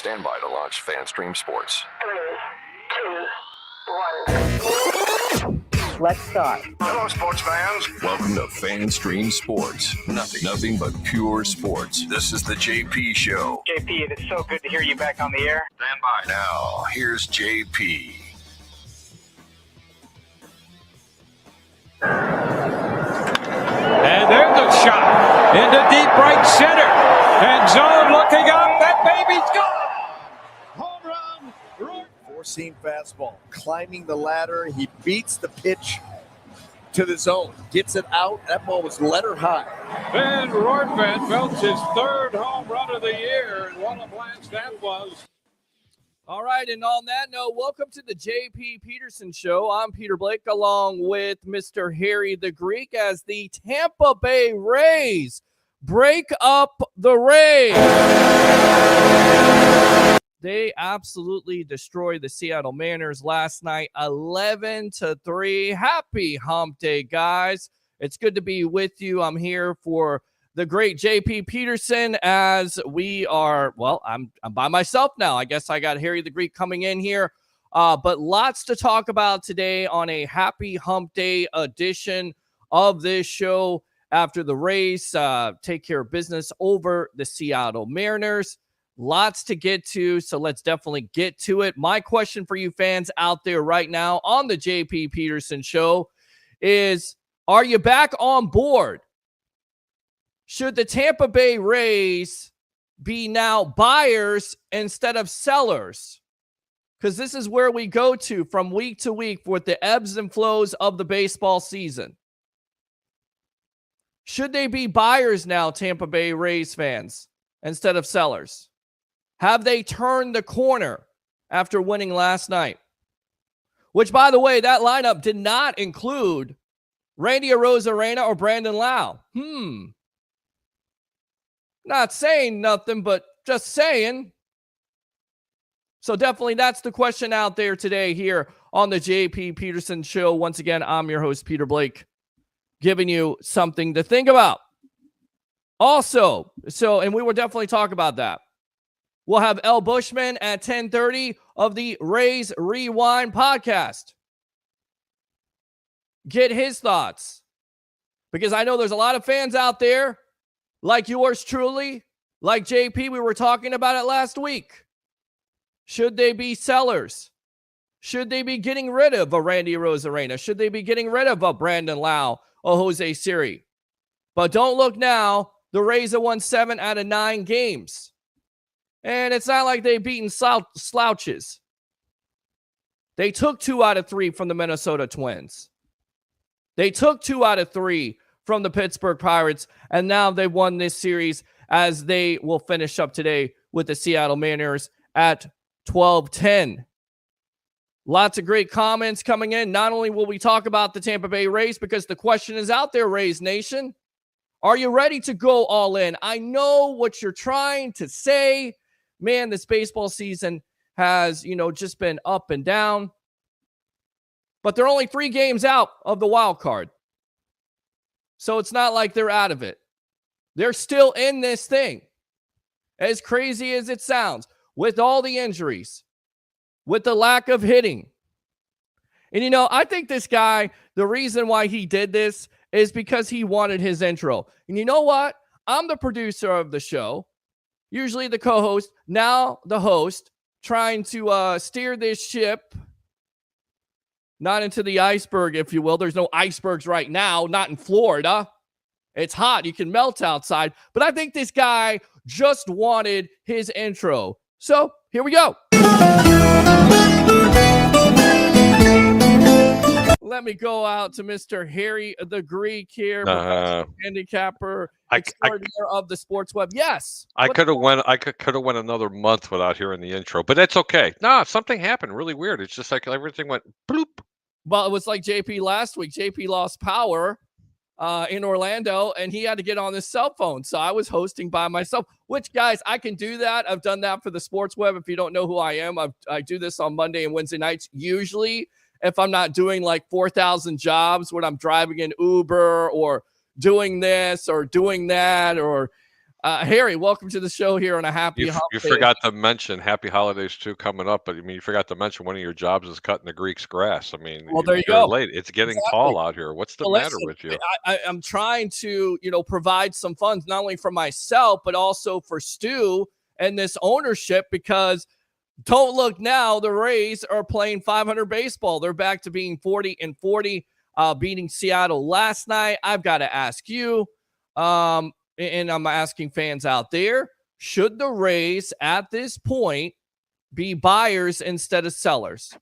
Stand by to launch FanStream Sports. 3, 2, 1. Let's start. Hello, sports fans. Welcome to FanStream Sports. Nothing but pure sports. This is the JP Show. JP, it is so good to hear you back on the air. Stand by. Now, here's JP. And there's a shot into deep right center. And zone looking up. That baby's gone. Home run. Four-seam fastball. Climbing the ladder. He beats the pitch to the zone. Gets it out. That ball was letter high. Van Rortvedt belts his third home run of the year. And what a blast that was. All right, and on that note, welcome to the J.P. Peterson Show. I'm Peter Blake, along with Mr. Harry the Greek, as the Tampa Bay Rays break up the Rays. They absolutely destroyed the Seattle Mariners last night, 11-3. Happy hump day, guys. It's good to be with you. I'm here for the great J.P. Peterson, as we are, well, I'm by myself now. I guess I got Harry the Greek coming in here. But lots to talk about today on a happy hump day edition of this show after the Rays take care of business over the Seattle Mariners. Lots to get to, so let's definitely get to it. My question for you fans out there right now on the J.P. Peterson Show is, are you back on board? Should the Tampa Bay Rays be now buyers instead of sellers? Because this is where we go to from week to week with the ebbs and flows of the baseball season. Should they be buyers now, Tampa Bay Rays fans, instead of sellers? Have they turned the corner after winning last night? Which, by the way, that lineup did not include Randy Arozarena or Brandon Lau. Not saying nothing, but just saying. So definitely that's the question out there today here on the J.P. Peterson Show. Once again, I'm your host, Peter Blake, giving you something to think about. Also, and we will definitely talk about that. We'll have El Bushman at 10:30 of the Rays Rewind podcast. Get his thoughts, because I know there's a lot of fans out there like yours truly, like JP, we were talking about it last week. Should they be sellers? Should they be getting rid of a Randy Arozarena? Should they be getting rid of a Brandon Lau or Jose Siri? But don't look now. The Rays have won 7 out of 9 games. And it's not like they've beaten slouches. They took 2 out of 3 from the Minnesota Twins. They took 2 out of 3 from the Pittsburgh Pirates, and now they've won this series, as they will finish up today with the Seattle Mariners at 12-10. Lots of great comments coming in. Not only will we talk about the Tampa Bay Rays, because the question is out there, Rays Nation. Are you ready to go all in? I know what you're trying to say. Man, this baseball season has, just been up and down. But they're only 3 games out of the wild card. So it's not like they're out of it. They're still in this thing. As crazy as it sounds, with all the injuries, with the lack of hitting. And, I think this guy, the reason why he did this is because he wanted his intro. And you know what? I'm the producer of the show, usually the co-host, now the host, trying to steer this ship not into the iceberg, if you will. There's no icebergs right now, not in Florida. It's hot. You can melt outside. But I think this guy just wanted his intro. So here we go. Let me go out to Mr. Harry the Greek here, handicapper, extraordinaire of the Sports Web. Yes. I could have went another month without hearing the intro, but that's okay. No, something happened really weird. It's just like everything went bloop. Well, it was like JP last week. JP lost power in Orlando, and he had to get on his cell phone. So I was hosting by myself, which, guys, I can do that. I've done that for the Sports Web. If you don't know who I am, I do this on Monday and Wednesday nights, usually, if I'm not doing like 4,000 jobs when I'm driving an Uber or doing this or doing that, or Harry, welcome to the show here on a happy You holiday. forgot to mention happy holidays too coming up, but I mean, you forgot to mention one of your jobs is cutting the Greek's grass. I mean, Well, there you you're go. late. It's getting Exactly. tall out here. What's the Well, matter listen, with you? I'm trying to, provide some funds not only for myself but also for Stu and this ownership, because don't look now, the Rays are playing 500 baseball. They're back to being 40-40, beating Seattle last night. I've got to ask you, and I'm asking fans out there, should the Rays at this point be buyers instead of sellers?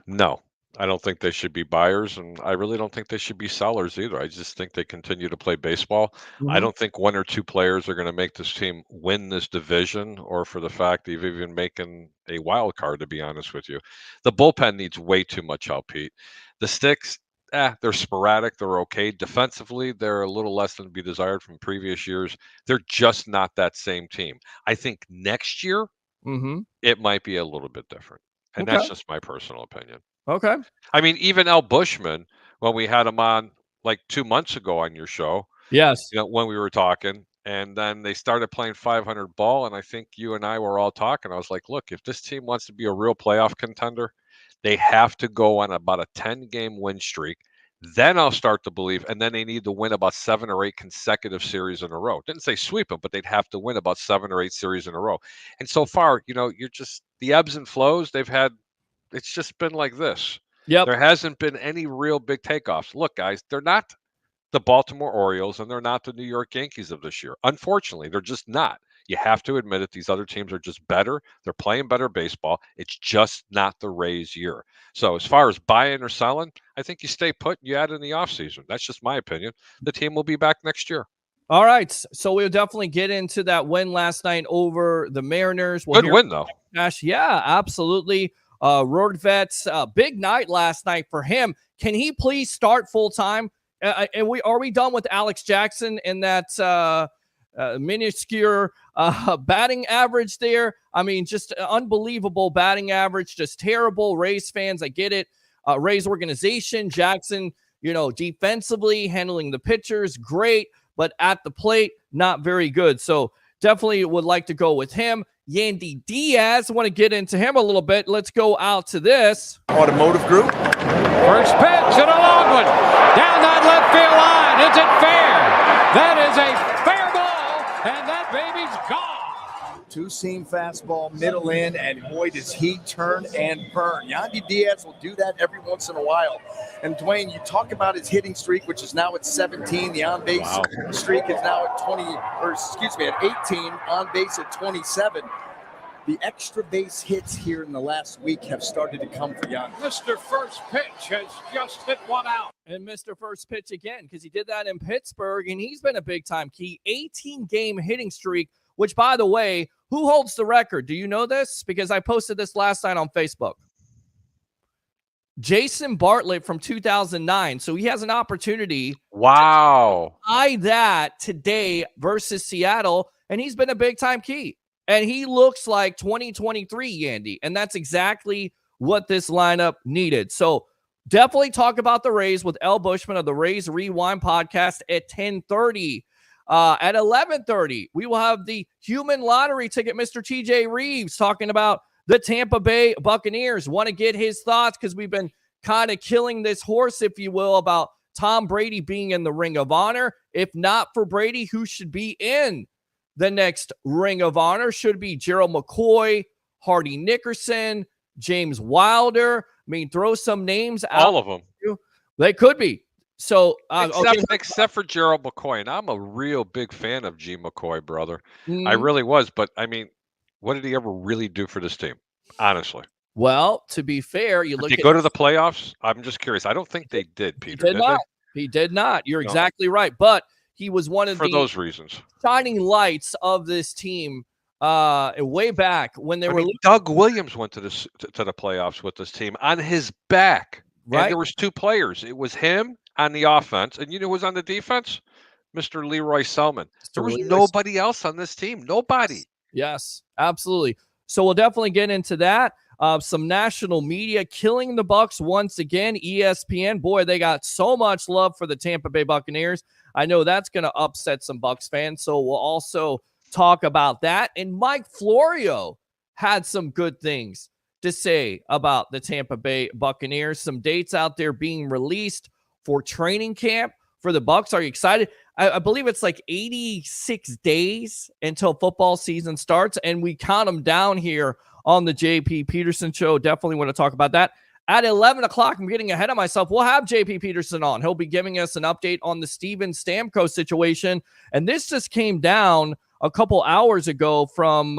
No, I don't think they should be buyers, and I really don't think they should be sellers either. I just think they continue to play baseball. I don't think one or two players are going to make this team win this division, or for the fact of even making a wild card, to be honest with you. The bullpen needs way too much help, Pete. The sticks, they're sporadic. They're okay. Defensively, they're a little less than be desired from previous years. They're just not that same team. I think next year, it might be a little bit different. And Okay. that's just my personal opinion. Okay. I mean, even Al Bushman, when we had him on like 2 months ago on your show, Yes. when we were talking, and then they started playing 500 ball, and I think you and I were all talking. I was like, look, if this team wants to be a real playoff contender, they have to go on about a 10-game win streak. Then I'll start to believe, and then they need to win about 7 or 8 consecutive series in a row. Didn't say sweep them, but they'd have to win about 7 or 8 series in a row. And so far, you're just the ebbs and flows they've had. It's just been like this. Yep. There hasn't been any real big takeoffs. Look, guys, they're not the Baltimore Orioles and they're not the New York Yankees of this year. Unfortunately, they're just not. You have to admit it. These other teams are just better. They're playing better baseball. It's just not the Rays' year. So as far as buying or selling, I think you stay put and you add in the offseason. That's just my opinion. The team will be back next year. All right. So we'll definitely get into that win last night over the Mariners. Good win, though. Yeah, absolutely. Rives, big night last night for him. Can he please start full time? And are we done with Alex Jackson and that minuscule batting average there? I mean, just unbelievable batting average, just terrible. Rays fans, I get it. Rays organization, Jackson, defensively handling the pitchers, great, but at the plate, not very good. So definitely would like to go with him. Yandy Diaz, want to get into him a little bit. Let's go out to this. Automotive Group. First pitch and a long one. Down that left field line. Is it fair? That is a fair ball, and that baby's gone. Two-seam fastball, middle in, and boy, does he turn and burn. Yandy Diaz will do that every once in a while. And Dwayne, you talk about his hitting streak, which is now at 17. The on-base streak is now at 18. On base at 27. The extra base hits here in the last week have started to come for Yandy. Mr. First Pitch has just hit one out. And Mr. First Pitch again, because he did that in Pittsburgh, and he's been a big-time key. 18-game hitting streak, which, by the way, who holds the record? Do you know this? Because I posted this last night on Facebook. Jason Bartlett from 2009. So he has an opportunity. Wow. To tie that today versus Seattle, and he's been a big-time key. And he looks like 2023 Yandy, and that's exactly what this lineup needed. So definitely talk about the Rays with L. Bushman of the Rays Rewind podcast at 10:30. At 11:30, we will have the human lottery ticket, Mr. TJ Rives, talking about the Tampa Bay Buccaneers. Want to get his thoughts because we've been kind of killing this horse, if you will, about Tom Brady being in the Ring of Honor. If not for Brady, who should be in the next Ring of Honor? Should be Gerald McCoy, Hardy Nickerson, James Wilder. I mean, throw some names out. All of them. They could be. So except for Gerald McCoy, and I'm a real big fan of G. McCoy, brother. I really was, but I mean, what did he ever really do for this team? Honestly. Well, to be fair, Did he go to the playoffs? I'm just curious. I don't think they did, Peter. He did not. He did not. You're exactly right. But he was one of those reasons shining lights of this team way back when they were. Doug Williams went to the playoffs with this team on his back. Right. And there was two players. It was him on the offense, and you know who was on the defense? Mr. Leroy Selman. There was nobody else on this team. Nobody. Yes, absolutely. So we'll definitely get into that. Some national media killing the Bucs once again. ESPN, boy, they got so much love for the Tampa Bay Buccaneers. I know that's going to upset some Bucs fans, so we'll also talk about that. And Mike Florio had some good things to say about the Tampa Bay Buccaneers. Some dates out there being released for training camp for the Bucs. Are you excited? I believe it's like 86 days until football season starts, and we count them down here on the JP Peterson Show. Definitely want to talk about that. At 11 o'clock, I'm getting ahead of myself. We'll have JP Peterson on. He'll be giving us an update on the Steven Stamkos situation. And this just came down a couple hours ago from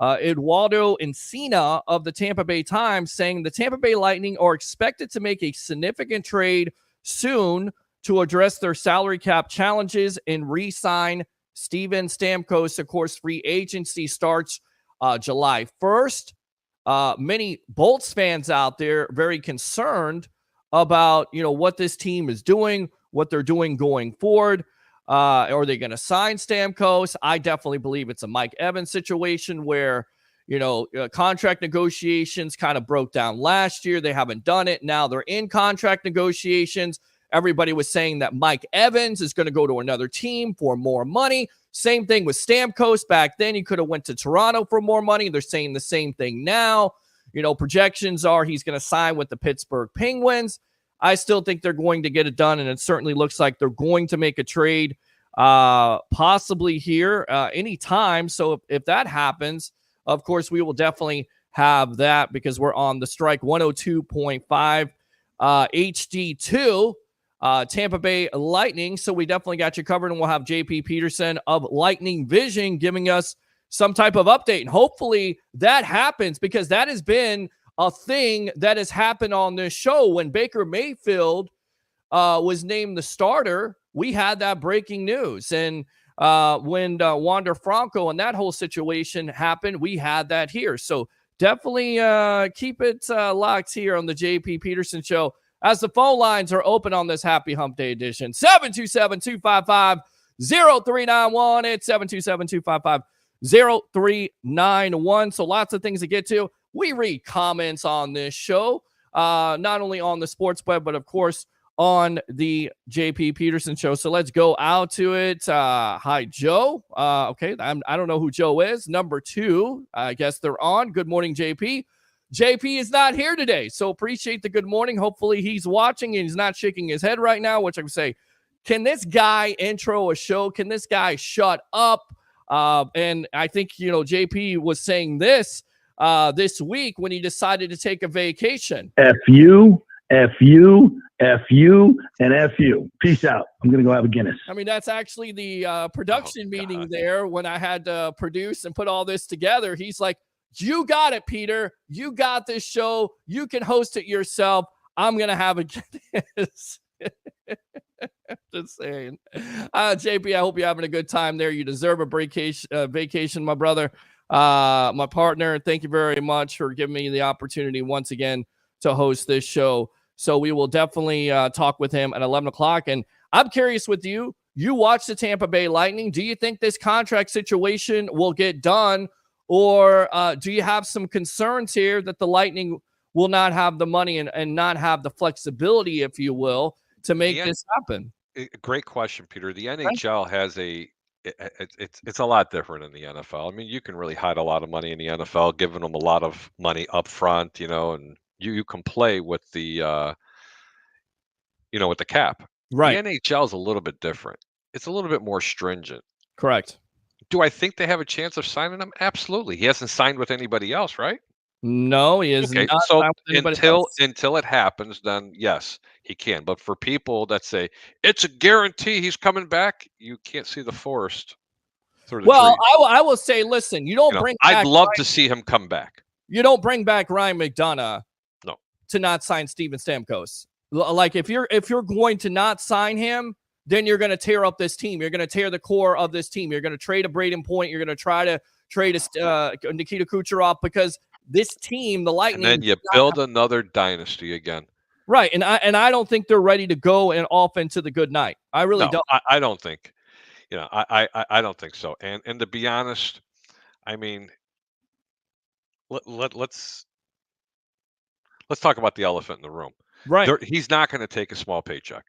Eduardo Encina of the Tampa Bay Times, saying the Tampa Bay Lightning are expected to make a significant trade soon to address their salary cap challenges and re-sign Steven Stamkos. Of course, free agency starts July 1st. Many Bolts fans out there very concerned about, what this team is doing, what they're doing going forward. Are they going to sign Stamkos? I definitely believe it's a Mike Evans situation where, contract negotiations kind of broke down last year. They haven't done it. Now they're in contract negotiations. Everybody was saying that Mike Evans is going to go to another team for more money. Same thing with Stamkos. Back then, he could have went to Toronto for more money. They're saying the same thing now. Projections are he's going to sign with the Pittsburgh Penguins. I still think they're going to get it done, and it certainly looks like they're going to make a trade possibly here anytime. So if that happens, of course, we will definitely have that because we're on the Strike 102.5 HD2. Tampa Bay Lightning. So we definitely got you covered, and we'll have JP Peterson of Lightning Vision giving us some type of update. And hopefully that happens because that has been a thing that has happened on this show. When Baker Mayfield was named the starter, we had that breaking news. And when Wander Franco and that whole situation happened, we had that here. So definitely keep it locked here on the JP Peterson Show as the phone lines are open on this Happy Hump Day edition. 727-255-0391. It's 727-255-0391. So lots of things to get to. We read comments on this show, not only on the sports web, but of course on the JP Peterson Show. So let's go out to it. Hi, Joe. Okay, I don't know who Joe is. Number 2, I guess they're on. Good morning, JP. JP is not here today, so appreciate the good morning. Hopefully he's watching and he's not shaking his head right now, which I would say, can this guy intro a show? Can this guy shut up? And I think, JP was saying this week when he decided to take a vacation. F you, and F you. Peace out. I'm going to go have a Guinness. I mean, that's actually the production meeting there when I had to produce and put all this together. He's like, you got it, Peter. You got this show. You can host it yourself. I'm going to have a Guinness. Just saying. JP, I hope you're having a good time there. You deserve a vacation, my brother, my partner. Thank you very much for giving me the opportunity once again to host this show. So we will definitely talk with him at 11 o'clock. And I'm curious with you. You watch the Tampa Bay Lightning. Do you think this contract situation will get done? Or do you have some concerns here that the Lightning will not have the money and not have the flexibility, if you will, to make this happen? Great question, Peter. The NHL has it's a lot different in the NFL. I mean, you can really hide a lot of money in the NFL, giving them a lot of money up front, and you can play with the with the cap. Right. The NHL is a little bit different. It's a little bit more stringent. Correct. Do I think they have a chance of signing him? Absolutely. He hasn't signed with anybody else, right? No, he is not. So until it happens, then yes, he can. But for people that say it's a guarantee he's coming back, you can't see the forest through the trees. I will say, listen, you don't bring. I'd love to see him come back. You don't bring back Ryan McDonough, no, to not sign Steven Stamkos. Like if you're going to not sign him, then you're going to tear up this team. You're going to tear the core of this team. You're going to trade a Braden Point. You're going to try to trade a Nikita Kucherov because this team, the Lightning, and then you build another dynasty again. Right, and I don't think they're ready to go and off into the good night. I really don't. I don't think. I don't think so. And to be honest, I mean, let's let's talk about the elephant in the room. Right. He's not going to take a small paycheck.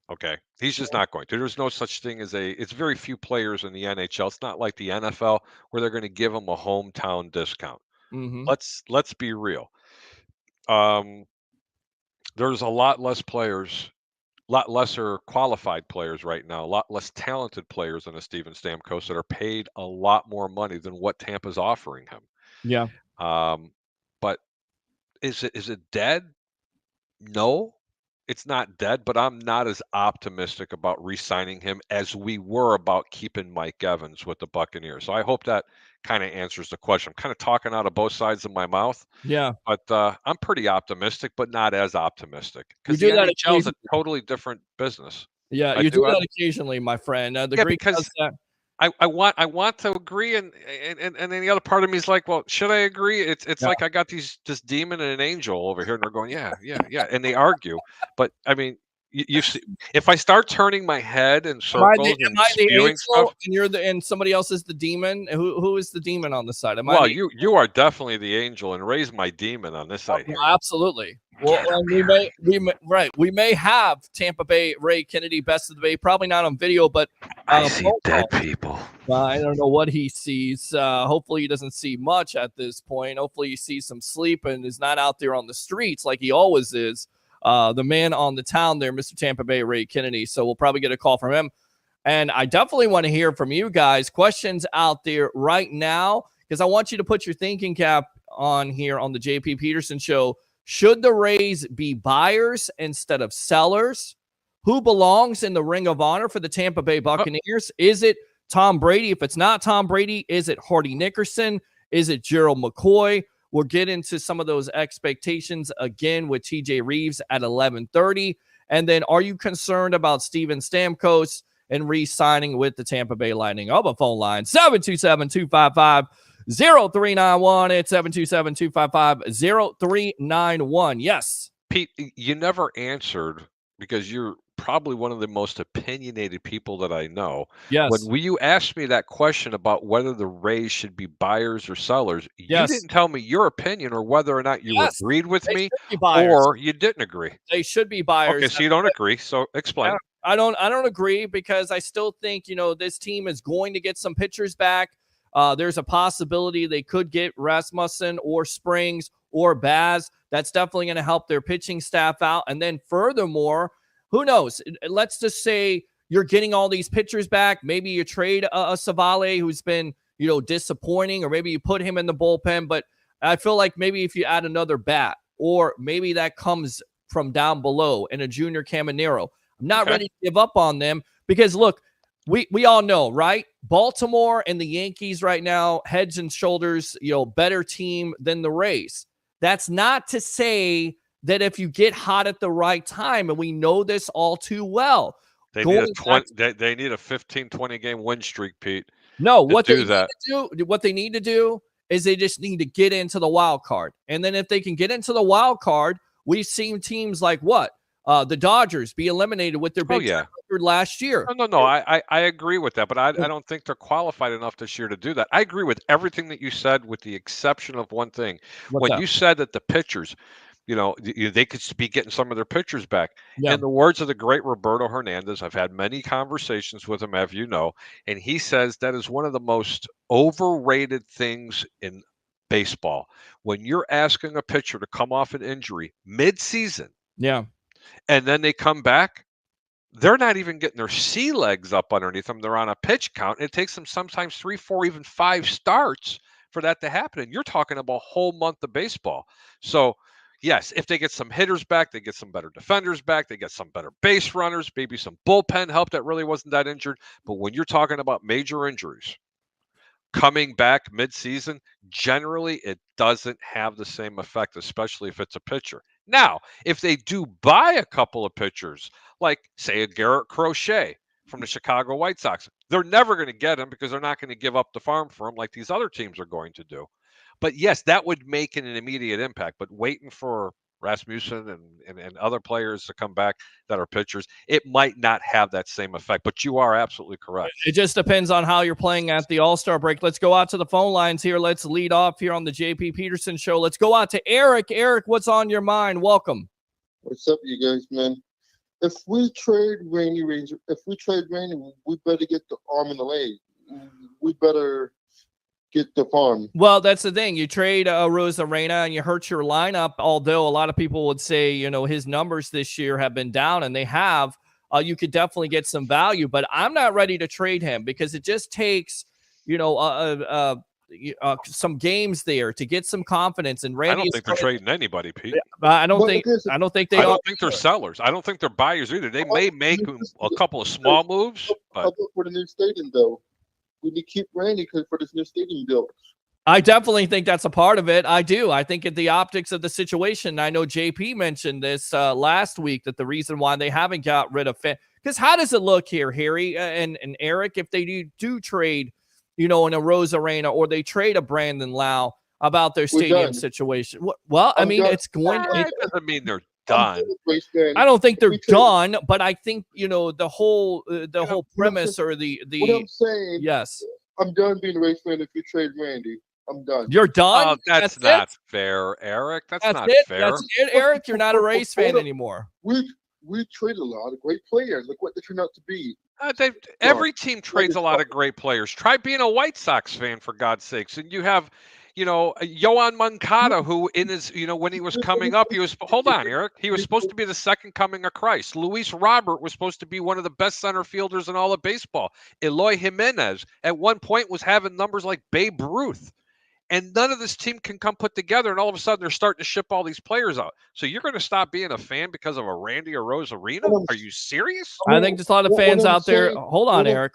Okay, he's just not going to. There's no such thing as it's very few players in the NHL. It's not like the NFL where they're going to give him a hometown discount. Mm-hmm. Let's be real. Um, there's a lot less players, lot lesser qualified players right now, a lot less talented players than a Steven Stamkos that are paid a lot more money than what Tampa's offering him. Yeah. But is it dead? No, it's not dead, but I'm not as optimistic about re-signing him as we were about keeping Mike Evans with the Buccaneers. So I hope that kind of answers the question. I'm kind of talking out of both sides of my mouth, Yeah. but I'm pretty optimistic, but not as optimistic You because do the that NHL is a occasionally. totally different business. Yeah, I you do do. that occasionally, my friend. The Yeah, Greek does because that. I want to agree, and then the other part of me is like, well, should I agree? It's Yeah. like I got this demon and an angel over here, and they're going, yeah, yeah, yeah, and they argue. But I mean, you see, if I start turning my head in circles and Am I the spewing angel stuff, and and somebody else is the demon? Who is the demon on the side? Am I well, the you are definitely the angel, and raise my demon on this side Yeah, here. absolutely. Well, Get 'em, and man. we may have Tampa Bay Ray Kennedy best of the Bay, probably not on video, but I see phone dead call. people. I don't know what he sees. Hopefully, he doesn't see much at this point. Hopefully, he sees some sleep and is not out there on the streets like he always is. The man on the town there, Mr. Tampa Bay Ray Kennedy. So we'll probably get a call from him. And I definitely want to hear from you guys. Questions out there right now, because I want you to put your thinking cap on here on the JP Peterson Show. Should the Rays be buyers instead of sellers? Who belongs in the Ring of Honor for the Tampa Bay Buccaneers? Is it Tom Brady? If it's not Tom Brady, is it Hardy Nickerson? Is it Gerald McCoy? We'll get into some of those expectations again with TJ Rives at 11:30. And then, are you concerned about Steven Stamkos and re-signing with the Tampa Bay Lightning? Oh, a phone line, 727-255-0391. It's 727-255-0391. Yes. Pete, you never answered because you're probably one of the most opinionated people that I know. Yes. When you asked me that question about whether the Rays should be buyers or sellers, you Yes. didn't tell me your opinion or whether or not you Yes. agreed with They me should be buyers. or you didn't agree. They should be buyers. Okay, so you don't agree. So explain. I don't agree because I still think, this team is going to get some pitchers back. There's a possibility they could get Rasmussen or Springs or Baz. That's definitely going to help their pitching staff out. And then furthermore, who knows? Let's just say you're getting all these pitchers back. Maybe you trade a Savale who's been, disappointing, or maybe you put him in the bullpen. But I feel like maybe if you add another bat, or maybe that comes from down below in a Junior Caminero, I'm not ready to give up on them because, look, we all know, right? Baltimore and the Yankees right now, heads and shoulders, better team than the Rays. That's not to say that if you get hot at the right time, and we know this all too well. They need a 15-20 game win streak, Pete. No, what they need to do is they just need to get into the wild card. And then if they can get into the wild card, we've seen teams like the Dodgers be eliminated with their big record last year. No. I agree with that, but I don't think they're qualified enough this year to do that. I agree with everything that you said, with the exception of one thing. You said that the pitchers, they could be getting some of their pitchers back. Yeah. In the words of the great Roberto Hernandez, I've had many conversations with him, as you know, and he says that is one of the most overrated things in baseball. When you're asking a pitcher to come off an injury mid-season, and then they come back, they're not even getting their sea legs up underneath them. They're on a pitch count. It takes them sometimes 3, 4, even 5 starts for that to happen. And you're talking about a whole month of baseball. So, yes, if they get some hitters back, they get some better defenders back, they get some better base runners, maybe some bullpen help that really wasn't that injured. But when you're talking about major injuries coming back mid-season, generally it doesn't have the same effect, especially if it's a pitcher. Now, if they do buy a couple of pitchers, like, say, a Garrett Crochet from the Chicago White Sox, they're never going to get him because they're not going to give up the farm for him like these other teams are going to do. But yes, that would make an immediate impact. But waiting for Rasmussen and other players to come back that are pitchers, it might not have that same effect. But you are absolutely correct. It just depends on how you're playing at the All-Star break. Let's go out to the phone lines here. Let's lead off here on the JP Peterson Show. Let's go out to Eric. Eric, what's on your mind? Welcome. What's up, you guys, man? If we trade Randy, we better get the arm in the leg. We better get the farm. Well, that's the thing. You trade Rosarena and you hurt your lineup, although a lot of people would say, you know, his numbers this year have been down, and they have. You could definitely get some value, but I'm not ready to trade him because it just takes, you know, some games there to get some confidence. And Randy, I don't think they're trading anybody, Pete. I don't think they. I don't think they're sellers. I don't think they're buyers either. They may make a couple of small moves, but for the new stadium, though, we need to keep Randy for this new stadium built. I definitely think that's a part of it. I do. I think at the optics of the situation, I know JP mentioned this last week, that the reason why they haven't got rid of because how does it look here, Harry and Eric, if they do trade, you know, in a Rosarena or they trade a Brandon Lau about their stadium situation? Well, I mean, it's going. It doesn't mean they're done. I don't think they're done, but I think, you know, the whole premise or the. What I'm saying, yes, I'm done being a race fan. If you trade Randy, I'm done. You're done? Oh, that's not fair, Eric. That's not fair. That's it, Eric. You're not a Rays fan anymore. We traded a lot of great players. Look what they turned out to be. Every team trades a lot of great players. Try being a White Sox fan, for God's sakes. And you have, you know, Yohan Moncada, who in his, you know, when he was coming up, hold on, Eric. He was supposed to be the second coming of Christ. Luis Robert was supposed to be one of the best center fielders in all of baseball. Eloy Jimenez at one point was having numbers like Babe Ruth. And none of this team can come put together, and all of a sudden they're starting to ship all these players out. So you're going to stop being a fan because of a Randy or Rosarena? Are you serious? I think there's a lot of fans out there. Hold on, Eric.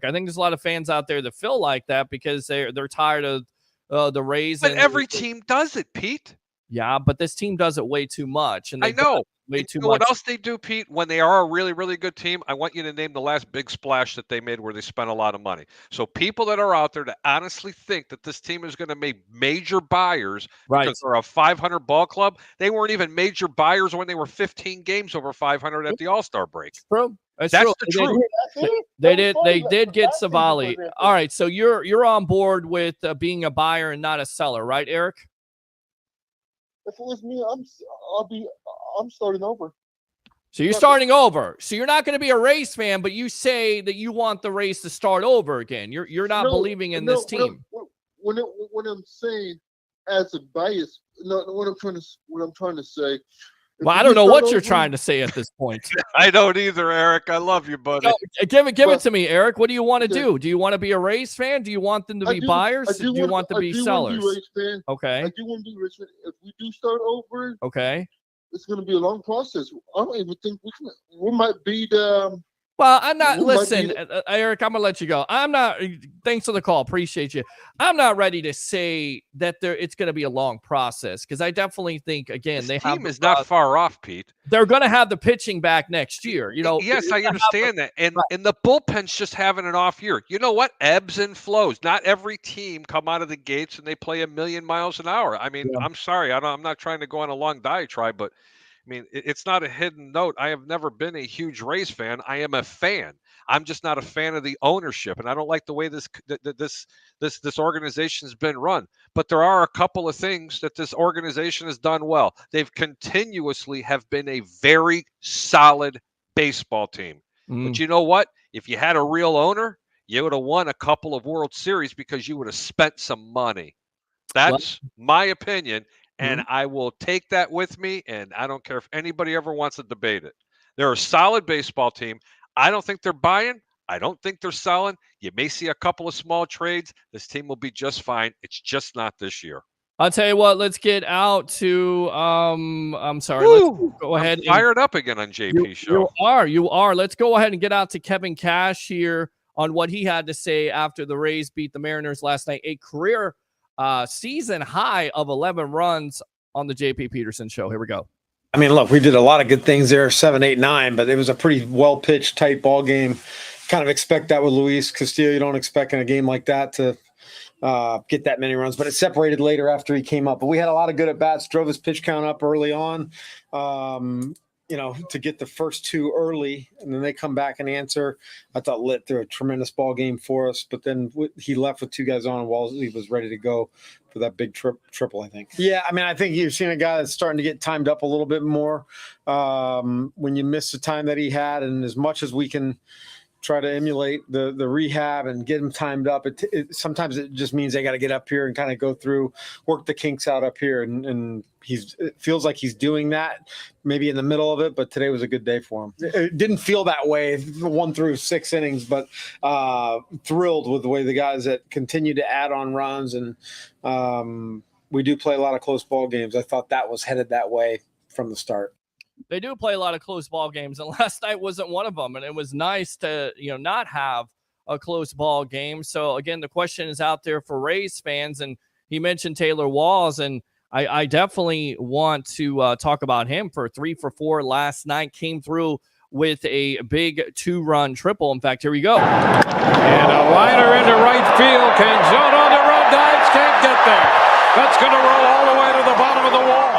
I think there's a lot of fans out there that feel like that because they're tired of the Rays. But every team does it, Pete. Yeah, but this team does it way too much. And I know. Way too much. What else they do, Pete, when they are a really, really good team? I want you to name the last big splash that they made where they spent a lot of money. So people that are out there that honestly think that this team is going to make major buyers because they're a 500 ball club, they weren't even major buyers when they were 15 games over 500 at the All-Star break. True. That's the truth. They did get Savali. All right, so you're on board with being a buyer and not a seller, right, Eric? If it was me, I'm starting over. So you're starting over. So you're not going to be a Rays fan, but you say that you want the Rays to start over again. You're not believing in this team. When I'm saying as a bias, what I'm trying to say. Well, I don't know what you're trying to say at this point. I don't either, Eric. I love you, buddy. No, give it to me, Eric. What do you want to do? Do you want to be a Rays fan? Do you want them to be buyers? Do you want to be sellers? Okay. I do want to be a Rays fan. If we do start over, okay, it's going to be a long process. I don't even think we might be the. Well, I'm not. Listen, Eric, I'm gonna let you go. I'm not. Thanks for the call. Appreciate you. I'm not ready to say that it's going to be a long process because I definitely think again this team is not far off, Pete. They're going to have the pitching back next year. You know. Yes, I understand that, and the bullpen's just having an off year. You know what? Ebbs and flows. Not every team come out of the gates and they play 1,000,000 miles an hour. I mean, I'm sorry. I'm not trying to go on a long diatribe, but. I mean, it's not a hidden note. I have never been a huge Rays fan. I am a fan. I'm just not a fan of the ownership, and I don't like the way this organization has been run. But there are a couple of things that this organization has done well. They've continuously have been a very solid baseball team. But you know what? If you had a real owner, you would have won a couple of World Series because you would have spent some money. That's my opinion. And I will take that with me, and I don't care if anybody ever wants to debate it. They're a solid baseball team. I don't think they're buying. I don't think they're selling. You may see a couple of small trades. This team will be just fine. It's just not this year. I'll tell you what. Let's get out to I'm sorry. Woo! Let's go ahead. Fired up again on JP show. You are. Let's go ahead and get out to Kevin Cash here on what he had to say after the Rays beat the Mariners last night. A career season high of 11 runs on the JP Peterson Show. Here we go. I mean, look, we did a lot of good things there, 7, 8, 9, but it was a pretty well-pitched, tight ball game. Kind of expect that with Luis Castillo. You don't expect in a game like that to get that many runs, but it separated later after he came up. But we had a lot of good at bats, drove his pitch count up early on, to get the first two early, and then they come back and answer. I thought Litt threw a tremendous ball game for us, but then he left with two guys on, and Walsley was ready to go for that big triple, I think. Yeah, I mean, I think you've seen a guy that's starting to get timed up a little bit more when you miss the time that he had, and as much as we can try to emulate the rehab and get him timed up. Sometimes it just means they got to get up here and kind of go through, work the kinks out up here. And it feels like he's doing that maybe in the middle of it, but today was a good day for him. It didn't feel that way 1 through 6 innings, but thrilled with the way the guys that continue to add on runs. And we do play a lot of close ball games. I thought that was headed that way from the start. They do play a lot of close ball games, and last night wasn't one of them. And it was nice to, not have a close ball game. So again, the question is out there for Rays fans, and he mentioned Taylor Walls, and I definitely want to talk about him. For 3 for 4 last night, came through with a big 2-run triple. In fact, here we go. And a liner into right field. Canzone on the run, dives, can't get there. That's going to roll all the way to the bottom of the wall.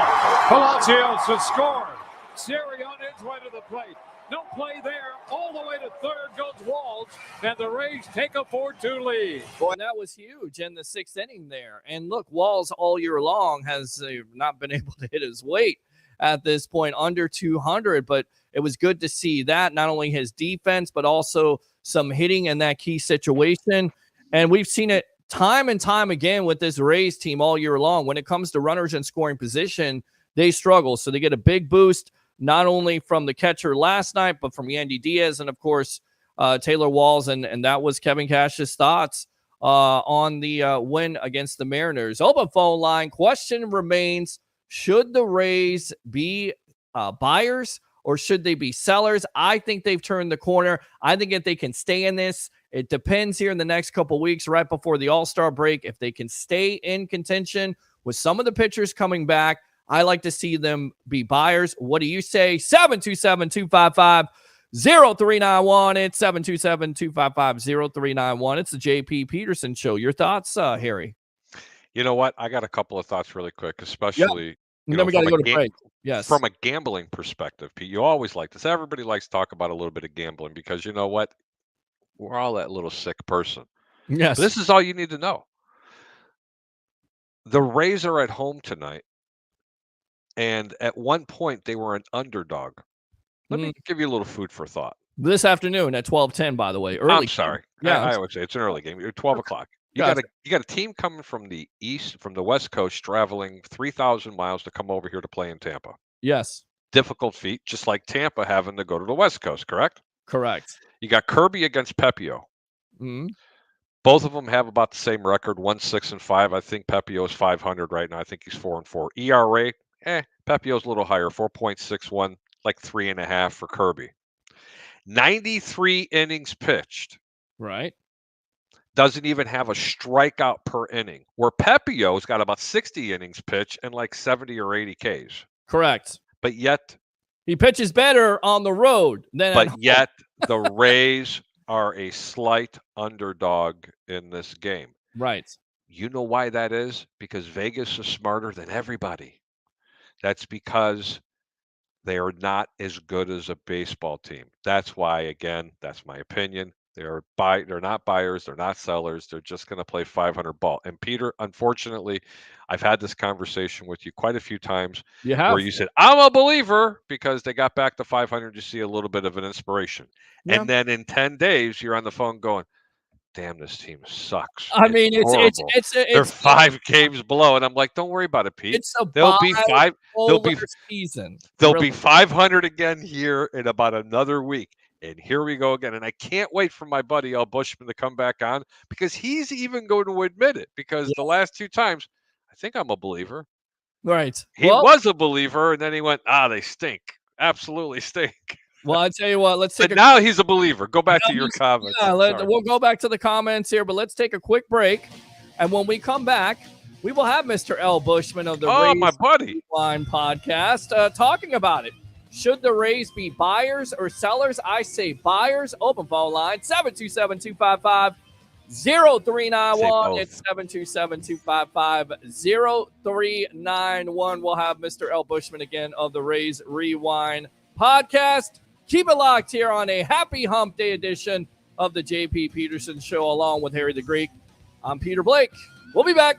Palacios has scored. Siri on his way to the plate. No play there. All the way to third goes Walls, and the Rays take a 4-2 lead. Boy, that was huge in the 6th inning there. And look, Walls all year long has not been able to hit his weight at this point, under 200. But it was good to see that, not only his defense, but also some hitting in that key situation. And we've seen it time and time again with this Rays team all year long. When it comes to runners in scoring position, they struggle. So they get a big boost, not only from the catcher last night, but from Yandy Diaz and, of course, Taylor Walls. And that was Kevin Cash's thoughts on the win against the Mariners. Open phone line. Question remains, should the Rays be buyers or should they be sellers? I think they've turned the corner. I think if they can stay in this, it depends here in the next couple weeks right before the All-Star break. If they can stay in contention with some of the pitchers coming back, I like to see them be buyers. What do you say? 727-255-0391. It's 727-255-0391. It's the JP Peterson Show. Your thoughts, Harry? You know what? I got a couple of thoughts really quick, especially then we got to go to break. Yes. From a gambling perspective, Pete, you always like this. Everybody likes to talk about a little bit of gambling because you know what? We're all that little sick person. Yes. This is all you need to know. The Rays are at home tonight. And at one point, they were an underdog. Let me give you a little food for thought. This afternoon at 12:10, by the way. Early. I'm sorry. Yeah, I would say it's an early game. You're 12 o'clock. You got a team coming from the West Coast, traveling 3,000 miles to come over here to play in Tampa. Yes. Difficult feat, just like Tampa having to go to the West Coast, correct? Correct. You got Kirby against Pepio. Mm-hmm. Both of them have about the same record, 1-6-5. I think Pepio is 500 right now. I think he's 4-4. ERA, Pepio's a little higher, 4.61, like 3.5 for Kirby. 93 innings pitched. Right. Doesn't even have a strikeout per inning, where Pepio's got about 60 innings pitched and like 70 or 80 Ks. Correct. But yet he pitches better on the road than But yet the Rays are a slight underdog in this game. Right. You know why that is? Because Vegas is smarter than everybody. That's because they are not as good as a baseball team. That's why, again, that's my opinion. They're not buyers. They're not sellers. They're just going to play 500 ball. And Peter, unfortunately, I've had this conversation with you quite a few times where you said, I'm a believer because they got back to 500. You see a little bit of an inspiration. Yeah. And then in 10 days, you're on the phone going, damn, this team sucks. I mean, it's they're 5 games below. And I'm like, don't worry about it, Pete. It's a they'll be season. They'll be 500 again here in about another week. And here we go again. And I can't wait for my buddy Al Bushman to come back on because he's even going to admit it because the last 2 times, I think I'm a believer. Right. He was a believer, and then he went, they stink. Absolutely stink. Well, I tell you what, let's take now he's a believer. Go back to your comments. Yeah, we'll go back to the comments here, but let's take a quick break. And when we come back, we will have Mr. Al Bushman of the Rays my buddy Line podcast talking about it. Should the Rays be buyers or sellers? I say buyers. Open phone line, 727-255-0391. 0391. It's 727-255-0391. We'll have Mr. L. Bushman again of the Rays Rewind podcast. Keep it locked here on a happy hump day edition of the JP Peterson Show, along with Harry the Greek. I'm Peter Blake. We'll be back.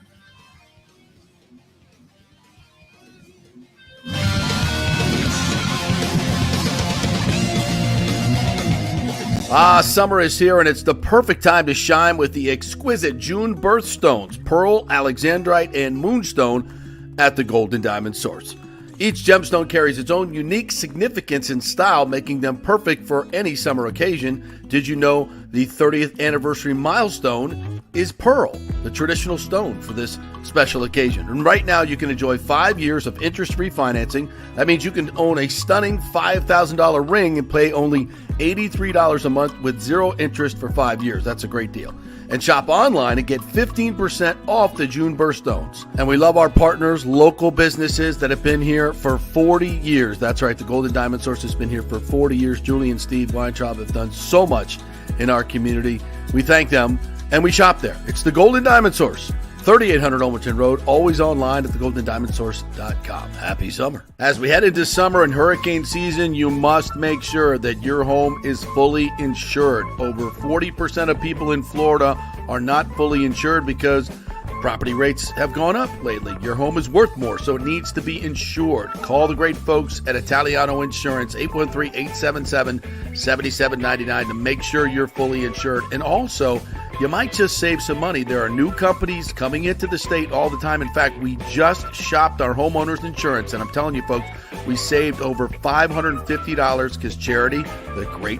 Summer is here, and it's the perfect time to shine with the exquisite June birthstones, pearl, alexandrite, and moonstone at the Golden Diamond Source. Each gemstone carries its own unique significance and style, making them perfect for any summer occasion. Did you know the 30th anniversary milestone is pearl, the traditional stone for this special occasion? And right now you can enjoy 5 years of interest-free financing. That means you can own a stunning $5,000 ring and pay only $83 a month with zero interest for 5 years. That's a great deal. And shop online and get 15% off the June birthstones. And we love our partners, local businesses that have been here for 40 years. That's right, the Golden Diamond Source has been here for 40 years. Julie and Steve Weintraub have done so much in our community. We thank them, and we shop there. It's the Golden Diamond Source, 3800 Olmerton Road, always online at thegoldendiamondsource.com. Happy summer. As we head into summer and hurricane season, you must make sure that your home is fully insured. Over 40% of people in Florida are not fully insured because property rates have gone up lately. Your home is worth more, so it needs to be insured. Call the great folks at Italiano Insurance, 813-877-7799 to make sure you're fully insured. And also, you might just save some money. There are new companies coming into the state all the time. In fact, we just shopped our homeowners insurance, and I'm telling you folks, we saved over $550 because Charity, the great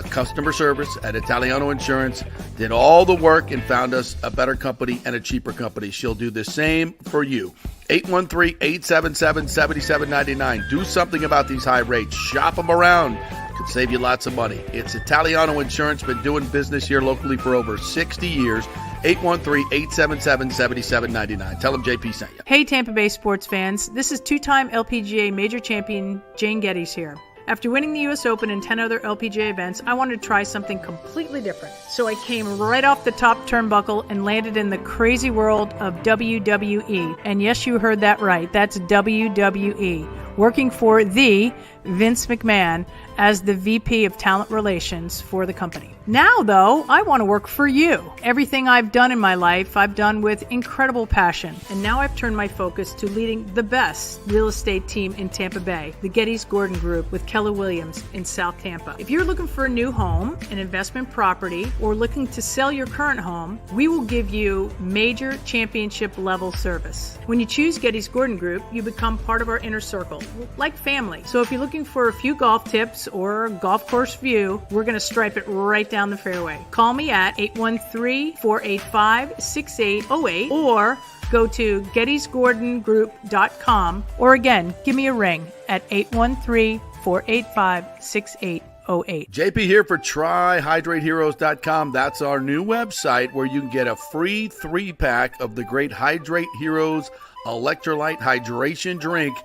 customer service at Italiano Insurance, did all the work and found us a better company and a cheaper company. She'll do the same for you. 813-877-7799. Do something about these high rates. Shop them around. Could save you lots of money. It's Italiano Insurance. Been doing business here locally for over 60 years. 813-877-7799. Tell them JP sent you. Hey, Tampa Bay sports fans. This is two-time LPGA major champion Jane Geddes here. After winning the U.S. Open and 10 other LPGA events, I wanted to try something completely different. So I came right off the top turnbuckle and landed in the crazy world of WWE. And yes, you heard that right. That's WWE. Working for the Vince McMahon as the VP of Talent Relations for the company. Now, though, I want to work for you. Everything I've done in my life, I've done with incredible passion. And now I've turned my focus to leading the best real estate team in Tampa Bay, the Geddes Gordon Group with Keller Williams in South Tampa. If you're looking for a new home, an investment property, or looking to sell your current home, we will give you major championship level service. When you choose Geddes Gordon Group, you become part of our inner circle, like family. So if you're looking for a few golf tips or golf course view, we're going to stripe it right down the fairway. Call me at 813-485-6808 or go to gettysgordongroup.com, or again, give me a ring at 813-485-6808. JP here for TryHydrateHeroes.com. That's our new website where you can get a free 3-pack of the great Hydrate Heroes electrolyte hydration drink,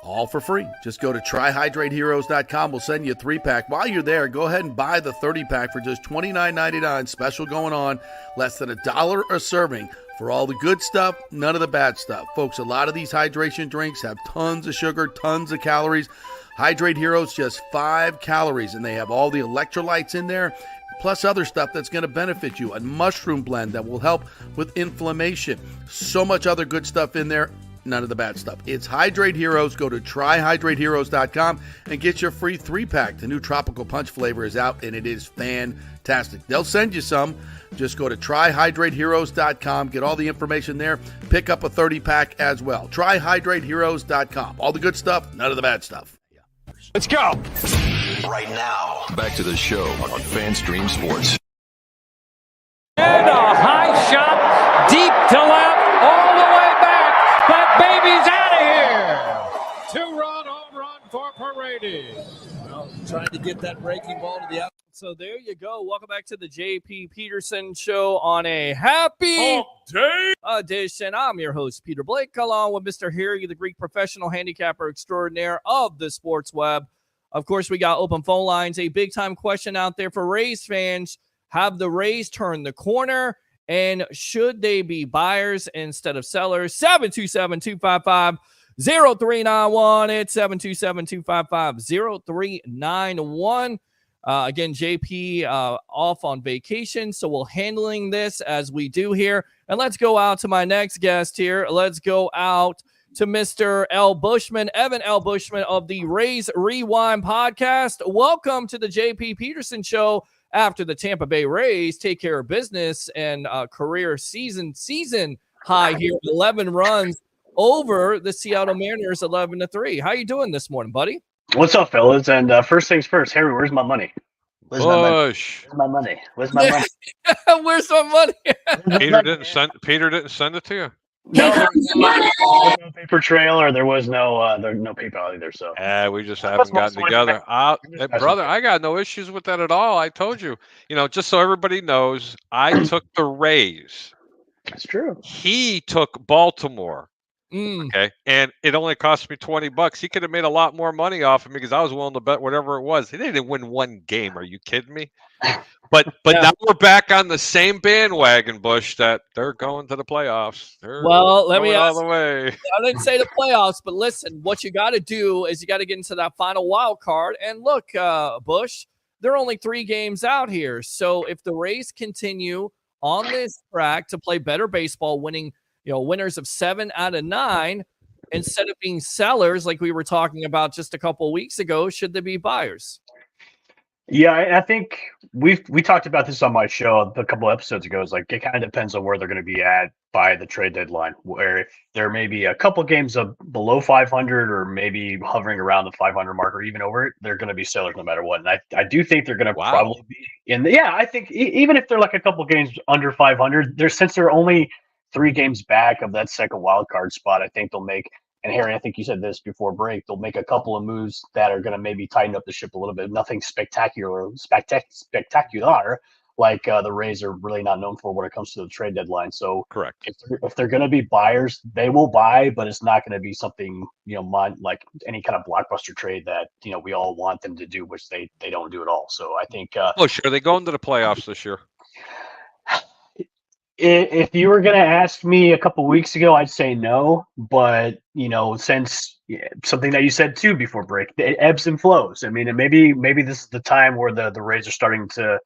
all for free. Just go to TryHydrateHeroes.com. We'll send you a 3-pack. While you're there, go ahead and buy the 30-pack for just $29.99. Special going on, less than $1 a serving. For all the good stuff, none of the bad stuff. Folks, a lot of these hydration drinks have tons of sugar, tons of calories. Hydrate Heroes, just 5 calories, and they have all the electrolytes in there, plus other stuff that's going to benefit you. A mushroom blend that will help with inflammation. So much other good stuff in there. None of the bad stuff. It's Hydrate Heroes. Go to TryHydrateHeroes.com and get your free 3-pack. The new Tropical Punch flavor is out, and it is fantastic. They'll send you some. Just go to TryHydrateHeroes.com. Get all the information there. Pick up a 30-pack as well. TryHydrateHeroes.com. All the good stuff, none of the bad stuff. Let's go. Right now, back to the show on FanStream Sports. And a high shot, deep to left, all the way back. That baby's out of here. 2-run home run for Paredes. Well, trying to get that breaking ball to the out. So there you go. Welcome back to the JP Peterson Show on a happy day edition. I'm your host, Peter Blake, along with Mr. Harry, the Greek professional handicapper extraordinaire of the sports web. Of course, we got open phone lines. A big-time question out there for Rays fans. Have the Rays turned the corner? And should they be buyers instead of sellers? 727-255-0391. It's 727-255-0391. Again, JP off on vacation, so we'll handling this as we do here. And let's go out to my next guest here. Let's go out to Mr. L. Bushman, Evan L. Bushman of the Rays Rewind podcast. Welcome to the JP Peterson Show. After the Tampa Bay Rays take care of business and career season high here, 11 runs over the Seattle Mariners, 11-3. How you doing this morning, buddy? What's up, fellas? And first things first, Harry, where's my money? Where's my money? Where's my money? Where's my money? Peter didn't send it to you. No, there was no paper trail, or there was no PayPal either. So we just haven't gotten together. Hey, brother, I got no issues with that at all. I told you, just so everybody knows, I took the Rays. That's true. He took Baltimore. Okay, and it only cost me $20. He could have made a lot more money off of me because I was willing to bet whatever it was. He didn't win one game. Are you kidding me? But now we're back on the same bandwagon, Bush, that they're going to the playoffs. Let me all the way. I didn't say the playoffs, but listen, what you got to do is you got to get into that final wild card. And look, Bush, they're only 3 games out here. So if the Rays continue on this track to play better baseball, winning, winners of 7 out of 9, instead of being sellers like we were talking about just a couple of weeks ago, should they be buyers? Yeah, I think we talked about this on my show a couple episodes ago. It's like it kind of depends on where they're going to be at by the trade deadline. Where if there may be a couple games below 500 or maybe hovering around the 500 mark or even over it, they're going to be sellers no matter what. And I do think they're going to probably be in the. Yeah, I think even if they're like a couple games under 500, since they're only 3 games back of that second wild card spot, I think they'll make. And Harry, I think you said this before break. They'll make a couple of moves that are going to maybe tighten up the ship a little bit. Nothing spectacular like the Rays are really not known for when it comes to the trade deadline. So correct. If they're going to be buyers, they will buy, but it's not going to be something like any kind of blockbuster trade that we all want them to do, which they don't do at all. So I think. Are they going to the playoffs this year? If you were going to ask me a couple weeks ago, I'd say no. But, since something that you said too before break, it ebbs and flows. I mean, and maybe this is the time where the Rays are starting to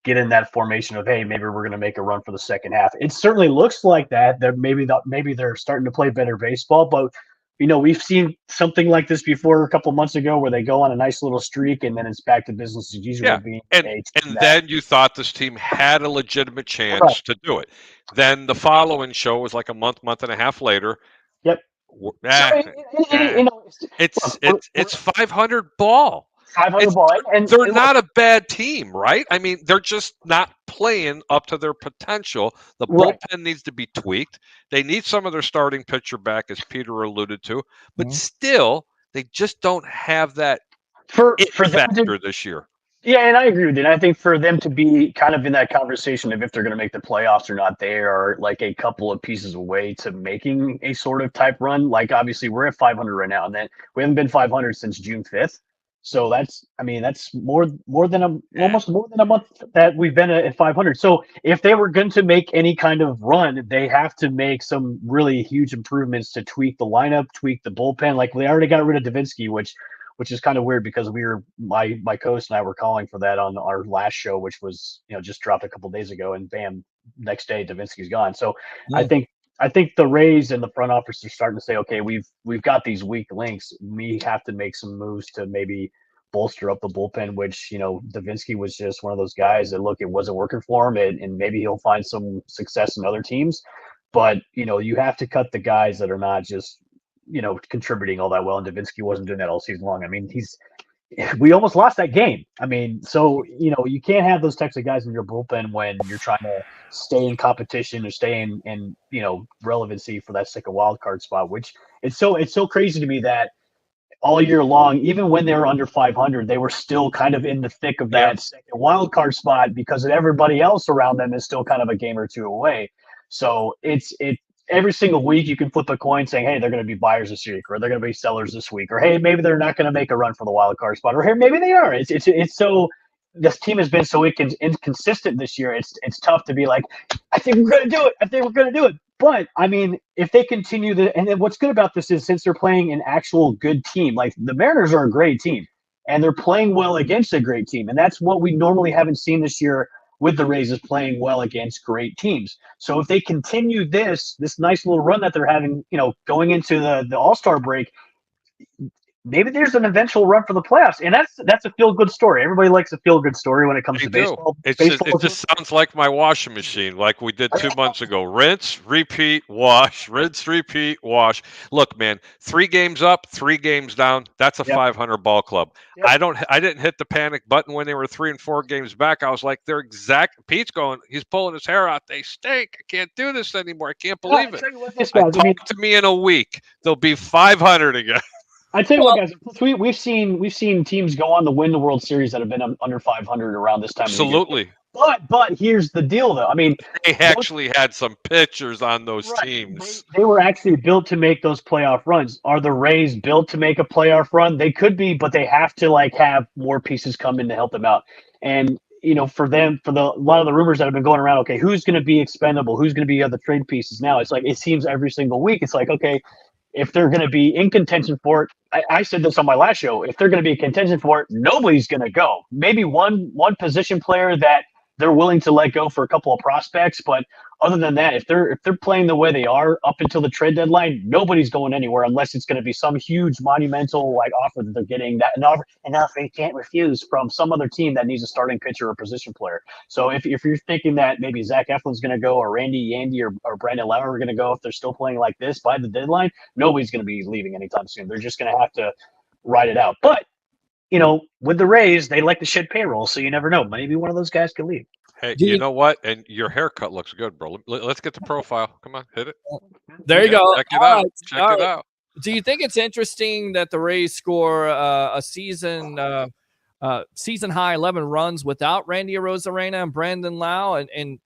get in that formation of, hey, maybe we're going to make a run for the second half. It certainly looks like that. Maybe they're starting to play better baseball, but we've seen something like this before a couple months ago where they go on a nice little streak and then it's back to business as usual. Yeah. And then you thought this team had a legitimate chance to do it. Then the following show was like a month and a half later. Yep. It's 500 ball. 500 ball. And they're not a bad team, right? I mean, they're just not playing up to their potential. The bullpen needs to be tweaked. They need some of their starting pitcher back, as Peter alluded to. But still, they just don't have that for factor this year. Yeah, and I agree with you. And I think for them to be kind of in that conversation of if they're going to make the playoffs or not, they are like a couple of pieces away to making a sort of type run. Like, obviously, we're at 500 right now, and then we haven't been 500 since June 5th. So that's almost more than a month that we've been at 500. So if they were going to make any kind of run, they have to make some really huge improvements to tweak the lineup, tweak the bullpen. Like they already got rid of Davinsky, which is kind of weird because my co-host and I were calling for that on our last show, which was just dropped a couple of days ago, and bam, next day Davinsky's gone. So I think the Rays and the front office are starting to say, okay, we've got these weak links. We have to make some moves to maybe bolster up the bullpen, which, Davinsky was just one of those guys that, look, it wasn't working for him, and maybe he'll find some success in other teams. But, you have to cut the guys that are not just, contributing all that well. And Davinsky wasn't doing that all season long. I mean, we almost lost that game. I mean, so, you can't have those types of guys in your bullpen when you're trying to stay in competition or stay in relevancy for that second wild card spot, which it's so crazy to me that all year long, even when they were under 500, they were still kind of in the thick of that second wild card spot because everybody else around them is still kind of a game or two away. So it's every single week you can flip a coin saying, hey, they're going to be buyers this week, or they're going to be sellers this week, or hey, maybe they're not going to make a run for the wild card spot, or hey, maybe they are. It's so this team has been so inconsistent this year. It's tough to be like, I think we're going to do it. I think we're going to do it. But I mean, if they continue and then what's good about this is since they're playing an actual good team, like the Mariners are a great team, and they're playing well against a great team, and that's what we normally haven't seen this year with the Rays is playing well against great teams. So if they continue this nice little run that they're having, going into the All-Star break, maybe there's an eventual run for the playoffs, and that's a feel-good story. Everybody likes a feel-good story when it comes to baseball. It just sounds like my washing machine, like we did 2 months ago. Rinse, repeat, wash. Rinse, repeat, wash. Look, man, 3 games up, 3 games down. That's a 500 ball club. Yep. I didn't hit the panic button when they were 3 and 4 games back. I was like, Pete's going. He's pulling his hair out. They stink. I can't do this anymore. I can't believe it. Talk to me in a week. They'll be 500 again. I tell you what, guys. We've seen teams go on to win the World Series that have been under 500 around this time. Absolutely. But here's the deal, though. I mean, they actually had some pitchers on those teams. They were actually built to make those playoff runs. Are the Rays built to make a playoff run? They could be, but they have to have more pieces come in to help them out. And for them, a lot of the rumors that have been going around, okay, who's going to be expendable? Who's going to be other trade pieces now? It's like it seems every single week. It's like, okay, if they're going to be in contention for it, I said this on my last show. If they're going to be in contention for it, nobody's going to go. Maybe one position player that they're willing to let go for a couple of prospects, but other than that, if they're playing the way they are up until the trade deadline, nobody's going anywhere unless it's going to be some huge monumental offer that they're getting, that an offer you can't refuse from some other team that needs a starting pitcher or position player. So if you're thinking that maybe Zach Eflin's going to go, or Randy Yandy or Brandon Lauer are going to go, if they're still playing like this by the deadline, nobody's going to be leaving anytime soon. They're just going to have to ride it out. But with the Rays, they like to shed payroll, so you never know. Maybe one of those guys could leave. Hey, you know what? And your haircut looks good, bro. Let's get the profile. Come on, hit it. There you go. Check it out. Check it out. Do you think it's interesting that the Rays score a season high 11 runs without Randy Arozarena and Brandon Lau? And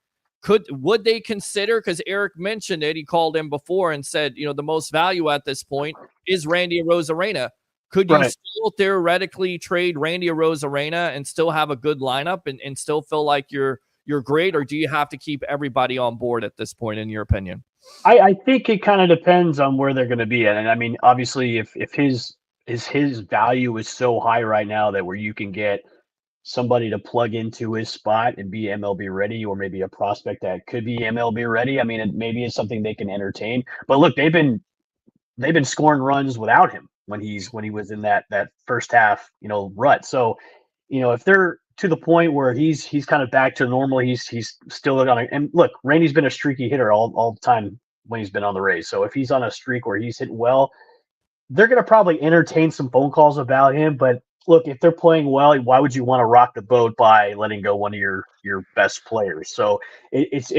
would they consider, because Eric mentioned it, he called him before and said, the most value at this point is Randy Arozarena. Could you still theoretically trade Randy Arozarena and still have a good lineup and still feel like you're great, or do you have to keep everybody on board at this point, in your opinion? I think it kind of depends on where they're going to be at. And I mean, obviously, if his value is so high right now that where you can get somebody to plug into his spot and be MLB ready, or maybe a prospect that could be MLB ready, I mean, maybe it's something they can entertain. But look, they've been scoring runs without him when he was in that first half, rut. So, if they're to the point where he's kind of back to normal, he's still on a, and look, Randy's been a streaky hitter all the time when he's been on the Rays. So if he's on a streak where he's hitting well, they're going to probably entertain some phone calls about him. But look, if they're playing well, why would you want to rock the boat by letting go one of your best players? So it's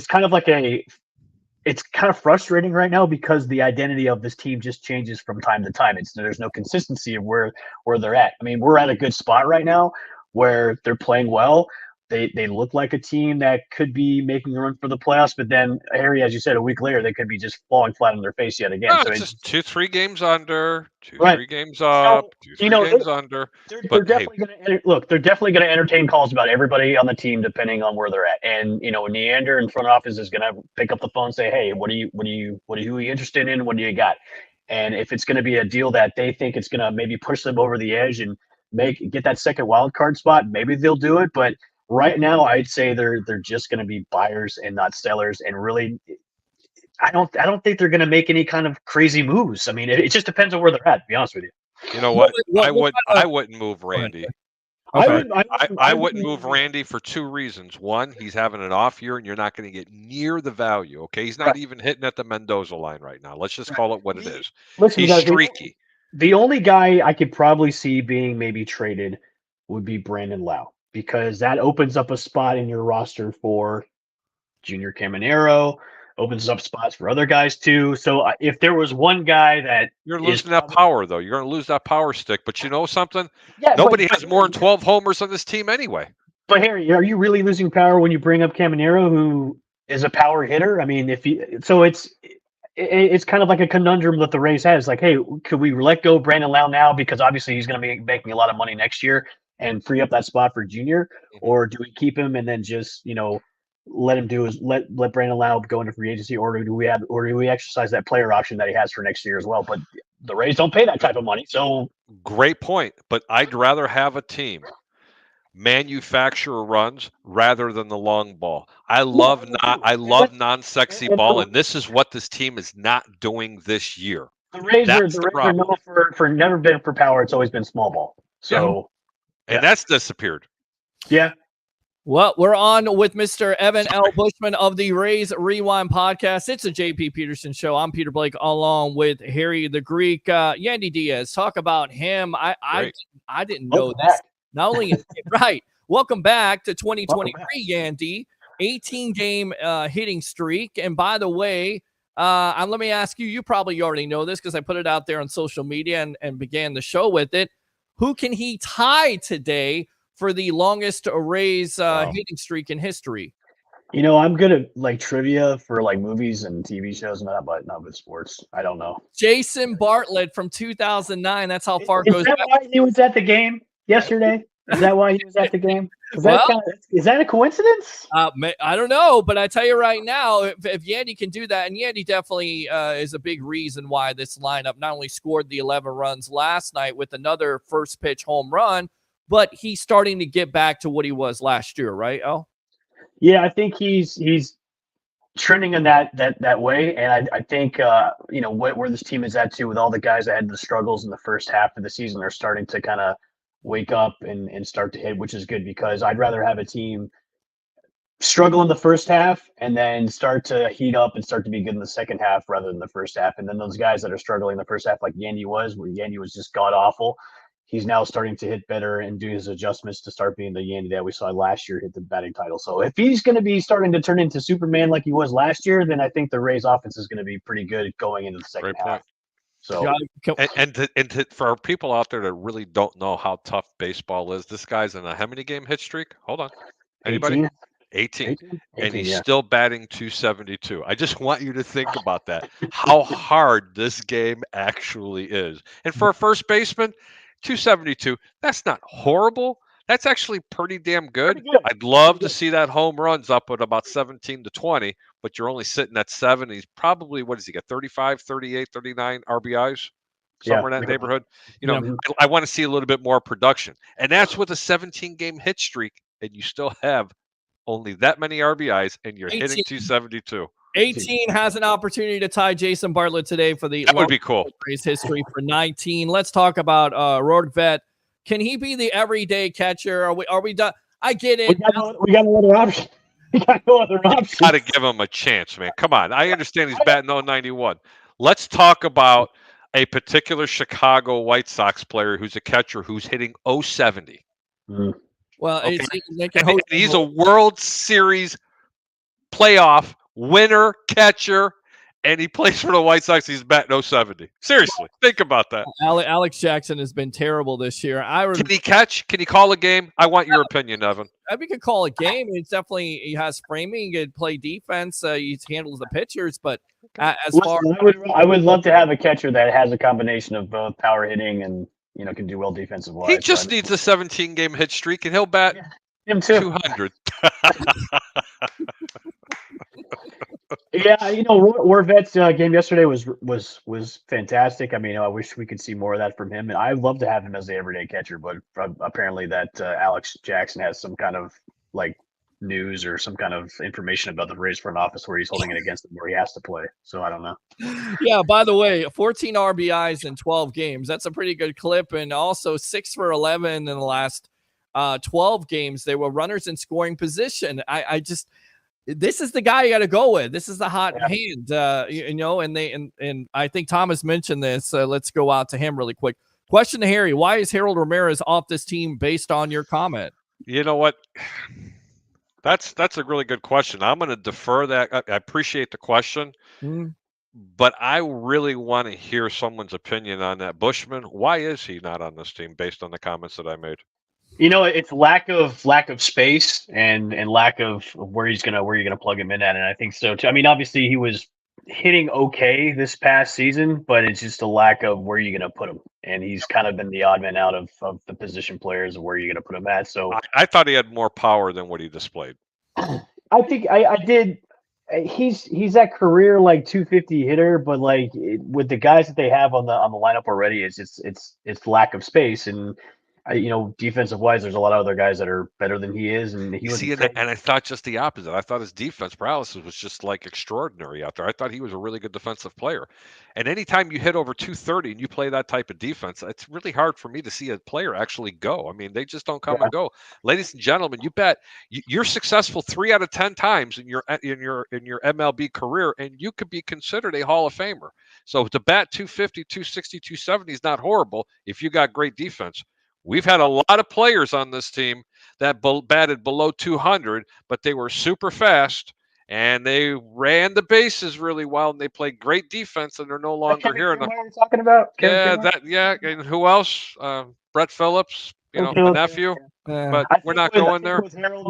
kind of like it's kind of frustrating right now because the identity of this team just changes from time to time. There's no consistency of where they're at. I mean, we're at a good spot right now where they're playing well. They look like a team that could be making a run for the playoffs, but then, Harry, as you said, a week later, they could be just falling flat on their face yet again. No, so it's just 2-3 games under, 2-3 right. games up, so, 2-3 games under. They're definitely going to entertain calls about everybody on the team depending on where they're at. And Neander in front office is going to pick up the phone and say, "Hey, who are you interested in? What do you got?" And if it's going to be a deal that they think it's going to maybe push them over the edge and get that second wild card spot, maybe they'll do it. But right now, I'd say they're just going to be buyers and not sellers. And really, I don't think they're going to make any kind of crazy moves. I mean, it just depends on where they're at, to be honest with you. You know what? I wouldn't move Randy. Okay. I wouldn't move Randy for 2 reasons. One, he's having an off year, and you're not going to get near the value. Okay, he's not even hitting at the Mendoza line right now. Let's just call it what it is. Listen, he's guys, streaky. The only guy I could probably see being maybe traded would be Brandon Lau, because that opens up a spot in your roster for Junior Caminero, opens up spots for other guys too. So if there was one guy that you're losing that power, though, you're going to lose that power stick. But you know something? Nobody has more than 12 homers on this team anyway. But Harry, are you really losing power when you bring up Caminero, who is a power hitter? I mean, it's kind of like a conundrum that the Rays has. Like, hey, could we let go Brandon Lau now, because obviously he's going to be making a lot of money next year? and free up that spot for Junior, or do we keep him and then just let him let Brandon Lau go into free agency, or do we exercise that player option that he has for next year as well? But the Rays don't pay that type of money, so great point. But I'd rather have a team manufacture runs rather than the long ball. I love non-sexy ball, and this is what this team is not doing this year. The Rays are known for never been for power. It's always been small ball. So, and that's disappeared. Yeah. Well, we're on with Mr. Evan L. Bushman of the Rays Rewind podcast. It's a JP Peterson show. I'm Peter Blake along with Harry the Greek. Yandy Diaz, talk about him. I didn't know this. Not only right. Welcome back to 2023, Yandy. 18-game hitting streak. And by the way, let me ask you, you probably already know this because I put it out there on social media and began the show with it. Who can he tie today for the longest Rays hitting streak in history? I'm good at like trivia for like movies and TV shows, not with sports. I don't know. Jason Bartlett from 2009. That's how far it goes. Is that why he was at the game yesterday? Is that why he was at the game? Is that a coincidence? I don't know, but I tell you right now, if Yandy can do that, and Yandy definitely is a big reason why this lineup not only scored the 11 runs last night with another first pitch home run, but he's starting to get back to what he was last year, right, El? Yeah, I think he's trending in that way, and I think where this team is at too, with all the guys that had the struggles in the first half of the season, are starting to kind of wake up and start to hit, which is good because I'd rather have a team struggle in the first half and then start to heat up and start to be good in the second half rather than the first half. And then those guys that are struggling in the first half, like Yandy was just god awful. He's now starting to hit better and do his adjustments to start being the Yandy that we saw last year hit the batting title. So if he's going to be starting to turn into Superman like he was last year, then I think the Rays offense is going to be pretty good going into the second half. So for our people out there that really don't know how tough baseball is, this guy's in a how many game hit streak? Hold on. Anybody? 18. And he's still batting 272. I just want you to think about that. How hard this game actually is. And for a first baseman, 272, that's not horrible. That's actually pretty damn good. I'd love to see that home runs up at about 17 to 20, but you're only sitting at 7. He's probably, what does he get, 35, 38, 39 RBIs? Somewhere in that neighborhood. I want to see a little bit more production. And that's with a 17-game hit streak, and you still have only that many RBIs, and you're hitting 272. 18 has an opportunity to tie Jason Bartlett today for the that would be cool. Rays history for 19. Let's talk about Rorgvet. Can he be the everyday catcher? Are we done? I get it. We got another option. We got no other option. Got to give him a chance, man. Come on. I understand he's batting 091. Let's talk about a particular Chicago White Sox player who's a catcher who's hitting 070. Well, okay. He's a World Series playoff winner catcher, and he plays for the White Sox. He's batting 070. Seriously, think about that. Alex Jackson has been terrible this year. Can he catch? Can he call a game? I want your opinion, Evan. We could call a game. It's definitely, he has framing. He could play defense. He handles the pitchers, but I would love to have a catcher that has a combination of both power hitting and can do well defensive wise. He just needs a 17-game hit streak, and he'll bat him too. 200. Yeah, Rorgvet's game yesterday was fantastic. I mean, I wish we could see more of that from him, and I'd love to have him as the everyday catcher. But apparently, that Alex Jackson has some kind of news or some kind of information about the Rays front office where he's holding it against him where he has to play. So I don't know. Yeah. By the way, 14 RBIs in 12 games. That's a pretty good clip, and also 6 for 11 in the last 12 games. They were runners in scoring position. This is the guy you got to go with. This is the hot hand, and I think Thomas mentioned this. Let's go out to him really quick. Question to Harry: why is Harold Ramirez off this team based on your comment? You know what? That's a really good question. I'm going to defer that. I appreciate the question, but I really want to hear someone's opinion on that. Bushman, why is he not on this team based on the comments that I made? It's lack of space and lack of where you're gonna plug him in at, and I think so too. I mean, obviously he was hitting okay this past season, but it's just a lack of where you're going to put him. And he's kind of been the odd man out of the position players of where you're going to put him at. So I thought he had more power than what he displayed. I think I did. He's that career like 250 hitter, but like with the guys that they have on the lineup already, it's lack of space. And defensive wise, there's a lot of other guys that are better than he is, and he was. And I thought just the opposite. I thought his defense paralysis was just like extraordinary out there. I thought he was a really good defensive player. And anytime you hit over 230 and you play that type of defense, it's really hard for me to see a player actually go. I mean, they just don't come and go. Ladies and gentlemen, you bet you're successful 3 out of 10 times in your MLB career, and you could be considered a Hall of Famer. So to bat 250, 260, 270 is not horrible if you got great defense. We've had a lot of players on this team that batted below 200, but they were super fast and they ran the bases really well and they played great defense, and they're no longer here. What are you talking about? And who else? Brett Phillips, the nephew. But we're not going there.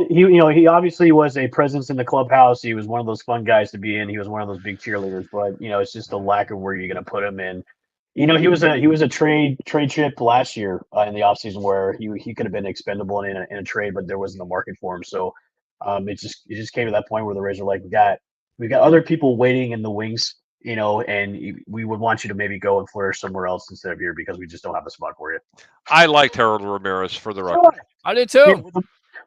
He obviously was a presence in the clubhouse. He was one of those fun guys to be in. He was one of those big cheerleaders, but it's just a lack of where you're going to put him in. He was a trade chip last year in the offseason where he could have been expendable in a trade, but there wasn't a market for him. So it just came to that point where the Rays are like, we got other people waiting in the wings, and we would want you to maybe go and flourish somewhere else instead of here because we just don't have a spot for you. I liked Harold Ramirez for the record. I did too.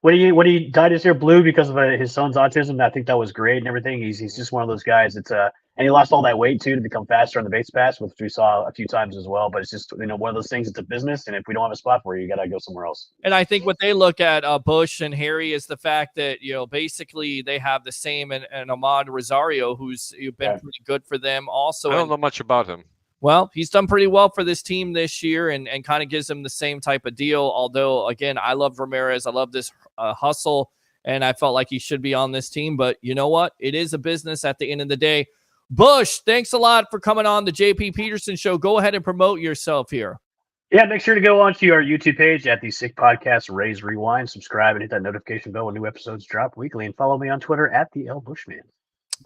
When he dyed his hair blue because of his son's autism, I think that was great and everything. He's just one of those guys. And he lost all that weight too to become faster on the base pass, which we saw a few times as well. But it's just one of those things. It's a business, and if we don't have a spot for you, you got to go somewhere else. And I think what they look at Bush and Harry is the fact that basically they have the same and Ahmad Rosario, who's been pretty good for them also. I don't know much about him. Well, he's done pretty well for this team this year and kind of gives them the same type of deal. Although, again, I love Ramirez. I love this hustle, and I felt like he should be on this team. But you know what? It is a business at the end of the day. Bush, thanks a lot for coming on the JP Peterson Show. Go ahead and promote yourself here. Yeah, make sure to go onto our YouTube page at the Sick Podcast Rays Rewind. Subscribe and hit that notification bell when new episodes drop weekly. And follow me on Twitter at the L Bushman.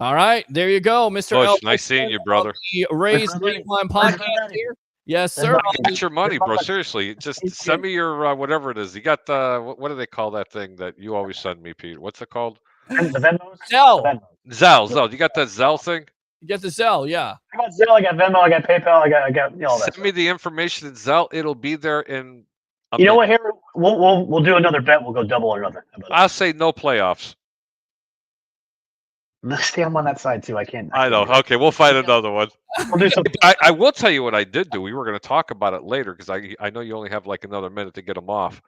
All right, there you go, Mr. Bush, L. nice seeing you, brother. The Rays Rewind podcast here. Yes, sir. Get your money, bro. Seriously, just send me your whatever it is. You got the what do they call that thing that you always send me, Pete? What's it called? The Zelle. Zelle. You got that Zelle thing? You get the Zelle, yeah. I got Zelle, I got Venmo, I got PayPal, I got all that. Send me the information in Zelle. It'll be there in. You know what? Here we'll do another bet. We'll go double or nothing. I'll say no playoffs. Stay on that side too. I can't. I know. Okay, we'll find another one. We'll do something. I will tell you what I did do. We were going to talk about it later because I know you only have like another minute to get them off.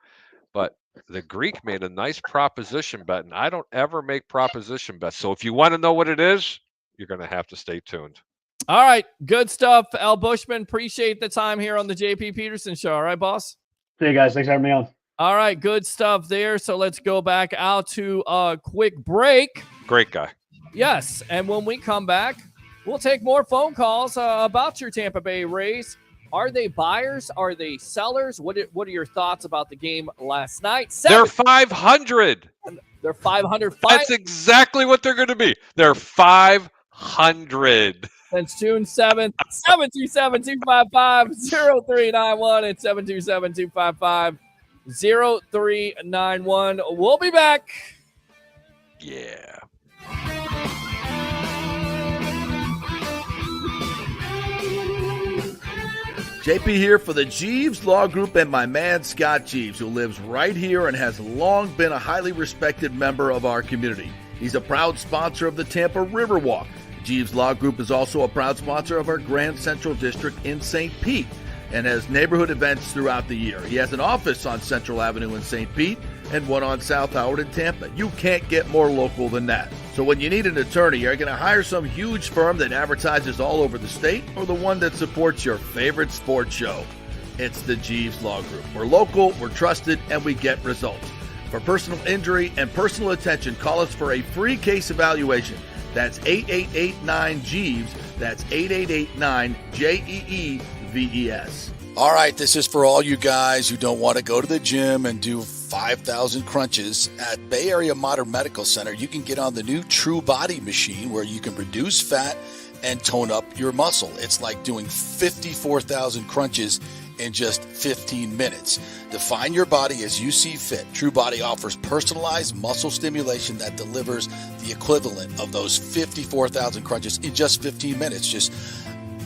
But the Greek made a nice proposition bet, and I don't ever make proposition bets. So if you want to know what it is, you're going to have to stay tuned. All right, good stuff, Al Bushman. Appreciate the time here on the JP Peterson Show. All right, boss. See you guys. Thanks for having me on. All right, good stuff there. So let's go back out to a quick break. Great guy. Yes, and when we come back, we'll take more phone calls about your Tampa Bay Rays. Are they buyers? Are they sellers? What are your thoughts about the game last night? They're 500. They're 500. That's exactly what they're going to be. They're 500. Since June 7th, 727-255-0391 and 727-255-0391. We'll be back. Yeah. JP here for the Jeeves Law Group and my man Scott Jeeves, who lives right here and has long been a highly respected member of our community. He's a proud sponsor of the Tampa Riverwalk. Jeeves Law Group is also a proud sponsor of our Grand Central District in St. Pete and has neighborhood events throughout the year. He has an office on Central Avenue in St. Pete and one on South Howard in Tampa. You can't get more local than that. So when you need an attorney, you're going to hire some huge firm that advertises all over the state or the one that supports your favorite sports show. It's the Jeeves Law Group. We're local, we're trusted, and we get results. For personal injury and personal attention, call us for a free case evaluation. That's 8889-JEEVES. That's 8889-JEEVES. All right, this is for all you guys who don't want to go to the gym and do 5,000 crunches. At Bay Area Modern Medical Center, you can get on the new True Body machine where you can reduce fat and tone up your muscle. It's like doing 54,000 crunches in just 15 minutes. Define your body as you see fit. TrueBody offers personalized muscle stimulation that delivers the equivalent of those 54,000 crunches in just 15 minutes. Just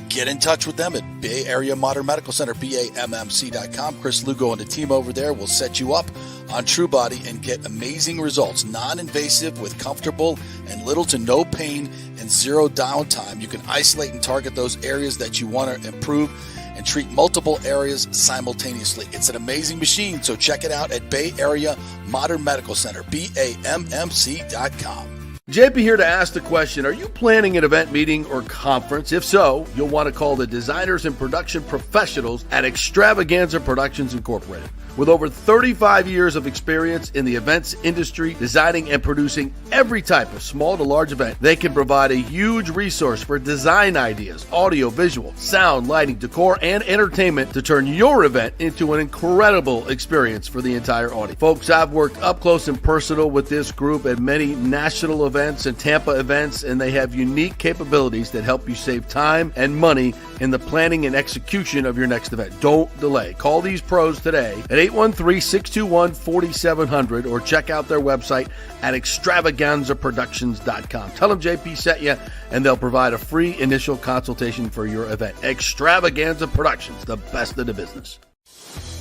get in touch with them at Bay Area Modern Medical Center, BAMMC.com. Chris Lugo and the team over there will set you up on TrueBody and get amazing results. Non-invasive with comfortable and little to no pain and zero downtime. You can isolate and target those areas that you want to improve and treat multiple areas simultaneously. It's an amazing machine, so check it out at Bay Area Modern Medical Center, BAMMC.com. JP here to ask the question, are you planning an event, meeting, or conference? If so, you'll want to call the designers and production professionals at Extravaganza Productions Incorporated. With over 35 years of experience in the events industry, designing and producing every type of small to large event, they can provide a huge resource for design ideas, audio, visual, sound, lighting, decor, and entertainment to turn your event into an incredible experience for the entire audience. Folks, I've worked up close and personal with this group at many national events and Tampa events, and they have unique capabilities that help you save time and money in the planning and execution of your next event. Don't delay. Call these pros today at 813-621-4700 or check out their website at extravaganzaproductions.com. Tell them JP sent you, and they'll provide a free initial consultation for your event. Extravaganza Productions, the best of the business.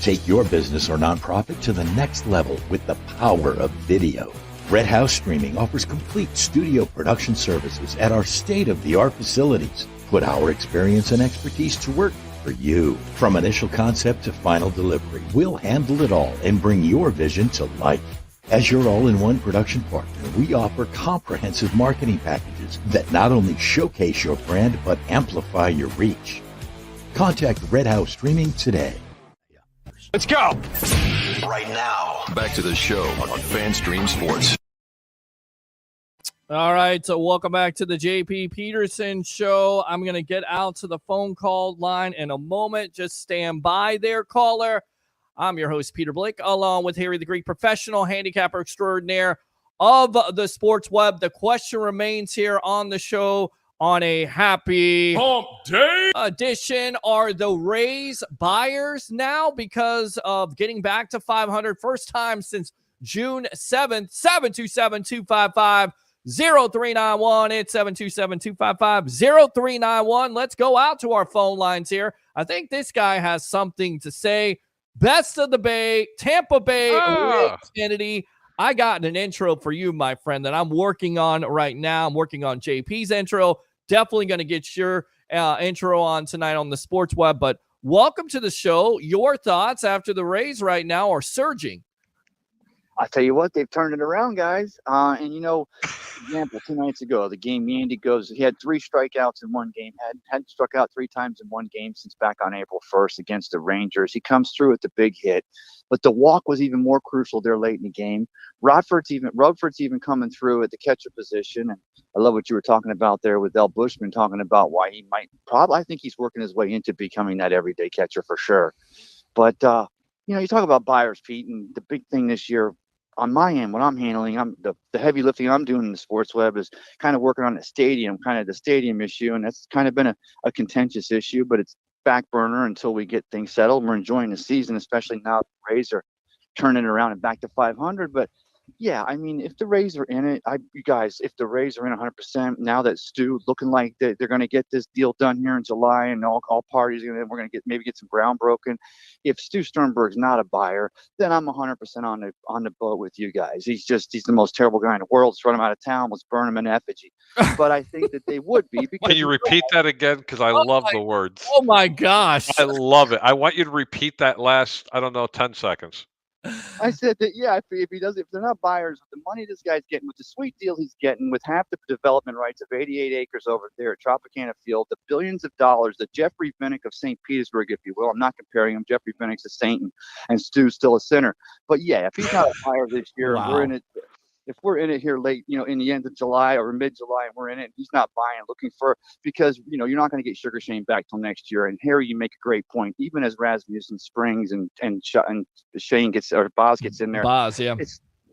Take your business or nonprofit to the next level with the power of video. Red House Streaming offers complete studio production services at our state-of-the-art facilities. Put our experience and expertise to work for you. From initial concept to final delivery, we'll handle it all and bring your vision to life. As your all-in-one production partner, we offer comprehensive marketing packages that not only showcase your brand, but amplify your reach. Contact Red House Streaming today. Let's go. Right now, back to the show on FanStream Sports. All right, so welcome back to the JP Peterson Show. I'm going to get out to the phone call line in a moment. Just stand by there, caller. I'm your host, Peter Blake, along with Harry the Greek, professional handicapper extraordinaire of the sports web. The question remains here on the show on a happy Hump Day edition. Are the Rays buyers now because of getting back to 500? First time since June 7th. 727-255-0391. It's 727-255-0391. Let's go out to our phone lines here. I think this guy has something to say. Best of the Bay, Tampa Bay, Rick Kennedy. I got an intro for you, my friend, that I'm working on right now. I'm working on JP's intro. Definitely going to get your intro on tonight on the sports web. But welcome to the show. Your thoughts after the Rays right now are surging. I tell you what, they've turned it around, guys. And you know, example, 2 nights ago, the game Yandy goes, he had 3 strikeouts in one game, hadn't struck out 3 times in one game since back on April 1st against the Rangers. He comes through with the big hit, but the walk was even more crucial there late in the game. Rodford's even coming through at the catcher position. And I love what you were talking about there with Del Bushman, talking about why he might I think he's working his way into becoming that everyday catcher for sure. But, you know, you talk about buyers, Pete, and the big thing this year, on my end, what I'm handling, the heavy lifting I'm doing in the sports web is kind of working on the stadium issue. And that's kind of been a contentious issue, but it's back burner until we get things settled. We're enjoying the season, especially now the Rays are turning it around and back to 500. But yeah, I mean, if the Rays are in it, if the Rays are in 100%, now that Stu looking like they're going to get this deal done here in July, and all parties, we're going to get some ground broken. If Stu Sternberg's not a buyer, then I'm 100% on the boat with you guys. He's the most terrible guy in the world. Let's run him out of town. Let's burn him in effigy. But I think that they would be. Because Can you repeat that again? Because I love the words. Oh my gosh. I love it. I want you to repeat that last, 10 seconds. I said that, yeah, if they're not buyers, with the money this guy's getting, with the sweet deal he's getting, with half the development rights of 88 acres over there at Tropicana Field, the billions of dollars that Jeffrey Vinnick of St. Petersburg, if you will, I'm not comparing him. Jeffrey Vinnick's a saint and Stu's still a sinner. But yeah, if he's not a buyer this year, Wow. we're in it. If we're in it here late, in the end of July or mid-July, and we're in it, he's not buying, looking for, because, you're not going to get Sugar Shane back till next year. And Harry, you make a great point. Even as Rasmussen springs and Shane Boz gets in there, yeah,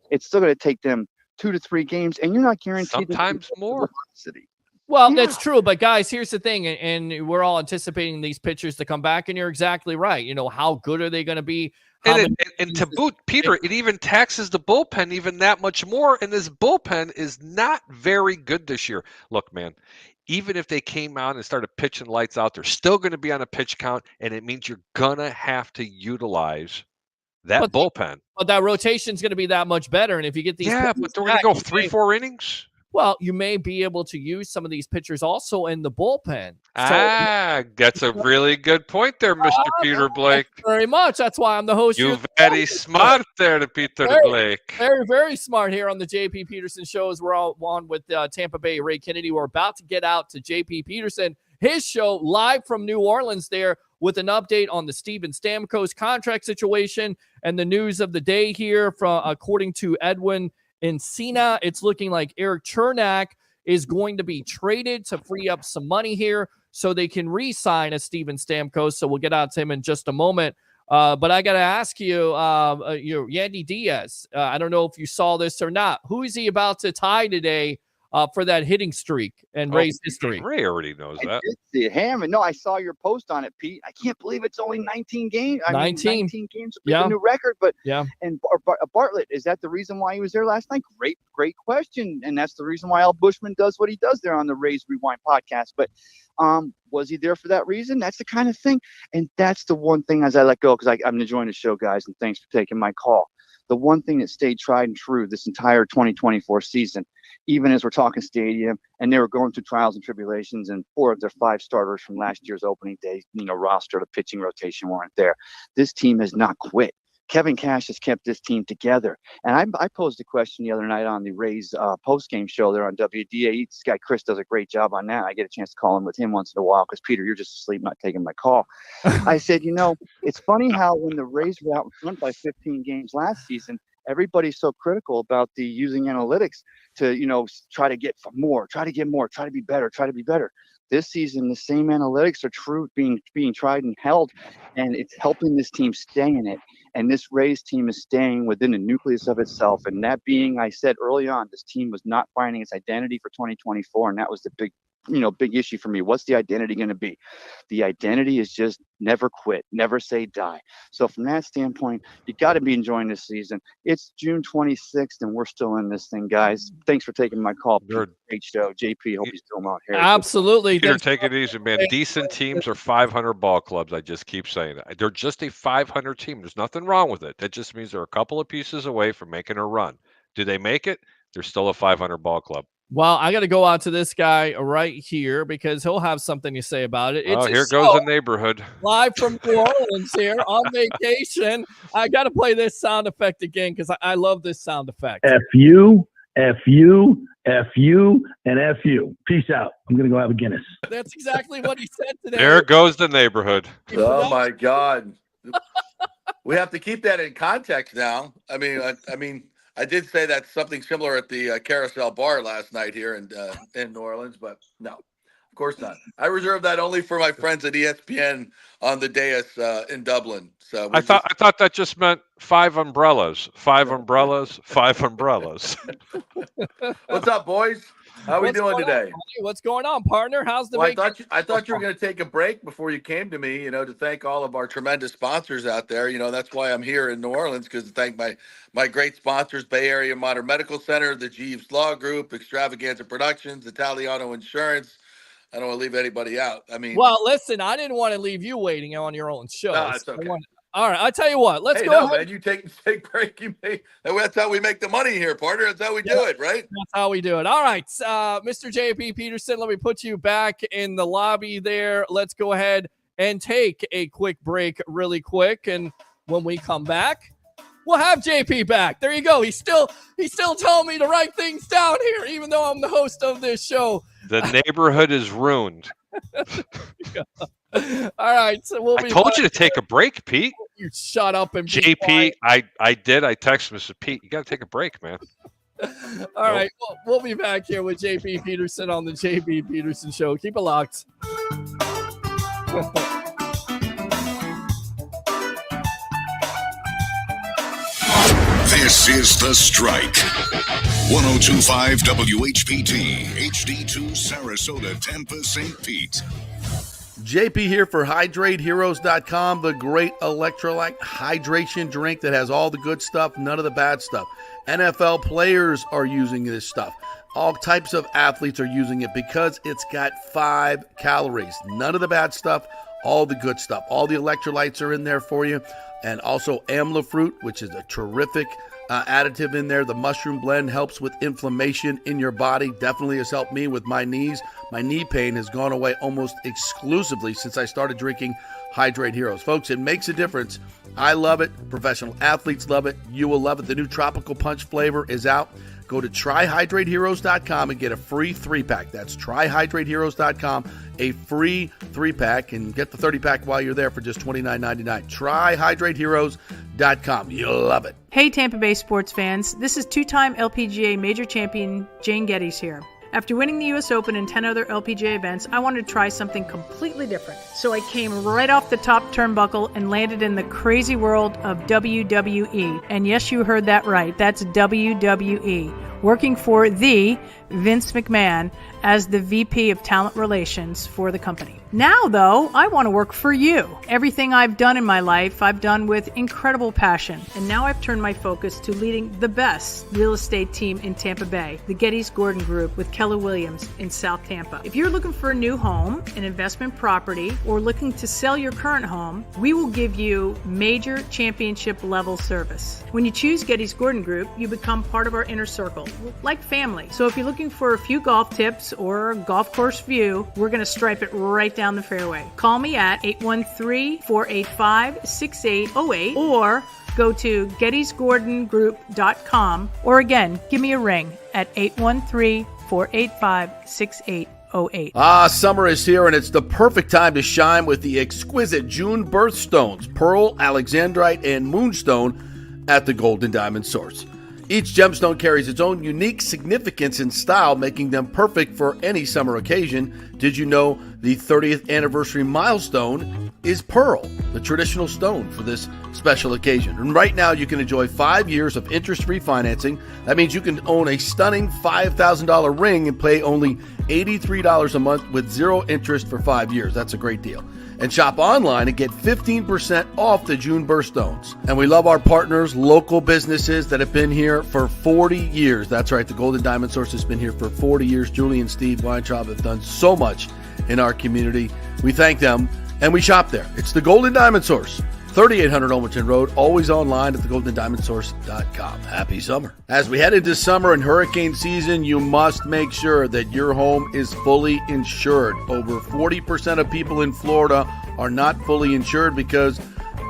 it's still going to take them 2 to 3 games, and you're not guaranteed sometimes more. Velocity. Well, that's true. But guys, here's the thing. And we're all anticipating these pitchers to come back. And you're exactly right. How good are they going to be? And to boot, Peter, it even taxes the bullpen even that much more. And this bullpen is not very good this year. Look, man, even if they came out and started pitching lights out, they're still going to be on a pitch count. And it means you're going to have to utilize that bullpen. But that rotation is going to be that much better. And if you get these. Yeah, but they're going to go 3-4 innings. Well, you may be able to use some of these pitchers also in the bullpen. That's a really good point there, Mr. Peter Blake. Very much. That's why I'm the host. You're very smart there, Peter Blake. Very, very smart here on the JP Peterson show as we're all on with Tampa Bay, Ray Kennedy. We're about to get out to JP Peterson, his show live from New Orleans there with an update on the Steven Stamkos contract situation and the news of the day here from according to Edwin Encina, it's looking like Eric Chernak is going to be traded to free up some money here so they can re-sign a Steven Stamkos. So we'll get out to him in just a moment. But I got to ask you, Yandy Diaz, I don't know if you saw this or not. Who is he about to tie today for that hitting streak and Ray's history? Ray already knows that. I did see it. Hammond. No, I saw your post on it, Pete. I can't believe it's only 19 games. 19 games would be a new record. But and Bartlett, is that the reason why he was there last night? Great question. And that's the reason why Al Bushman does what he does there on the Rays Rewind podcast. But was he there for that reason? That's the kind of thing. And that's the one thing as I let go, because I'm enjoying the show, guys, and thanks for taking my call. The one thing that stayed tried and true this entire 2024 season, even as we're talking stadium, and they were going through trials and tribulations, and 4 of their 5 starters from last year's opening day, roster, the pitching rotation weren't there. This team has not quit. Kevin Cash has kept this team together. And I posed a question the other night on the Rays post-game show there on WDA. This guy, Chris, does a great job on that. I get a chance to call in with him once in a while because, Peter, you're just asleep, not taking my call. I said, it's funny how when the Rays were out in front by 15 games last season, everybody's so critical about the using analytics to, try to get more, try to get more, try to be better, try to be better. This season, the same analytics are true, being tried and held, and it's helping this team stay in it. And this Rays team is staying within the nucleus of itself. And that being, I said early on, this team was not finding its identity for 2024. And that was the big issue for me. What's the identity going to be? The identity is just never quit, never say die. So from that standpoint, you got to be enjoying this season. It's June 26th, and we're still in this thing, guys. Thanks for taking my call. Great show. JP, hope he's still out here. Absolutely. Peter, take it easy, man. Decent teams are 500 ball clubs. I just keep saying that. They're just a 500 team. There's nothing wrong with it. That just means they're a couple of pieces away from making a run. Do they make it? They're still a 500 ball club. Well, I got to go out to this guy right here because he'll have something to say about it. Here goes the neighborhood. Live from New Orleans here on vacation. I got to play this sound effect again because I love this sound effect. F-U, F-U, F-U, and F-U. Peace out. I'm going to go have a Guinness. That's exactly what he said today. There goes the neighborhood. Oh, my God. We have to keep that in context now. I mean, I did say that's something similar at the Carousel Bar last night here in New Orleans, but no, of course not. I reserve that only for my friends at ESPN on the dais in Dublin. So I thought that just meant 5 umbrellas, 5 umbrellas, 5 umbrellas. What's up, boys? How are we doing today? What's going on, partner? How's the vacation? I thought you were going to take a break before you came to me, to thank all of our tremendous sponsors out there. That's why I'm here in New Orleans, because to thank my great sponsors, Bay Area Modern Medical Center, the Jeeves Law Group, Extravaganza Productions, Italiano Insurance. I don't want to leave anybody out. Well, listen, I didn't want to leave you waiting on your own show. No, it's okay. All right, I'll tell you what. Let's go. No, man, you take break. That's how we make the money here, partner. That's how we do it, right? That's how we do it. All right, Mr. JP Peterson, let me put you back in the lobby there. Let's go ahead and take a quick break really quick. And when we come back, we'll have JP back. There you go. He's still telling me to write things down here, even though I'm the host of this show. The neighborhood is ruined. All right, so I told you to take a break, Pete. You shut up and JP. I did. I texted Mr. Pete. You got to take a break, man. All right, we'll be back here with JP Peterson on the JP Peterson Show. Keep it locked. This is The Strike. 1025 WHPT, HD2 Sarasota, Tampa, St. Pete. JP here for HydrateHeroes.com, the great electrolyte hydration drink that has all the good stuff, none of the bad stuff. NFL players are using this stuff. All types of athletes are using it because it's got 5 calories. None of the bad stuff, all the good stuff. All the electrolytes are in there for you. And also amla fruit, which is a terrific additive in there. The mushroom blend helps with inflammation in your body. Definitely has helped me with my knees. My knee pain has gone away almost exclusively since I started drinking Hydrate Heroes. Folks, it makes a difference. I love it. Professional athletes love it. You will love it. The new Tropical Punch flavor is out. Go to tryhydrateheroes.com and get a free 3-pack. That's tryhydrateheroes.com, a free 3-pack, and get the 30-pack while you're there for just $29.99. Tryhydrateheroes.com. You'll love it. Hey Tampa Bay sports fans, this is two-time LPGA major champion Jane Geddes here. After winning the US Open and 10 other LPGA events, I wanted to try something completely different. So I came right off the top turnbuckle and landed in the crazy world of WWE. And yes, you heard that right. That's WWE. Working for the Vince McMahon as the VP of Talent Relations for the company. Now, though, I want to work for you. Everything I've done in my life, I've done with incredible passion. And now I've turned my focus to leading the best real estate team in Tampa Bay, the Geddes Gordon Group with Keller Williams in South Tampa. If you're looking for a new home, an investment property, or looking to sell your current home, we will give you major championship level service. When you choose Geddes Gordon Group, you become part of our inner circle, like family. So if you're looking for a few golf tips or a golf course view, we're going to stripe it right down the fairway. Call me at 813-485-6808 or go to gettysgordongroup.com, or again, give me a ring at 813-485-6808. Summer is here, and it's the perfect time to shine with the exquisite June birthstones, pearl, alexandrite, and moonstone at the Golden Diamond Source. Each gemstone carries its own unique significance and style, making them perfect for any summer occasion. Did you know the 30th anniversary milestone is pearl, the traditional stone for this special occasion? And right now you can enjoy 5 years of interest-free financing. That means you can own a stunning $5,000 ring and pay only $83 a month with 0 interest for 5 years. That's a great deal. And shop online and get 15% off the June birthstones. And we love our partners, local businesses that have been here for 40 years. That's right, the Golden Diamond Source has been here for 40 years. Julie and Steve Weintraub have done so much in our community. We thank them, and we shop there. It's the Golden Diamond Source, 3800 Olmerton Road, always online at thegoldendiamondsource.com. Happy summer. As we head into summer and hurricane season, you must make sure that your home is fully insured. Over 40% of people in Florida are not fully insured because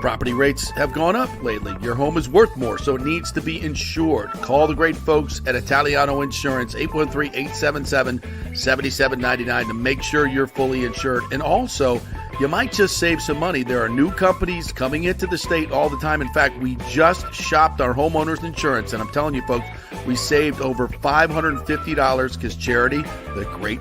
property rates have gone up lately. Your home is worth more, so it needs to be insured. Call the great folks at Italiano Insurance, 813-877-7799 to make sure you're fully insured. And also, you might just save some money. There are new companies coming into the state all the time. In fact, we just shopped our homeowners insurance, and I'm telling you, folks, we saved over $550 because Charity, the great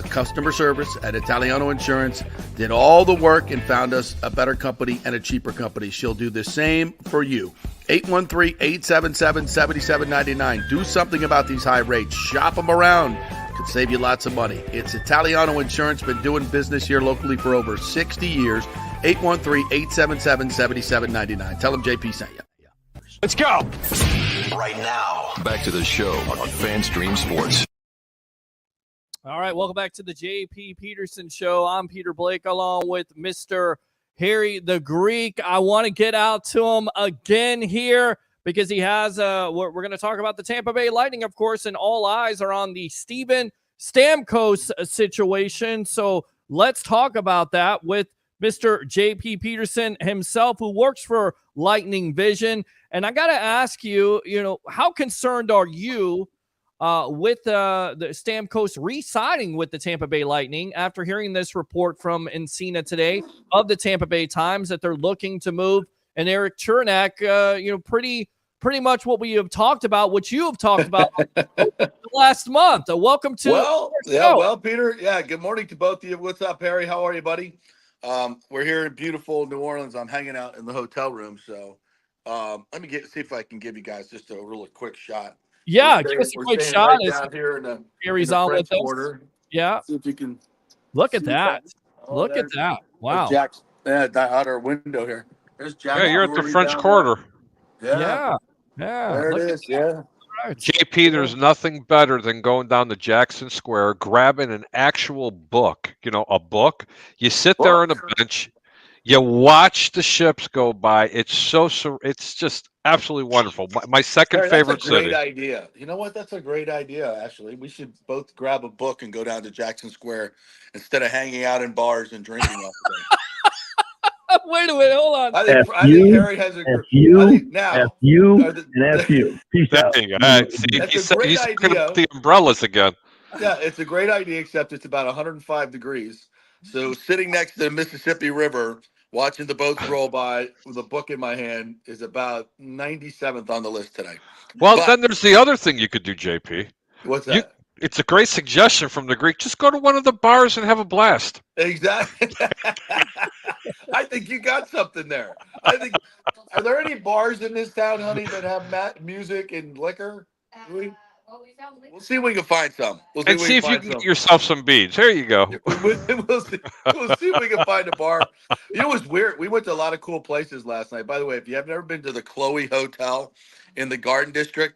customer service at Italiano Insurance, did all the work and found us a better company and a cheaper company. She'll do the same for you. 813-877-7799. Do something about these high rates. Shop them around. Could save you lots of money. It's Italiano Insurance, been doing business here locally for over 60 years. 813-877-7799. Tell them JP sent you. Let's go. Right now, back to the show on FanStream Sports. All right, welcome back to the JP Peterson Show. I'm Peter Blake along with Mr. Harry the Greek. I want to get out to him again here because he has, we're going to talk about the Tampa Bay Lightning, of course, and all eyes are on the Steven Stamkos situation. So let's talk about that with Mr. JP Peterson himself, who works for Lightning Vision. And I got to ask you, how concerned are you with the Stamkos re-signing with the Tampa Bay Lightning after hearing this report from Encina today of the Tampa Bay Times that they're looking to move and Eric Chernak, pretty much what we have talked about, what you have talked about last month. Welcome to Peter. Yeah, good morning to both of you. What's up, Harry? How are you, buddy? We're here in beautiful New Orleans. I'm hanging out in the hotel room, so Let me see if I can give you guys just a really quick shot. Yeah, give us a quick shot. Right down here in the Gary's on French with us. Quarter. Yeah. See if you can look at that. Look at there's- that. there's Wow. Jack's out our window here. There's Jack. Yeah, you're at the Brewery French down Quarter. there. Yeah. There it Look at is. Yeah. that. JP, there's nothing better than going down to Jackson Square, grabbing an actual book, a book. You sit there on a bench, you watch the ships go by. It's just absolutely wonderful. My second Harry, favorite that's a great city. idea. You know what? That's a great idea, actually. We should both grab a book and go down to Jackson Square instead of hanging out in bars and drinking all the day. Wait a minute, hold on. I think Harry has a F you, I think now F you, are the- and F you. Peace There out. you go. All right, see, That's a great he's talking idea. about the umbrellas again. Yeah, it's a great idea, except it's about 105 degrees. So sitting next to the Mississippi River, watching the boats roll by with a book in my hand is about 97th on the list today. Well, But- then there's the other thing you could do, JP. What's that? It's a great suggestion from the Greek. Just go to one of the bars and have a blast. Exactly. I think you got something there. I think. Are there any bars in this town, honey, that have music and liquor? We'll see if we can find some. And see if you can get yourself some beads. Here you go. We'll see if we can find a bar. You know what's weird? We went to a lot of cool places last night. By the way, if you have never been to the Chloe Hotel in the Garden District,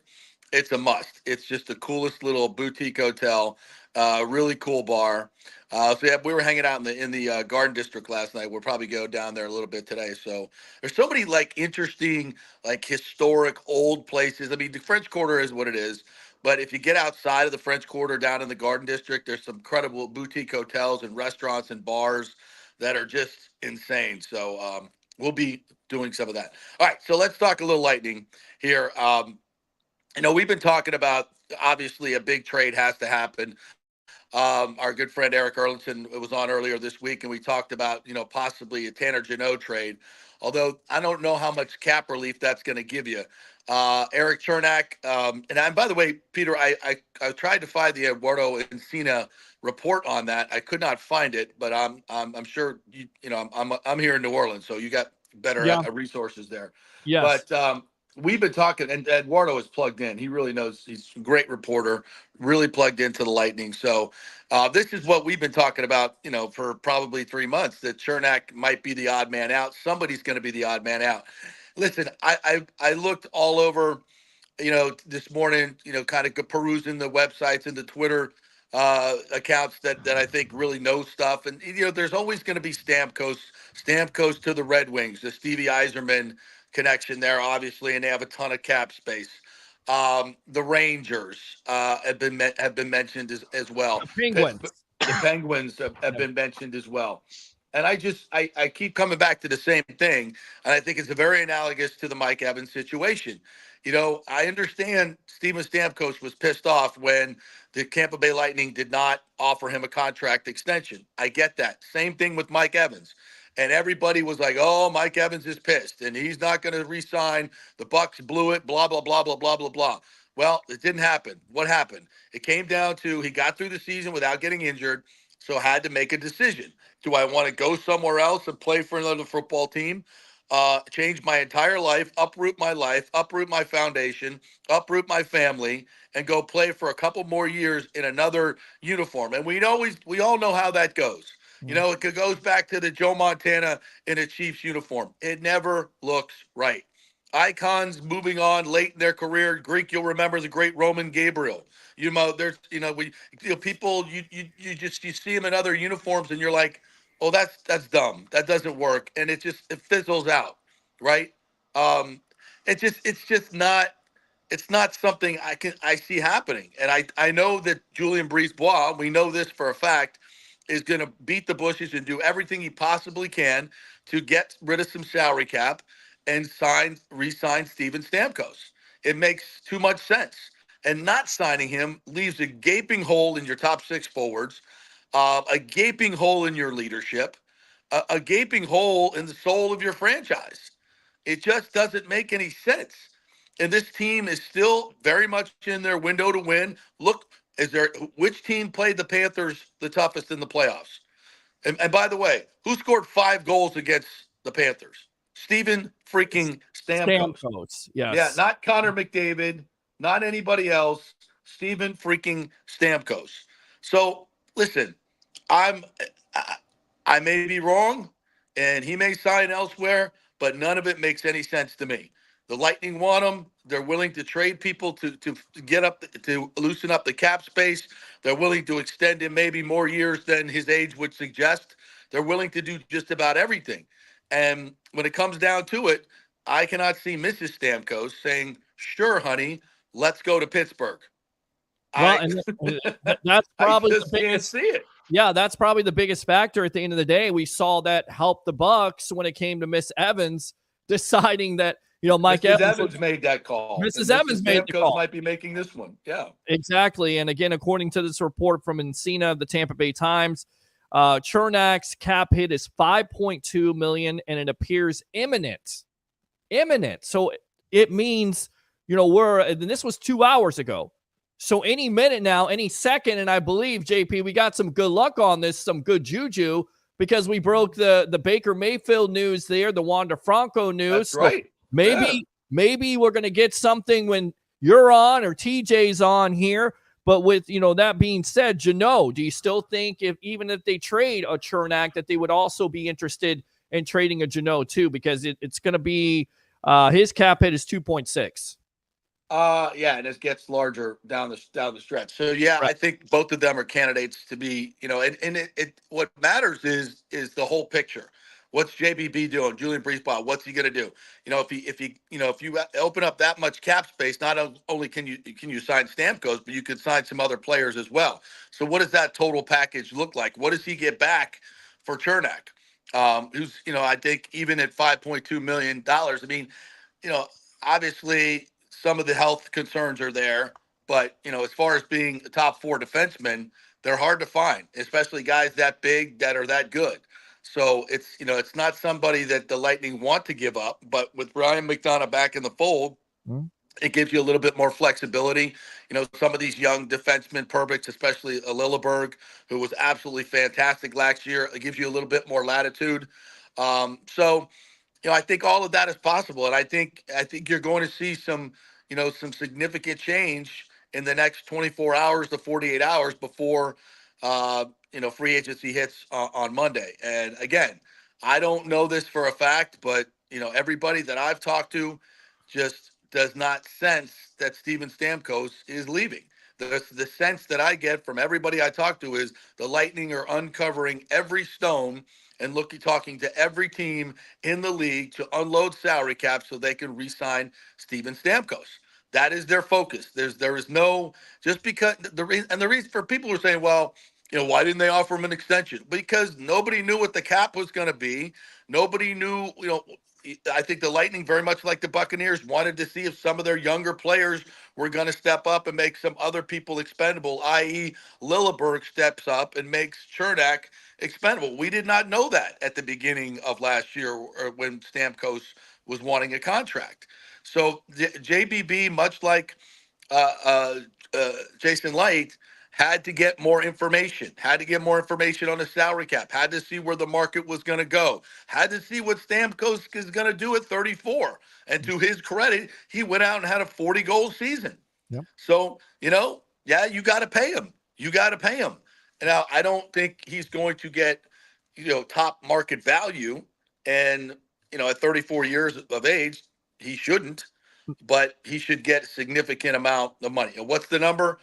it's a must. It's just the coolest little boutique hotel. Really cool bar. So yeah, we were hanging out in the Garden District last night. We'll probably go down there a little bit today. So there's so many interesting, historic old places. I mean, the French Quarter is what it is. But if you get outside of the French Quarter down in the Garden District, there's some incredible boutique hotels and restaurants and bars that are just insane. So we'll be doing some of that. All right, so let's talk a little Lightning here. We've been talking about, obviously, a big trade has to happen. Our good friend Eric Erlinson was on earlier this week, and we talked about, possibly a Tanner Jeannot trade. Although I don't know how much cap relief that's going to give you. Eric Chernak, and by the way, Peter, I tried to find the Eduardo Encina report on that. I could not find it, but I'm sure I'm here in New Orleans, so you got better resources there. Yes. But we've been talking, and Eduardo is plugged in. He really knows. He's a great reporter, really plugged into the Lightning. So this is what we've been talking about, for probably 3 months, that Chernak might be the odd man out. Somebody's going to be the odd man out. Listen, I looked all over, this morning, kind of perusing the websites and the Twitter accounts that I think really know stuff. And, there's always going to be Stamkos to the Red Wings, the Stevie Yzerman connection there, obviously, and they have a ton of cap space. The Rangers have been mentioned as well. The Penguins have been mentioned as well. And I keep coming back to the same thing, and I think it's very analogous to the Mike Evans situation. I understand Steven Stamkos was pissed off when the Tampa Bay Lightning did not offer him a contract extension. I get that. Same thing with Mike Evans. And everybody was like, oh, Mike Evans is pissed, and he's not going to re-sign. The Bucks blew it, blah, blah, blah, blah, blah, blah, blah. Well, it didn't happen. What happened? It came down to he got through the season without getting injured, so had to make a decision. Do I want to go somewhere else and play for another football team? Change my entire life, uproot my foundation, uproot my family, and go play for a couple more years in another uniform. And we all know how that goes. It goes back to the Joe Montana in a Chiefs uniform. It never looks right. Icons moving on late in their career. Greek, you'll remember the great Roman Gabriel. There's, people, you see them in other uniforms, and you're like, oh, that's dumb. That doesn't work, and it fizzles out, right? It's just not. It's not something I see happening, and I know that Julien Brisebois, we know this for a fact, is going to beat the bushes and do everything he possibly can to get rid of some salary cap and re-sign Steven Stamkos. It makes too much sense. And not signing him leaves a gaping hole in your top six forwards, a gaping hole in your leadership, a gaping hole in the soul of your franchise. It just doesn't make any sense. And this team is still very much in their window to win. Look, which team played the Panthers the toughest in the playoffs? And by the way, who scored 5 goals against the Panthers? Stephen freaking Stamkos. Stamkos, yes. Yeah, not Connor McDavid, not anybody else. Stephen freaking Stamkos. So listen, I'm I may be wrong, and he may sign elsewhere, but none of it makes any sense to me. The Lightning want him. They're willing to trade people to get up to loosen up the cap space. They're willing to extend him maybe more years than his age would suggest. They're willing to do just about everything. And when it comes down to it, I cannot see Mrs. Stamkos saying, "Sure, honey, let's go to Pittsburgh." Well, that's probably I just the can't biggest. see it. Yeah, that's probably the biggest factor at the end of the day. We saw that help the Bucks when it came to Miss Evans deciding that, Mike Mrs. Evans Evans made that call. Mrs. And Evans made the Stamkos call. might be making this one. Yeah. Exactly. And again, according to this report from Encina of the Tampa Bay Times, Chernak's cap hit is $5.2 million, and it appears imminent. So it means, and this was 2 hours ago. So any minute now, any second, and I believe, JP, we got some good luck on this, some good juju, because we broke the Baker Mayfield news there, the Wander Franco news. That's right. So maybe we're going to get something when you're on or TJ's on here. But with, that being said, do you still think even if they trade a Chernak, that they would also be interested in trading a Jeannot too? Because it's going to be his cap hit is 2.6. Yeah, and it gets larger down the stretch. So yeah, right. I think both of them are candidates to be, and it what matters is the whole picture. What's JBB doing? Julian Breesbaugh, what's he going to do? If you open up that much cap space, not only can you sign Stamkos, but you could sign some other players as well. So what does that total package look like? What does he get back for Chernak? Who's, I think even at $5.2 million, I mean, obviously some of the health concerns are there, but as far as being a top 4 defenseman, they're hard to find, especially guys that big that are that good. So it's not somebody that the Lightning want to give up, but with Ryan McDonough back in the fold, it gives you a little bit more flexibility. Some of these young defensemen, Perbix, especially Lilleberg, who was absolutely fantastic last year, it gives you a little bit more latitude. So I think all of that is possible, and I think you're going to see some significant change in the next 24 hours to 48 hours before free agency hits on Monday. And again, I don't know this for a fact, but everybody that I've talked to just does not sense that Steven Stamkos is leaving. The sense that I get from everybody I talk to is the Lightning are uncovering every stone and talking to every team in the league to unload salary cap so they can re-sign Steven Stamkos. That is their focus. There is no, just because the reason for people who are saying, well, why didn't they offer him an extension? Because nobody knew what the cap was going to be. Nobody knew, I think the Lightning, very much like the Buccaneers, wanted to see if some of their younger players were going to step up and make some other people expendable, i.e. Lilleberg steps up and makes Chernak expendable. We did not know that at the beginning of last year when Stamkos was wanting a contract. So JBB, much like Jason Light, had to get more information, on the salary cap, had to see where the market was going to go, had to see what Stamkos is going to do at 34. And to his credit, he went out and had a 40-goal season. Yep. So, you got to pay him. Now, I don't think he's going to get, top market value. And, at 34 years of age, he shouldn't, but he should get a significant amount of money. And what's the number?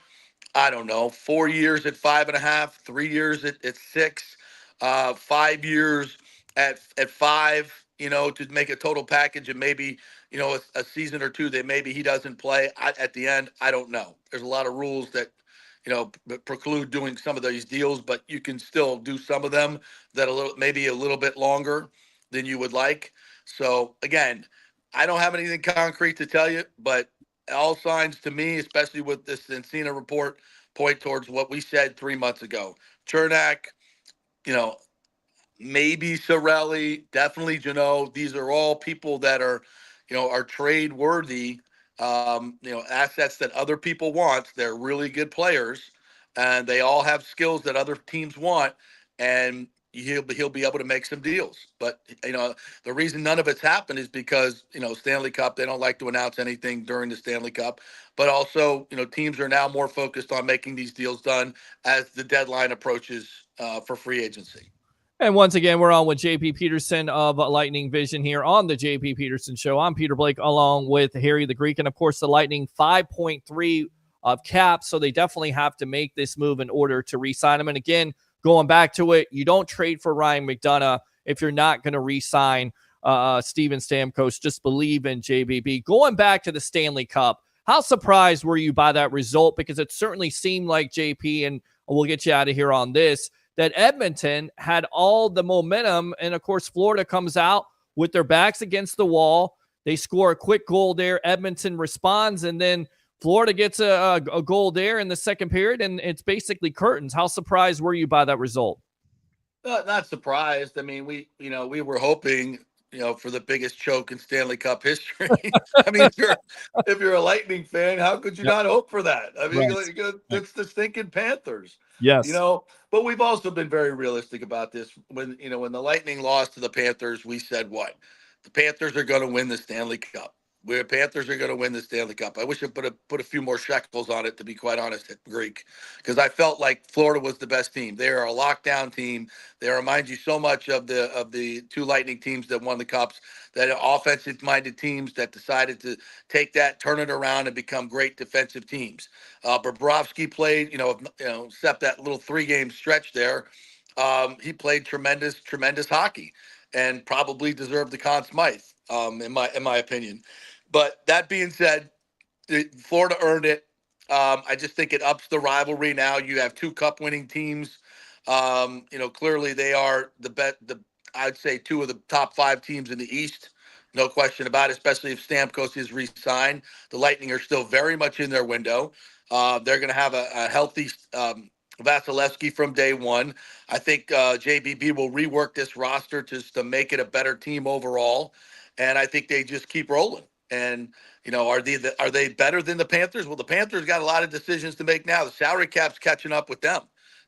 I don't know, 4 years at 5.5, 3 years at 6, 5 years at 5, to make a total package, and maybe, a season or two that maybe he doesn't play at the end. I don't know. There's a lot of rules that, preclude doing some of these deals, but you can still do some of them that maybe a little bit longer than you would like. So again, I don't have anything concrete to tell you, but all signs to me, especially with this Encina report, point towards what we said 3 months ago. Chernak, maybe Cirelli, definitely Jeannot. These are all people that are, are trade worthy, assets that other people want. They're really good players, and they all have skills that other teams want. And he'll be able to make some deals. But the reason none of it's happened is because Stanley Cup, they don't like to announce anything during the Stanley Cup. But also, teams are now more focused on making these deals done as the deadline approaches for free agency. And once again, we're on with JP Peterson of Lightning Vision here on the JP Peterson Show. I'm Peter Blake along with Harry the Greek. And of course, the Lightning 5.3 of cap. So they definitely have to make this move in order to re-sign him. And again, going back to it, you don't trade for Ryan McDonough if you're not going to re-sign Steven Stamkos. Just believe in JBB. Going back to the Stanley Cup, how surprised were you by that result? Because it certainly seemed like, JP, and we'll get you out of here on this, that Edmonton had all the momentum. And of course, Florida comes out with their backs against the wall. They score a quick goal there. Edmonton responds, and then Florida gets a goal there in the second period, and it's basically curtains. How surprised were you by that result? Not surprised. I mean, we were hoping, for the biggest choke in Stanley Cup history. I mean, if you're a Lightning fan, how could you not hope for that? I mean, it's the stinking Panthers. Yes. But we've also been very realistic about this. When the Lightning lost to the Panthers, we said what? The Panthers are going to win the Stanley Cup. The Panthers are going to win the Stanley Cup. I wish I put a few more shekels on it, to be quite honest, Greek, because I felt like Florida was the best team. They are a lockdown team. They remind you so much of the two Lightning teams that won the Cups, that are offensive-minded teams that decided to take that, turn it around, and become great defensive teams. Bobrovsky played, except that little 3-game stretch there, he played tremendous hockey and probably deserved the Conn Smythe, in my opinion. But that being said, Florida earned it. I just think it ups the rivalry now. You have two cup-winning teams. Clearly they are I'd say two of the top 5 teams in the East. No question about it, especially if Stamkos is re-signed. The Lightning are still very much in their window. They're going to have a healthy Vasilevsky from day one. I think JBB will rework this roster to make it a better team overall. And I think they just keep rolling. And, are they better than the Panthers? Well, the Panthers got a lot of decisions to make now. The salary cap's catching up with them.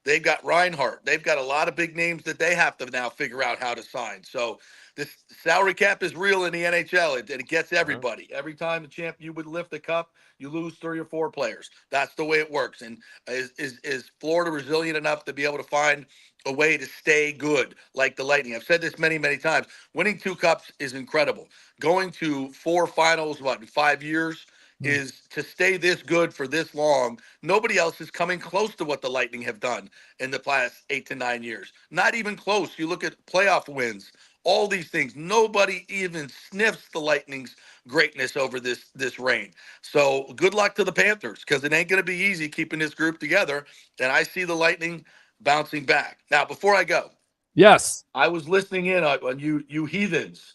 They've got Reinhart. They've got a lot of big names that they have to now figure out how to sign. So this salary cap is real in the NHL, and it gets everybody. Every time you would lift the cup, you lose 3 or 4 players. That's the way it works. And is Florida resilient enough to be able to find a way to stay good like the Lightning? I've said this many, many times. Winning 2 cups is incredible. Going to 4 finals, in 5 years, is to stay this good for this long. Nobody else is coming close to what the Lightning have done in the past 8 to 9 years. Not even close. You look at playoff wins, all these things. Nobody even sniffs the Lightning's greatness over this reign. So good luck to the Panthers, because it ain't going to be easy keeping this group together. And I see the Lightning bouncing back. Now, before I go, yes, I was listening in on you heathens.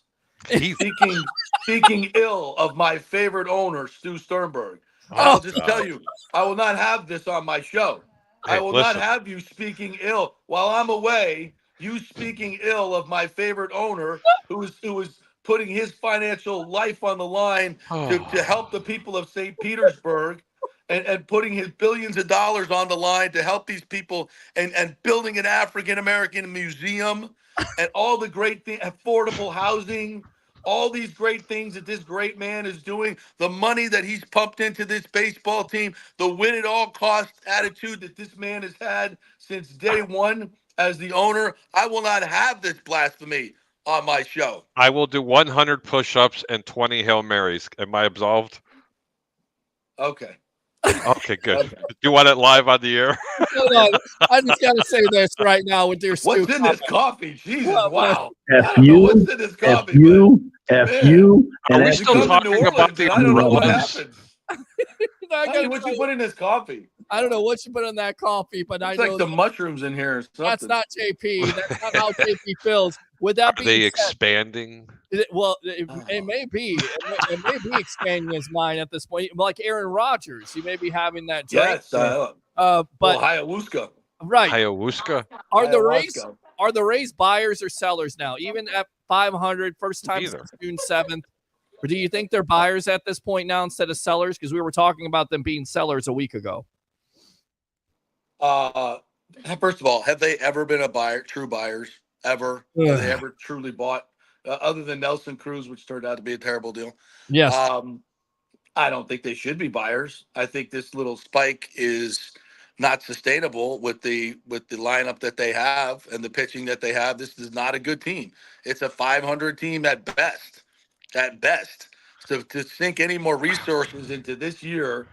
Speaking ill of my favorite owner, Stu Sternberg. I'll just tell you, I will not have this on my show. I will not have you speaking ill while I'm away. You speaking ill of my favorite owner, who is putting his financial life on the line to help the people of St. Petersburg, and putting his billions of dollars on the line to help these people, and building an African-American museum, and all the great things, affordable housing, all these great things that this great man is doing, the money that he's pumped into this baseball team, the win-at-all-cost attitude that this man has had since day one as the owner. I will not have this blasphemy on my show. I will do 100 push-ups and 20 Hail Marys. Am I absolved? Okay. Okay, good. Okay. Do you want it live on the air? Hold on. I just got to say this right now with your What's in this coffee? Jesus, wow. F you, F you, F you, and Are we still talking about the I don't know what Bruins? happens. What you put in this coffee? I don't know what you put in that coffee, but I It's know like the mushrooms in here. that's not JP. That's not how JP feels. With that being Are they said, expanding? It may be. It may be expanding his mind at this point. Like Aaron Rodgers, he may be having that drink. Yes. But ayahuasca. Right. Ayahuasca. Are the Rays buyers or sellers now? Even at 500, first time since June 7th. Or do you think they're buyers at this point now instead of sellers? Because we were talking about them being sellers a week ago. First of all, have they ever been a buyer, true buyers? Ever? Have they ever truly bought, other than Nelson Cruz, which turned out to be a terrible deal? Yes. I don't think they should be buyers. I think this little spike is not sustainable with the lineup that they have and the pitching that they have. This is not a good team. It's a 500 team at best. At best. So to sink any more resources into this year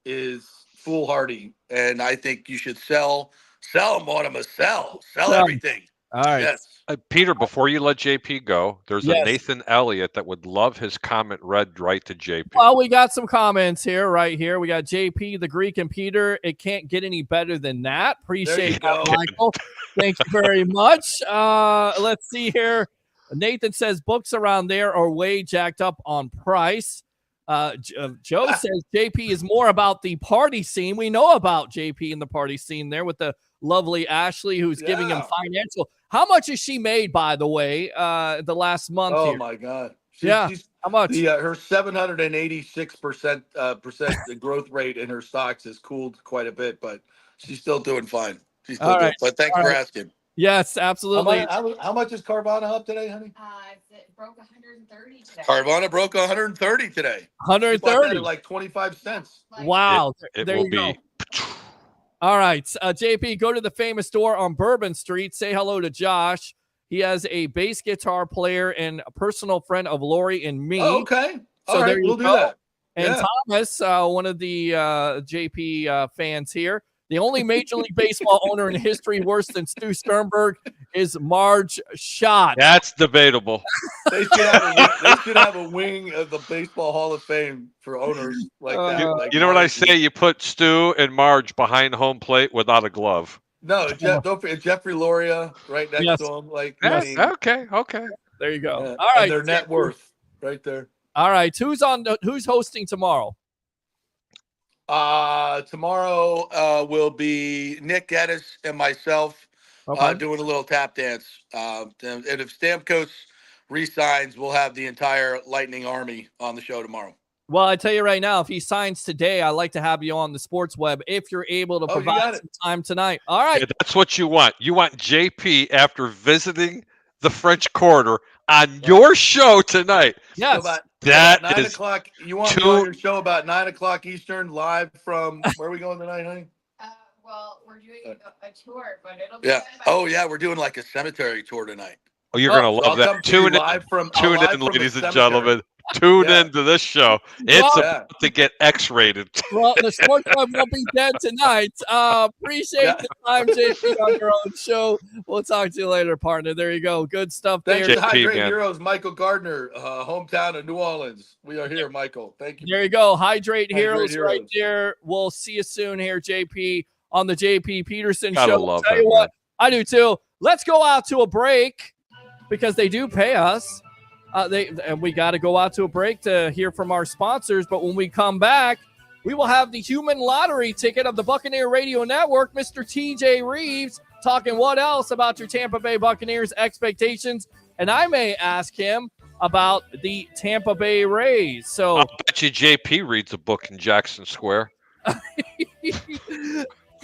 is foolhardy. And I think you should sell them, Autumn. Sell everything. All right. Yes. Peter, before you let JP go, there's a Yes. Nathan Elliott that would love his comment read right to JP. Well, we got some comments here, right here. We got JP, the Greek, and Peter. It can't get any better than that. Appreciate that, Michael. Thank you very much. Let's see here. Nathan says books around there are way jacked up on price. Joe says JP is more about the party scene. We know about JP in the party scene there with the lovely Ashley, who's giving him financial. How much has she made, by the way, the last month? Oh here? my God! How much? Her 786% growth rate in her stocks has cooled quite a bit, but she's still doing fine. She's still good. But thanks for asking. Yes, absolutely. How much is Carvana up today, honey? It broke 130 today. Carvana broke 130 today. 130, like 25 cents. Wow. It there will you be. go. All right, JP, go to the famous store on Bourbon Street. Say hello to Josh. He has a bass guitar player and a personal friend of Lori and me. Oh, okay. So All there right, you we'll do go. that. And Yeah. Thomas, one of the JP fans here, the only Major League Baseball owner in history worse than Stu Sternberg is Marge Schott. That's debatable. They should have a wing of the Baseball Hall of Fame for owners like that. You know what I say? You put Stu and Marge behind home plate without a glove. No, don't forget Jeffrey Loria right next to him. Like, Yes. I mean, Okay. There you go. yeah, All right, and their net worth right there. All right, who's hosting tomorrow? Tomorrow will be Nick Geddes and myself doing a little tap dance. And if Stamkos resigns, we'll have the entire Lightning Army on the show tomorrow. Well, I tell you right now, if he signs today, I'd like to have you on the Sports Web if you're able to provide some time tonight. All right. Yeah, that's what you want. You want JP after visiting the French Quarter on your show tonight. Yes. So that about 9 is o'clock. You want me on your show about 9 o'clock Eastern, live from where are we going tonight, honey? Well, we're doing a tour, but it'll be Yeah. Oh, yeah. We're doing like a cemetery tour tonight. Oh, you're gonna So love I'll that. come to you Tune in, live from ladies the and gentlemen. Tune into this show. It's Yeah. about to get X-rated. Well, the Sports Web won't be dead tonight. Appreciate the time, JP, on your own show. We'll talk to you later, partner. There you go. Good stuff Thanks there. to Hydrate Heroes, Michael Gardner, hometown of New Orleans. We are here, Michael. Thank you. There you go. Hydrate Heroes Heroes. right there. We'll see you soon here, JP, on the JP Peterson Gotta Show. love Tell that, you what, I do too. Let's go out to a break because they do pay us. And we got to go out to a break to hear from our sponsors. But when we come back, we will have the human lottery ticket of the Buccaneer Radio Network, Mr. TJ Rives, talking what else about your Tampa Bay Buccaneers expectations. And I may ask him about the Tampa Bay Rays. So I'll bet you JP reads a book in Jackson Square.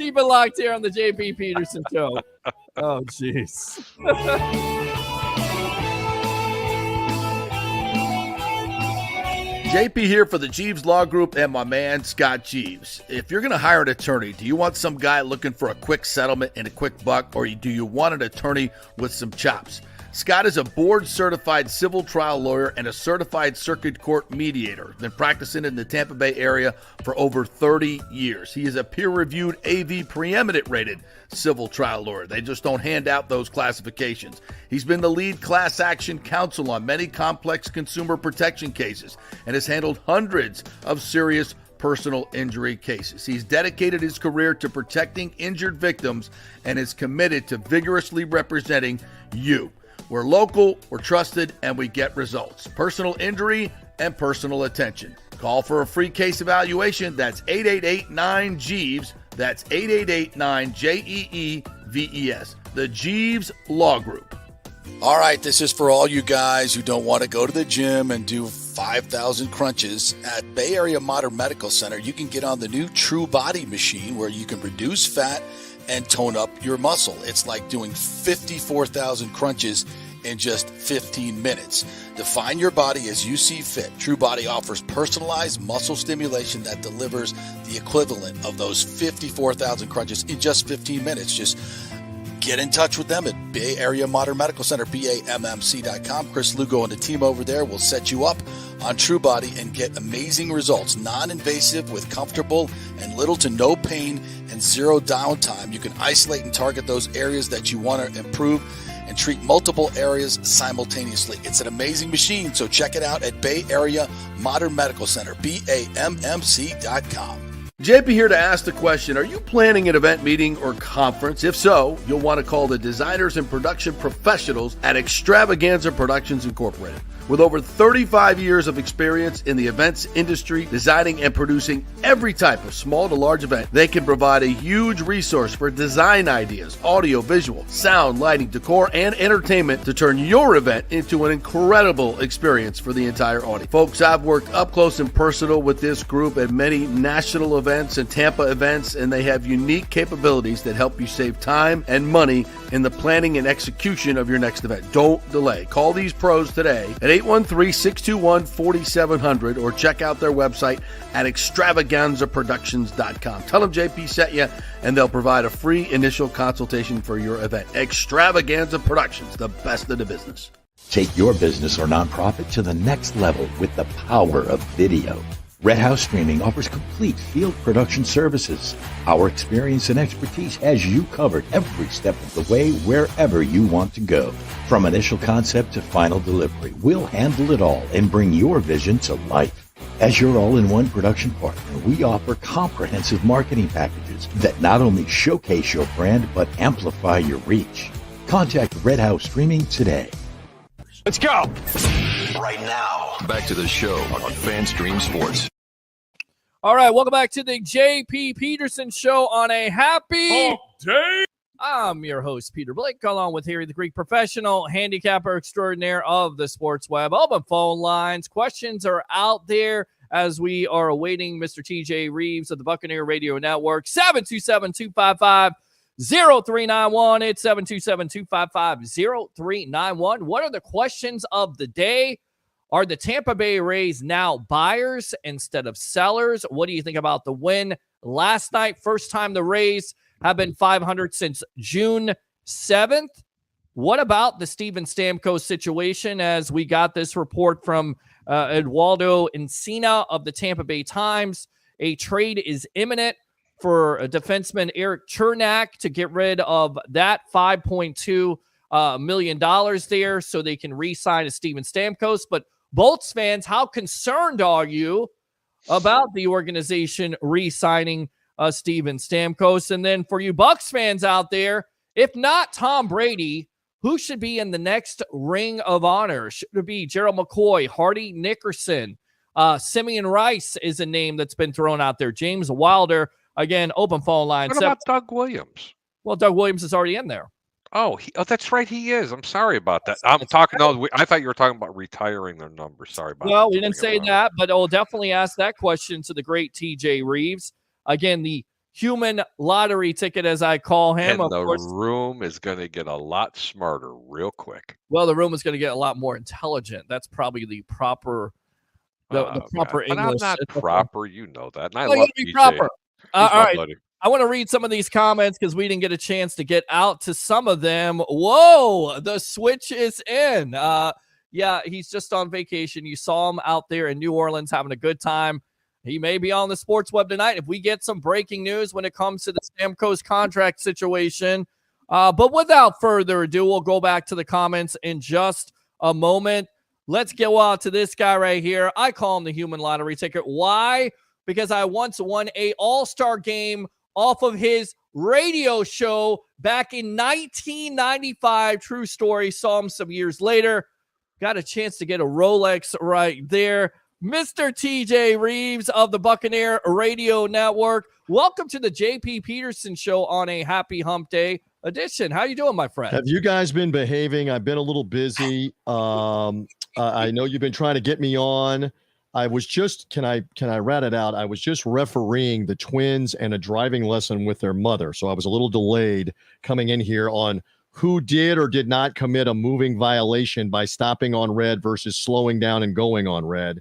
keep it locked here on the JP Peterson Show. Oh, jeez. JP here for the Jeeves Law Group and my man Scott Jeeves. If you're going to hire an attorney, do you want some guy looking for a quick settlement and a quick buck, or do you want an attorney with some chops? Scott is a board-certified civil trial lawyer and a certified circuit court mediator. Been practicing in the Tampa Bay area for over 30 years. He is a peer-reviewed AV preeminent rated civil trial lawyer. They just don't hand out those classifications. He's been the lead class action counsel on many complex consumer protection cases and has handled hundreds of serious personal injury cases. He's dedicated his career to protecting injured victims and is committed to vigorously representing you. We're local, we're trusted, and we get results. Personal injury and personal attention. Call for a free case evaluation. That's 888-9-JEEVES. That's 888-9-JEEVES. The Jeeves Law Group. All right, this is for all you guys who don't want to go to the gym and do 5,000 crunches. At Bay Area Modern Medical Center, you can get on the new True Body machine where you can reduce fat and tone up your muscle. It's like doing 54,000 crunches in just 15 minutes. Define your body as you see fit. True Body offers personalized muscle stimulation that delivers the equivalent of those 54,000 crunches in just 15 minutes. Just get in touch with them at Bay Area Modern Medical Center, BAMMC.com. Chris Lugo and the team over there will set you up on True Body and get amazing results. Non-invasive with comfortable and little to no pain and zero downtime. You can isolate and target those areas that you want to improve and treat multiple areas simultaneously. It's an amazing machine, so check it out at Bay Area Modern Medical Center, BAMMC.com. JP here to ask the question, are you planning an event, meeting, or conference? If so, you'll want to call the designers and production professionals at Extravaganza Productions Incorporated. With over 35 years of experience in the events industry, designing and producing every type of small to large event, they can provide a huge resource for design ideas, audio, visual, sound, lighting, decor, and entertainment to turn your event into an incredible experience for the entire audience. Folks, I've worked up close and personal with this group at many national events and Tampa events, and they have unique capabilities that help you save time and money in the planning and execution of your next event. Don't delay. Call these pros today at 813-621-4700 or check out their website at extravaganzaproductions.com. Tell them JP sent you, and they'll provide a free initial consultation for your event. Extravaganza Productions, the best of the business. Take your business or nonprofit to the next level with the power of video. Red House Streaming offers complete field production services. Our experience and expertise has you covered every step of the way wherever you want to go. From initial concept to final delivery, we'll handle it all and bring your vision to life. As your all-in-one production partner, we offer comprehensive marketing packages that not only showcase your brand, but amplify your reach. Contact Red House Streaming today. Let's go. Right now, back to the show on FanStream Sports. All right, welcome back to the JP Peterson Show on a happy day. I'm your host, Peter Blake, along with Harry the Greek, professional handicapper extraordinaire of the sports web. Open phone lines. Questions are out there as we are awaiting Mr. TJ Rives of the Buccaneer Radio Network. 727-255-0391. It's 727-255-0391. What are the questions of the day? Are the Tampa Bay Rays now buyers instead of sellers? What do you think about the win last night? First time the Rays have been 500 since June 7th. What about the Steven Stamkos situation, as we got this report from Eduardo Encina of the Tampa Bay Times? A trade is imminent for defenseman Eric Chernak to get rid of that $5.2 million there so they can re-sign a Steven Stamkos. But Bolts fans, how concerned are you about the organization re-signing Steven Stamkos? And then for you Bucs fans out there, if not Tom Brady, who should be in the next Ring of Honor? Should it be Gerald McCoy, Hardy Nickerson? Simeon Rice is a name that's been thrown out there. James Wilder. Again, open phone line. What about Doug Williams? Well, Doug Williams is already in there. Oh, that's right. He is. I'm sorry about that. I thought you were talking about retiring their number. Sorry about that. Well, we didn't say that, but I'll definitely ask that question to the great TJ Rives. Again, the human lottery ticket, as I call him. And the room is going to get a lot smarter real quick. Well, the room is going to get a lot more intelligent. That's probably the proper, the proper English. English. But I'm not proper. You know that. And I love TJ. be proper. All right. Buddy. I want to read some of these comments because we didn't get a chance to get out to some of them. Whoa, the switch is in. Yeah, he's just on vacation. You saw him out there in New Orleans having a good time. He may be on the sports web tonight if we get some breaking news when it comes to the Stamkos contract situation. But without further ado, we'll go back to the comments in just a moment. Let's go out to this guy right here. I call him the human lottery ticket. Why? Because I once won a all-star game off of his radio show back in 1995. True story. Saw him some years later. Got a chance to get a Rolex right there. Mr. TJ Rives of the Buccaneer Radio Network. Welcome to the JP Peterson Show on a happy hump day edition. How you doing, my friend? Have you guys been behaving? I've been a little busy. I know you've been trying to get me on. I was just, can I rat it out? I was just refereeing the Twins and a driving lesson with their mother. So I was a little delayed coming in here on who did or did not commit a moving violation by stopping on red versus slowing down and going on red.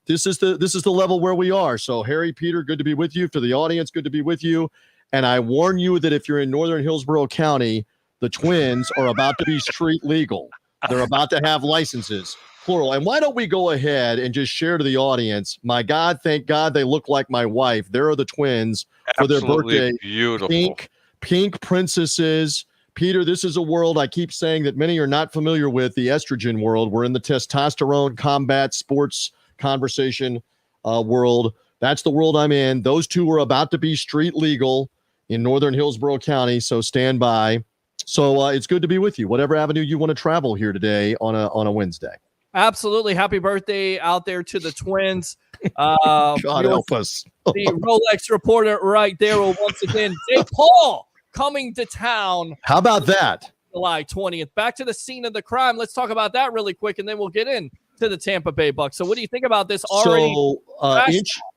This is the level where we are. So Harry, Peter, good to be with you. For the audience, good to be with you. And I warn you that if you're in northern Hillsborough County, the Twins are about to be street legal. They're about to have licenses, plural. And why don't we go ahead and just share to the audience, my God, thank God they look like my wife. There are the Twins for their birthday. Beautiful. Pink princesses. Peter, this is a world I keep saying that many are not familiar with, the estrogen world. We're in the testosterone combat sports conversation world. That's the world I'm in. Those two are about to be street legal in northern Hillsborough County, so stand by. So it's good to be with you, whatever avenue you want to travel here today on a Wednesday. Absolutely. Happy birthday out there to the Twins. God help us. The Rolex reporter right there will once again, Jake Paul coming to town. How about that? July 20th. Back to the scene of the crime. Let's talk about that really quick, and then we'll get in to the Tampa Bay Bucks. So what do you think about this already? So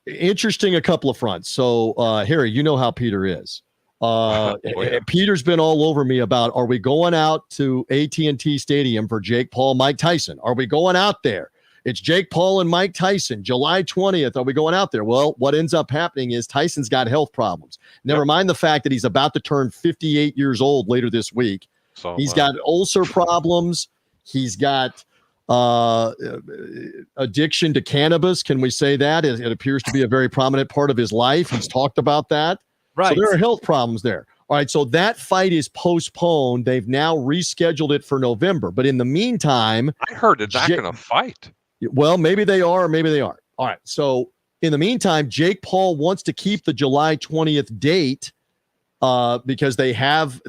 interesting a couple of fronts. So Harry, you know how Peter is. Peter's been all over me about, are we going out to AT&T Stadium for Jake Paul, Mike Tyson? Are we going out there? It's Jake Paul and Mike Tyson, July 20th. Are we going out there? Well, what ends up happening is Tyson's got health problems. Never mind the fact that he's about to turn 58 years old later this week. So, he's got ulcer problems. He's got addiction to cannabis. Can we say that? It appears to be a very prominent part of his life. He's talked about that. Right. So there are health problems there. All right. So that fight is postponed. They've now rescheduled it for November. But in the meantime, I heard it's not going to fight. Well, maybe they are, or maybe they aren't. All right. So in the meantime, Jake Paul wants to keep the July 20th date because they have,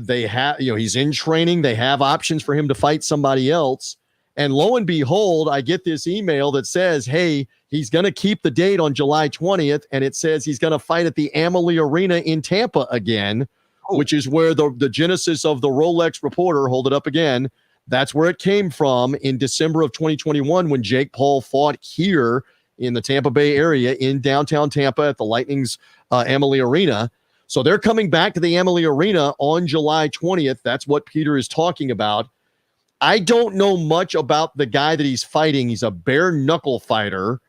he's in training. They have options for him to fight somebody else. And lo and behold, I get this email that says, hey, he's going to keep the date on July 20th. And it says he's going to fight at the Amalie Arena in Tampa again, which is where the genesis of the Rolex reporter, hold it up again, that's where it came from in December of 2021 when Jake Paul fought here in the Tampa Bay area in downtown Tampa at the Lightning's Amalie Arena. So they're coming back to the Amalie Arena on July 20th. That's what Peter is talking about. I don't know much about the guy that he's fighting. He's a bare knuckle fighter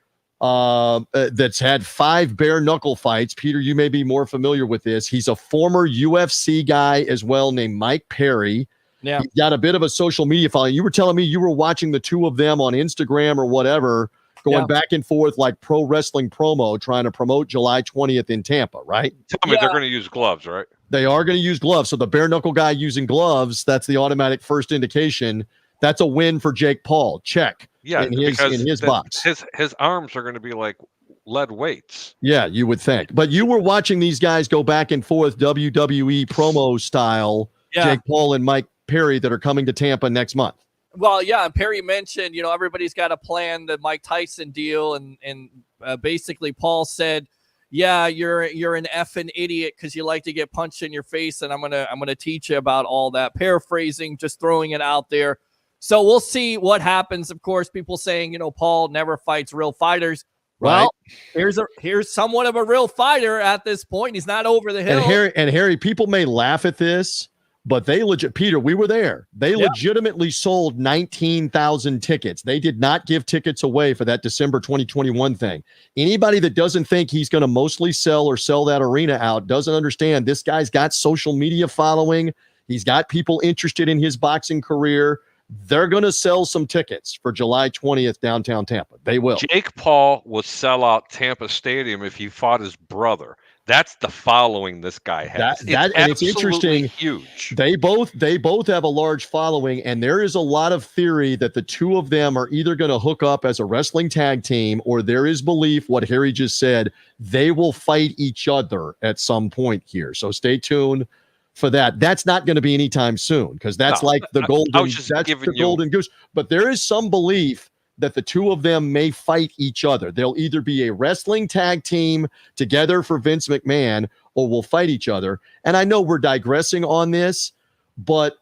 that's had 5 bare knuckle fights. Peter, you may be more familiar with this. He's a former UFC guy as well named Mike Perry. Yeah. He's got a bit of a social media following. You were telling me you were watching the two of them on Instagram or whatever, going back and forth like pro wrestling promo, trying to promote July 20th in Tampa, right? Tell me they're going to use gloves, right? They are going to use gloves. So the bare knuckle guy using gloves, that's the automatic first indication. That's a win for Jake Paul. Check. Yeah, in his box. His arms are going to be like lead weights. Yeah, you would think. But you were watching these guys go back and forth WWE promo style, Jake Paul and Mike Perry, that are coming to Tampa next month. Well, yeah, Perry mentioned, everybody's got to plan the Mike Tyson deal, and basically Paul said, yeah, you're an effing idiot because you like to get punched in your face, and I'm gonna teach you about all that. Paraphrasing, just throwing it out there. So we'll see what happens. Of course, people saying, Paul never fights real fighters. Well, here's somewhat of a real fighter at this point. He's not over the hill. And Harry, people may laugh at this, but Peter, we were there. They legitimately sold 19,000 tickets. They did not give tickets away for that December 2021 thing. Anybody that doesn't think he's going to mostly sell that arena out doesn't understand this guy's got social media following. He's got people interested in his boxing career. They're going to sell some tickets for July 20th downtown Tampa. They will. Jake Paul will sell out Tampa Stadium if he fought his brother. That's the following this guy has. It's interesting. Huge. They both have a large following, and there is a lot of theory that the two of them are either going to hook up as a wrestling tag team, or there is belief, what Harry just said, they will fight each other at some point here. So stay tuned for that. That's not going to be anytime soon because that's like the golden goose. But there is some belief that the two of them may fight each other. They'll either be a wrestling tag team together for Vince McMahon or will fight each other. And I know we're digressing on this, but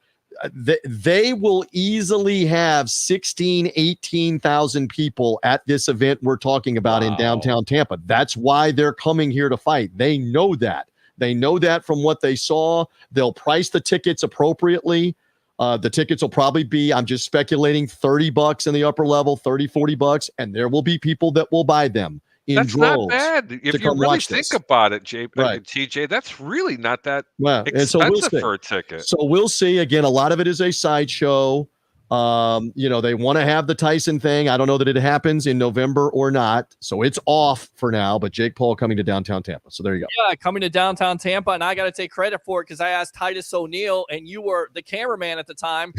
they will easily have 18,000 people at this event we're talking about in downtown Tampa. That's why they're coming here to fight. They know that. They know that from what they saw. They'll price the tickets appropriately. The tickets will probably be, I'm just speculating, $30 in the upper level, $30-$40, and there will be people that will buy them. That's not bad. If you really think about it, TJ, that's really not that expensive for a ticket. So we'll see. Again, a lot of it is a sideshow. They want to have the Tyson thing. I don't know that it happens in November or not. So it's off for now, but Jake Paul coming to downtown Tampa. So there you go. Yeah, coming to downtown Tampa, and I got to take credit for it because I asked Titus O'Neil, and you were the cameraman at the time.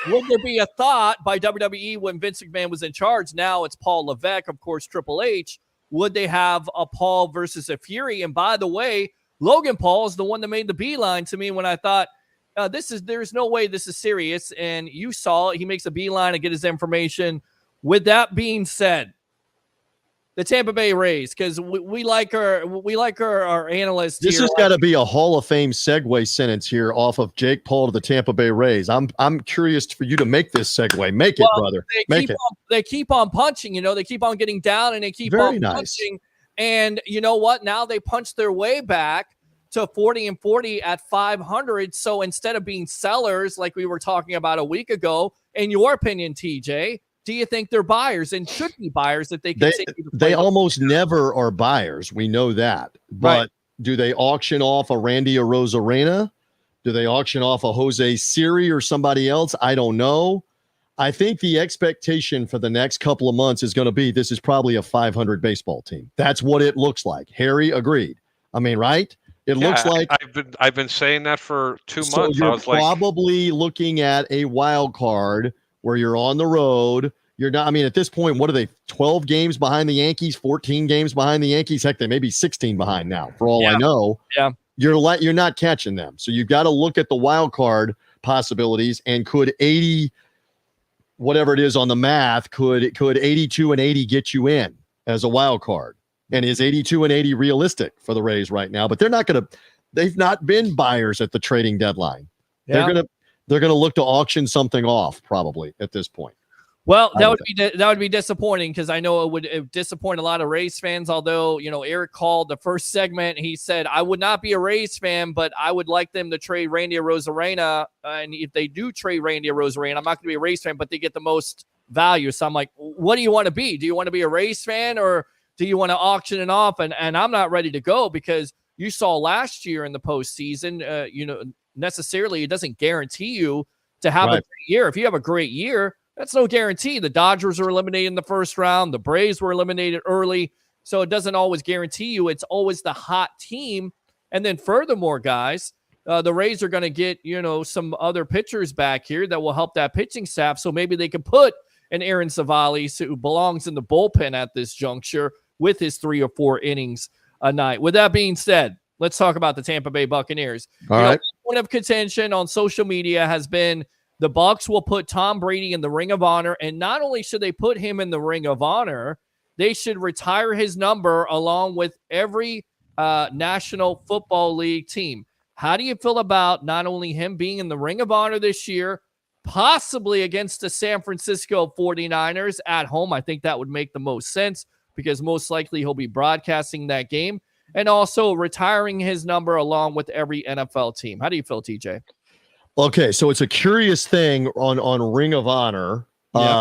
Would there be a thought by WWE when Vince McMahon was in charge? Now it's Paul Levesque, of course, Triple H. Would they have a Paul versus a Fury? And by the way, Logan Paul is the one that made the beeline to me when I thought, there's no way this is serious. And you saw it. He makes a beeline to get his information. With that being said, the Tampa Bay Rays, because we like our analysts. This has got to be a Hall of Fame segue sentence here off of Jake Paul to the Tampa Bay Rays. I'm curious for you to make this segue. Make it, brother. They keep on punching. They keep on getting down and they keep on punching. And you know what? Now they punch their way back to 40-40 at 500. So instead of being sellers like we were talking about a week ago, in your opinion, TJ, do you think they're buyers and should be buyers if they continue to play? They almost never are buyers. We know that. But do they auction off a Randy Arozarena? Do they auction off a Jose Siri or somebody else? I don't know. I think the expectation for the next couple of months is going to be this is probably a 500 baseball team. That's what it looks like. Harry agreed. I mean, right? It looks like I've been saying that for 2 months. So you're probably looking at a wild card where you're on the road. You're not, I mean, at this point, what are they, 12 games behind the Yankees, 14 games behind the Yankees? Heck, they may be 16 behind now, for all I know. Yeah. You're not catching them. So you've got to look at the wild card possibilities, and could 80, whatever it is on the math, could 82 and 80 get you in as a wild card? And is 82 and 80 realistic for the Rays right now? But they've not been buyers at the trading deadline. Yeah. They're going to look to auction something off probably at this point. Well, that would be disappointing because I know it would disappoint a lot of Rays fans. Although, Eric called the first segment. He said, I would not be a Rays fan, but I would like them to trade Randy Arozarena. And if they do trade Randy Arozarena, I'm not going to be a Rays fan, but they get the most value. So I'm like, what do you want to be? Do you want to be a Rays fan, or do you want to auction it off? And I'm not ready to go because you saw last year in the postseason, necessarily it doesn't guarantee you to have a great year. If you have a great year, that's no guarantee. The Dodgers were eliminated in the first round. The Braves were eliminated early. So it doesn't always guarantee you. It's always the hot team. And then furthermore, guys, the Rays are going to get, some other pitchers back here that will help that pitching staff. So maybe they can put an Aaron Savali who belongs in the bullpen at this juncture with his 3 or 4 innings a night. With that being said, let's talk about the Tampa Bay Buccaneers. All right. Point of contention on social media has been the Bucs will put Tom Brady in the Ring of Honor, and not only should they put him in the Ring of Honor, they should retire his number along with every National Football League team. How do you feel about not only him being in the Ring of Honor this year, possibly against the San Francisco 49ers at home? I think that would make the most sense because most likely he'll be broadcasting that game, and also retiring his number along with every NFL team. How do you feel, TJ? Okay, so it's a curious thing on Ring of Honor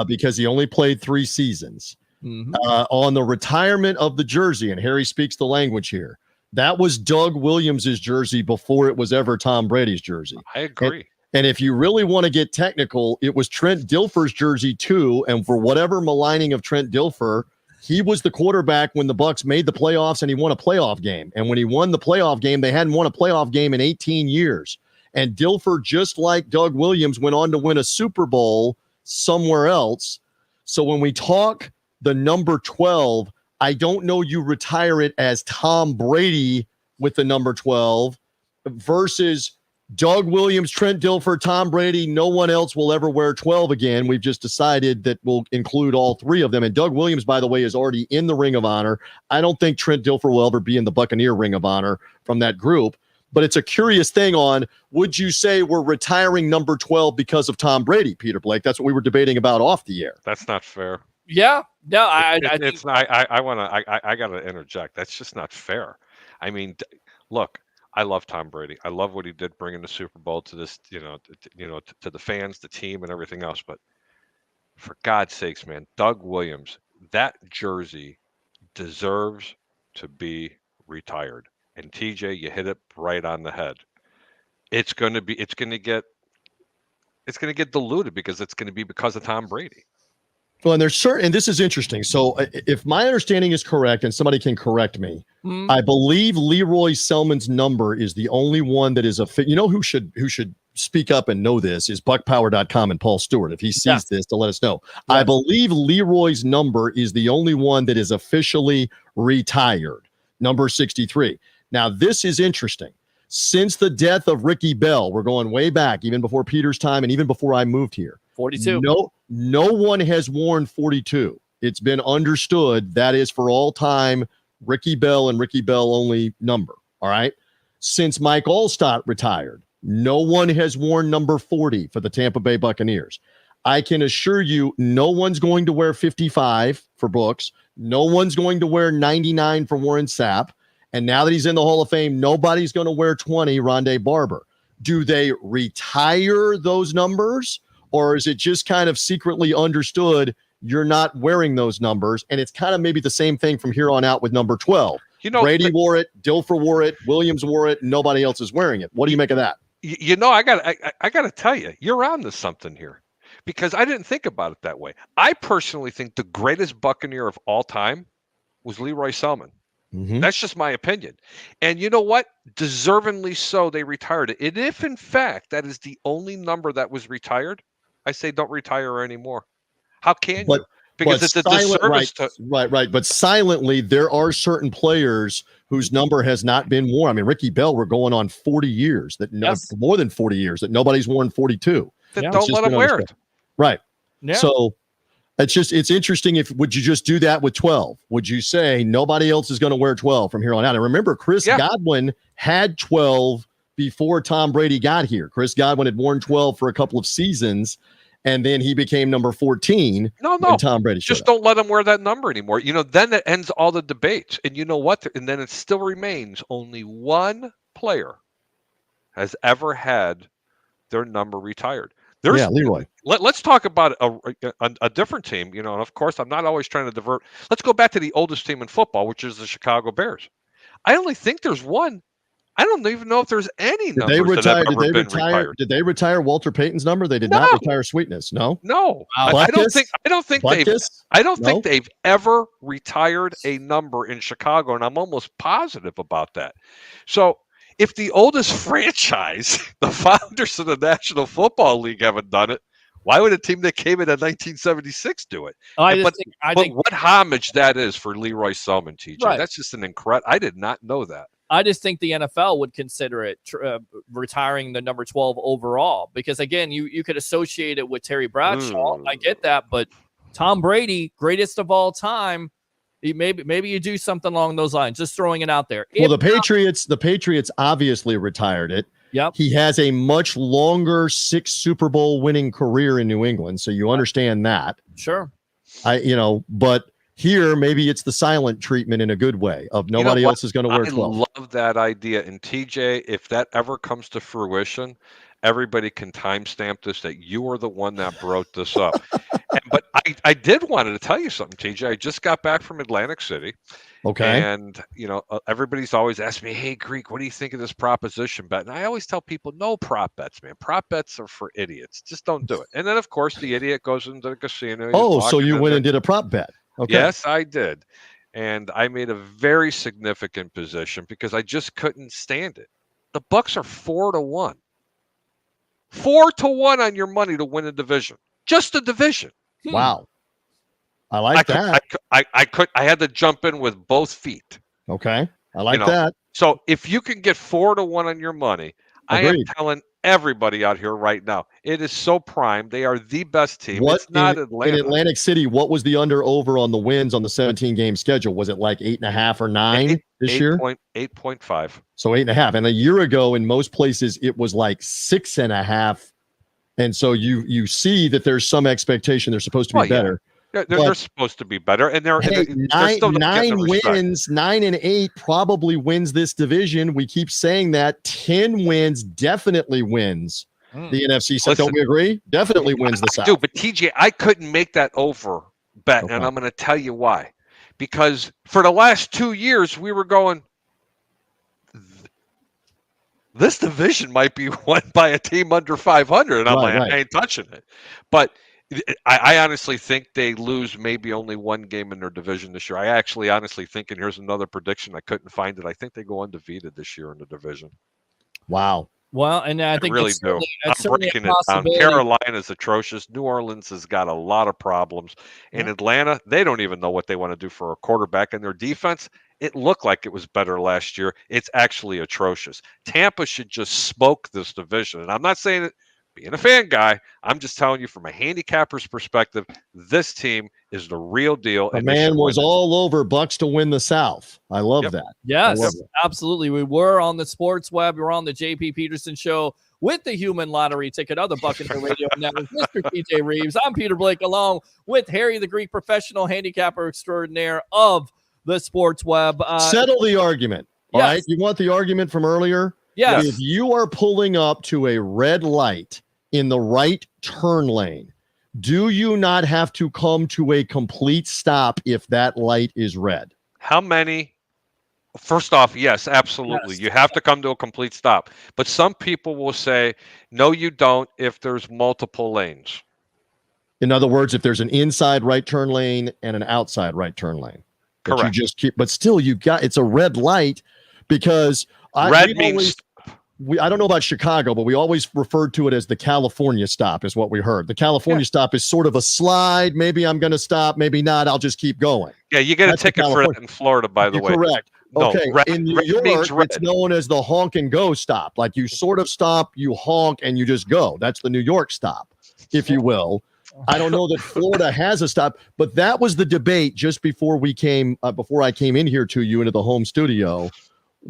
because he only played 3 seasons. Mm-hmm. On the retirement of the jersey, and Harry speaks the language here, that was Doug Williams's jersey before it was ever Tom Brady's jersey. I agree. And if you really want to get technical, it was Trent Dilfer's jersey too. And for whatever maligning of Trent Dilfer, he was the quarterback when the Bucs made the playoffs and he won a playoff game. And when he won the playoff game, they hadn't won a playoff game in 18 years. And Dilfer, just like Doug Williams, went on to win a Super Bowl somewhere else. So when we talk the number 12, I don't know you retire it as Tom Brady with the number 12 versus Doug Williams, Trent Dilfer, Tom Brady. No one else will ever wear 12 again. We've just decided that we'll include all 3 of them. And Doug Williams, by the way, is already in the Ring of Honor. I don't think Trent Dilfer will ever be in the Buccaneer Ring of Honor from that group. but it's a curious thing on, would you say we're retiring number 12 because of Tom Brady, Peter Blake? That's what we were debating about off the air. That's not fair. Yeah. No, I It's not. I got to interject. That's just not fair. I mean, look, I love Tom Brady. I love what he did bringing the Super Bowl to this, to the fans, the team, and everything else. But for God's sakes, man, Doug Williams, that jersey deserves to be retired. And TJ, you hit it right on the head. It's going to get diluted because it's going to be because of Tom Brady. Well, and there's certain, and this is interesting. So if my understanding is correct, and somebody can correct me, I believe Leroy Selman's number is the only one that is who should speak up and know this is buckpower.com and Paul Stewart. If he sees this, to let us know. Yeah. I believe Leroy's number is the only one that is officially retired, number 63. Now, this is interesting. Since the death of Ricky Bell, we're going way back, even before Peter's time and even before I moved here. 42. No one has worn 42. It's been understood that is for all time Ricky Bell and Ricky Bell only number. All right. Since Mike Allstott retired, no one has worn number 40 for the Tampa Bay Buccaneers. I can assure you, no one's going to wear 55 for Brooks. No one's going to wear 99 for Warren Sapp. And now that he's in the Hall of Fame, nobody's going to wear 20, Rondé Barber. Do they retire those numbers? Or is it just kind of secretly understood you're not wearing those numbers? And it's kind of maybe the same thing from here on out with number 12. Brady wore it, Dilfer wore it, Williams wore it, nobody else is wearing it. What do you make of that? I got to tell you, you're on to something here, because I didn't think about it that way. I personally think the greatest Buccaneer of all time was Leroy Selman. Mm-hmm. That's just my opinion. And you know what? Deservingly so, they retired it. And if, in fact, that is the only number that was retired, I say don't retire anymore. How can you? Because it's a disservice to... Right. But silently, there are certain players whose number has not been worn. I mean, Ricky Bell, we're going on 40 years, more than 40 years, that nobody's worn 42. Then don't let them wear it. Right. Yeah. So... It's interesting. Would you just do that with 12? Would you say nobody else is going to wear 12 from here on out? And remember, Chris Godwin had 12 before Tom Brady got here. Chris Godwin had worn 12 for a couple of seasons, and then he became number 14. No, Tom Brady just don't let him wear that number anymore. Then it ends all the debates. And you know what? And then it still remains only one player has ever had their number retired. Leroy. Let's talk about a different team, and of course, I'm not always trying to divert. Let's go back to the oldest team in football, which is the Chicago Bears. I only think there's one. I don't even know if there's any numbers that have ever been retired. Did they retire Walter Payton's number? They did not retire Sweetness. No. I don't think they've ever retired a number in Chicago, and I'm almost positive about that. So, if the oldest franchise, the founders of the National Football League, haven't done it, why would a team that came in 1976 do it? But what homage that is for Leroy Selman, TJ. Right. That's just an incredible. I did not know that. I just think the NFL would consider it retiring the number 12 overall, because, again, you could associate it with Terry Bradshaw. I get that, but Tom Brady, greatest of all time, maybe you do something along those lines. Just throwing it out there. Well, the Patriots obviously retired it. Yep. He has a much longer 6 Super Bowl winning career in New England, so you understand that. Sure. But here maybe it's the silent treatment in a good way of nobody else is going to wear 12. I love that idea. And TJ, if that ever comes to fruition, everybody can timestamp this that you were the one that brought this up. But I did wanted to tell you something, TJ. I just got back from Atlantic City. Okay. And, everybody's always asked me, hey, Greek, what do you think of this proposition bet? And I always tell people, no prop bets, man. Prop bets are for idiots. Just don't do it. And then, of course, the idiot goes into the casino. Oh, so you went and did a prop bet. Okay. Yes, I did. And I made a very significant position because I just couldn't stand it. The Bucks are 4-1. 4-1 on your money to win a division. Just a division. Wow. I like that. I had to jump in with both feet. Okay. I like that. So if you can get 4-1 on your money, Agreed. I am telling everybody out here right now, it is so prime. They are the best team. It's not Atlanta. In Atlantic City, what was the under over on the wins on the 17-game schedule? Was it like 8.5 or 9? this year? 8.5. So 8.5. And a year ago, in most places, it was like 6.5. And so you see that there's some expectation they're supposed to be better. Yeah, they're supposed to be better, and they're still not getting the respect. Wins, 9 and 8 probably wins this division. We keep saying that 10 wins definitely wins the NFC South. Don't we agree? Definitely wins the South. Dude, but TJ, I couldn't make that over bet, and I'm going to tell you why. Because for the last 2 years, we were going, this division might be won by a team under 500, and I'm I ain't touching it. But I honestly think they lose maybe only one game in their division this year. I actually honestly think, and here's another prediction, I couldn't find it. I think they go undefeated this year in the division. Wow. Well, and I think really do. I'm breaking it down. Carolina's atrocious. New Orleans has got a lot of problems. In Atlanta, they don't even know what they want to do for a quarterback. And their defense, it looked like it was better last year. It's actually atrocious. Tampa should just smoke this division. And I'm not saying it being a fan guy. I'm just telling you from a handicapper's perspective, this team is the real deal. The man was all over Bucks to win the South. I love that. Yes, absolutely. We were on the Sports Web. We were on the JP Peterson Show with the Human Lottery ticket of the Buccaneer Radio Network. Mr. TJ Rives. I'm Peter Blake, along with Harry the Greek, professional handicapper extraordinaire of the Sports Web. Settle the argument. All right. You want the argument from earlier? Yes. If you are pulling up to a red light in the right turn lane, do you not have to come to a complete stop if that light is red? How many? First off, yes, absolutely. You have to come to a complete stop. But some people will say, no, you don't if there's multiple lanes. In other words, if there's an inside right turn lane and an outside right turn lane. Correct. You just keep, but still it's a red light because red means I don't know about Chicago, but we always referred to it as the California stop is what we heard. The California stop is sort of a slide. Maybe I'm going to stop. Maybe not. I'll just keep going. Yeah, you get a ticket for that in Florida, by the way. Correct. No, okay. In New York, it's known as the honk and go stop. Like you sort of stop, you honk, and you just go. That's the New York stop, if you will. I don't know that Florida has a stop, but that was the debate just before we came, before I came in here to you into the home studio.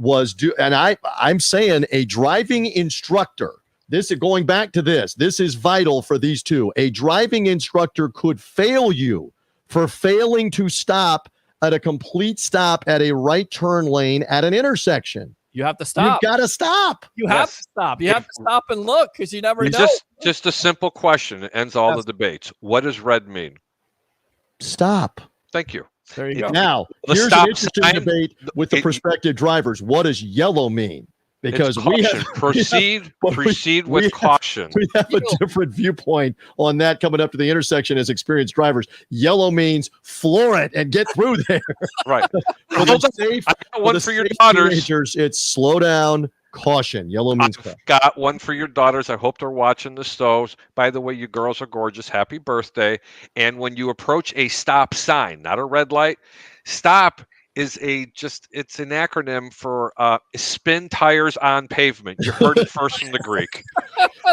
I'm saying a driving instructor, this is going back to this is vital for these two. A driving instructor could fail you for failing to stop at a complete stop at a right turn lane at an intersection. You have to stop. You've got to stop. You have to stop. You have to stop and look because you never know. Just a simple question. It ends all the debates. What does red mean? Stop. Thank you. There you go. Now, here's an interesting debate with the prospective drivers. What does yellow mean? Because we have proceed with caution. We have a different viewpoint on that coming up to the intersection as experienced drivers. Yellow means floor it and get through there. Right. For the safe, I got one for your safe daughters. Teenagers, it's slow down, caution. Yellow means caution. Got one for your daughters. I hope they're watching the stoves. By the way, you girls are gorgeous. Happy birthday. And when you approach a stop sign, not a red light, stop is it's an acronym for spin tires on pavement. You heard it first from the Greek.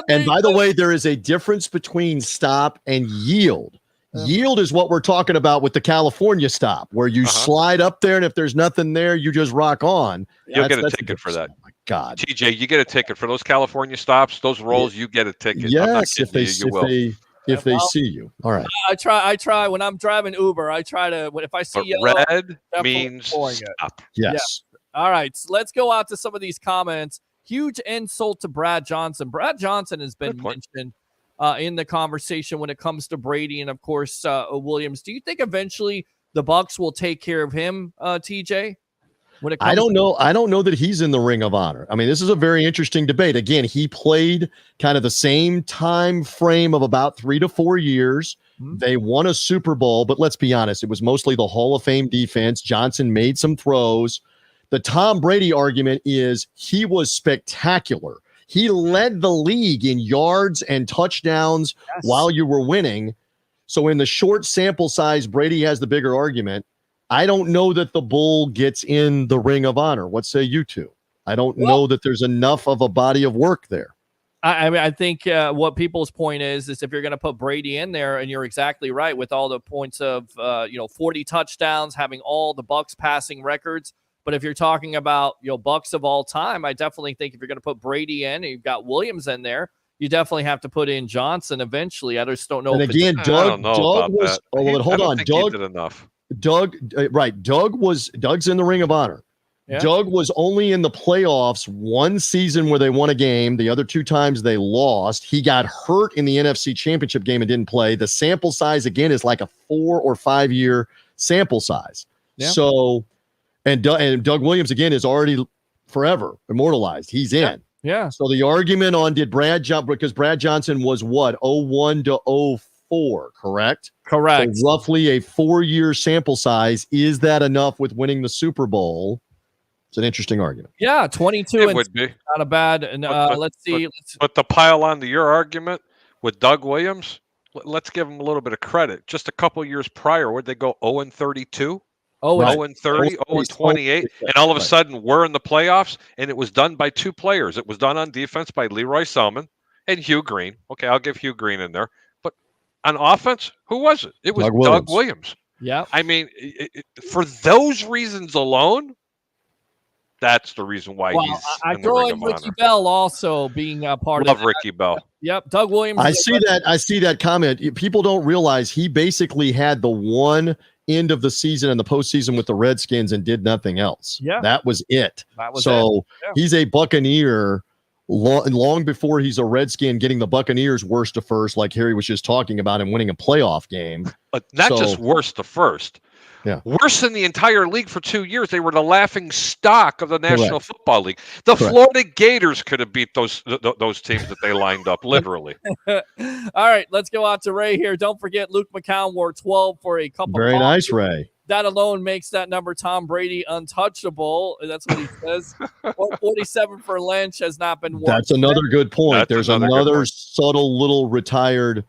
And by the way, there is a difference between stop and yield. Yield is what we're talking about with the California stop, where you slide up there, and if there's nothing there, you just rock on. You'll get a ticket for that. Oh my God, TJ, you get a ticket for those California stops, those rolls. You get a ticket. Yes, if they see you. All right. I try when I'm driving Uber. I try to if I see yellow, red means stop. Yes. Yeah. All right. So let's go out to some of these comments. Huge insult to Brad Johnson. Brad Johnson has been mentioned in the conversation when it comes to Brady and, of course, Williams. Do you think eventually the Bucs will take care of him, TJ? When it comes I don't know that he's in the Ring of Honor. I mean, this is a very interesting debate. Again, he played kind of the same time frame of about 3 to 4 years. They won a Super Bowl, but let's be honest, it was mostly the Hall of Fame defense. Johnson made some throws. The Tom Brady argument is he was spectacular. He led the league in yards and touchdowns while you were winning. So in the short sample size, Brady has the bigger argument. I don't know that the Bull gets in the Ring of Honor. What say you two? I don't know that there's enough of a body of work there. I mean, I think what people's point is if you're going to put Brady in there, and you're exactly right with all the points of 40 touchdowns, having all the Bucs passing records. But if you're talking about, Bucks of all time, I definitely think if you're going to put Brady in and you've got Williams in there, you definitely have to put in Johnson eventually. I just don't know. And again, Doug was. Oh, hold on, Doug. He did enough. Doug's in the Ring of Honor. Yeah. Doug was only in the playoffs one season where they won a game. The other 2 times they lost. He got hurt in the NFC Championship game and didn't play. The sample size, again, is like a 4 or 5 year sample size. Yeah. So, and Doug Williams, again, is already forever immortalized. He's in. Yeah. So the argument on because Brad Johnson was what, 01 to 04, correct? Correct. So roughly a 4-year sample size. Is that enough with winning the Super Bowl? It's an interesting argument. Yeah, 22 It and would be. not a bad. And let's see. But to pile on to your argument with Doug Williams, let's give him a little bit of credit. Just a couple years prior, where'd they go? 0-32? 0-30, 0-28, and all of a sudden we're in the playoffs, and it was done by 2 players. It was done on defense by Leroy Selman and Hugh Green. Okay, I'll give Hugh Green in there. But on offense, who was it? It was Doug Williams. Yeah. I mean, for those reasons alone, that's the reason why he's I in the throw Ring in of Ricky Honor. Bell also being a part Love of that. Ricky Bell. Yep, Doug Williams. I see that comment. People don't realize he basically had the one end of the season and the postseason with the Redskins and did nothing else. Yeah. That was it. That was so it. Yeah. He's a Buccaneer long before he's a Redskin, getting the Buccaneers worst to first, like Harry was just talking about, and winning a playoff game. But not just worst to first. Yeah. Worse than the entire league for 2 years. They were the laughing stock of the National Correct. Football League. The Correct. Florida Gators could have beat those teams that they lined up, literally. All right, let's go out to Ray here. Don't forget, Luke McCown wore 12 for a couple. Very nice, Ray. That alone makes that number Tom Brady untouchable. That's what he says. 47 for Lynch has not been worn. That's another good point. That's There's another good another point. subtle little retired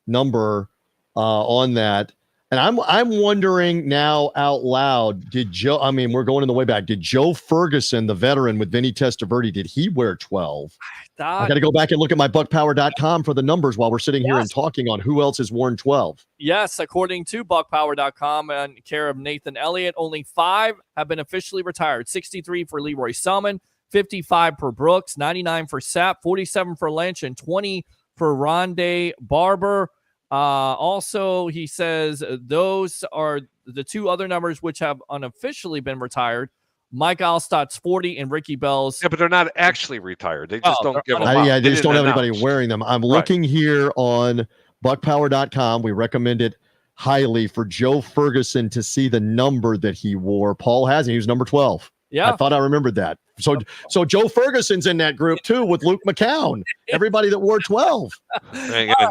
number on that. And I'm wondering now out loud, did Joe, I mean, we're going in the way back. Did Joe Ferguson, the veteran with Vinny Testaverde, did he wear 12? I got to go back and look at my buckpower.com for the numbers while we're sitting here and talking on who else has worn 12. Yes, according to buckpower.com and care of Nathan Elliott, only 5 have been officially retired. 63 for Leroy Selman, 55 for Brooks, 99 for Sapp, 47 for Lynch, and 20 for Rondé Barber. Also, he says those are the 2 other numbers which have unofficially been retired. Mike Alstott's 40 and Ricky Bell's. Yeah, but they're not actually retired. They just don't give them out. Yeah, they just don't have anybody announce. wearing them. I'm looking here on buckpower.com. We recommend it highly for Joe Ferguson to see the number that he wore. Paul hasn't. He was number 12. Yeah. I thought I remembered that. So Joe Ferguson's in that group too with Luke McCown. Everybody that wore 12.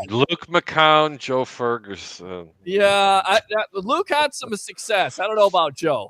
Luke McCown, Joe Ferguson. Yeah, Luke had some success. I don't know about Joe.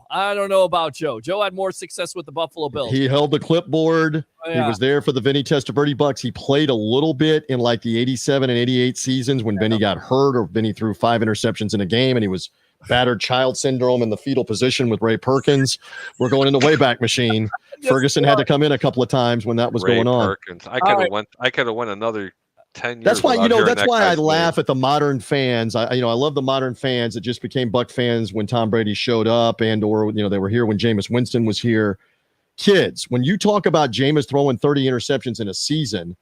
Joe had more success with the Buffalo Bills. He held the clipboard. Yeah. He was there for the Vinny Testaverde Bucks. He played a little bit in like the 87 and 88 seasons when Vinny got hurt, or Vinny threw 5 interceptions in a game and he was battered child syndrome in the fetal position with Ray Perkins. We're going in the Wayback Machine. Ferguson had to come in a couple of times when that was Ray going on. Perkins. I could have went another 10 years. That's why, without hearing that's that why I guy's laugh name. at the modern fans. I love the modern fans that just became Buck fans when Tom Brady showed up or they were here when Jameis Winston was here. Kids, when you talk about Jameis throwing 30 interceptions in a season,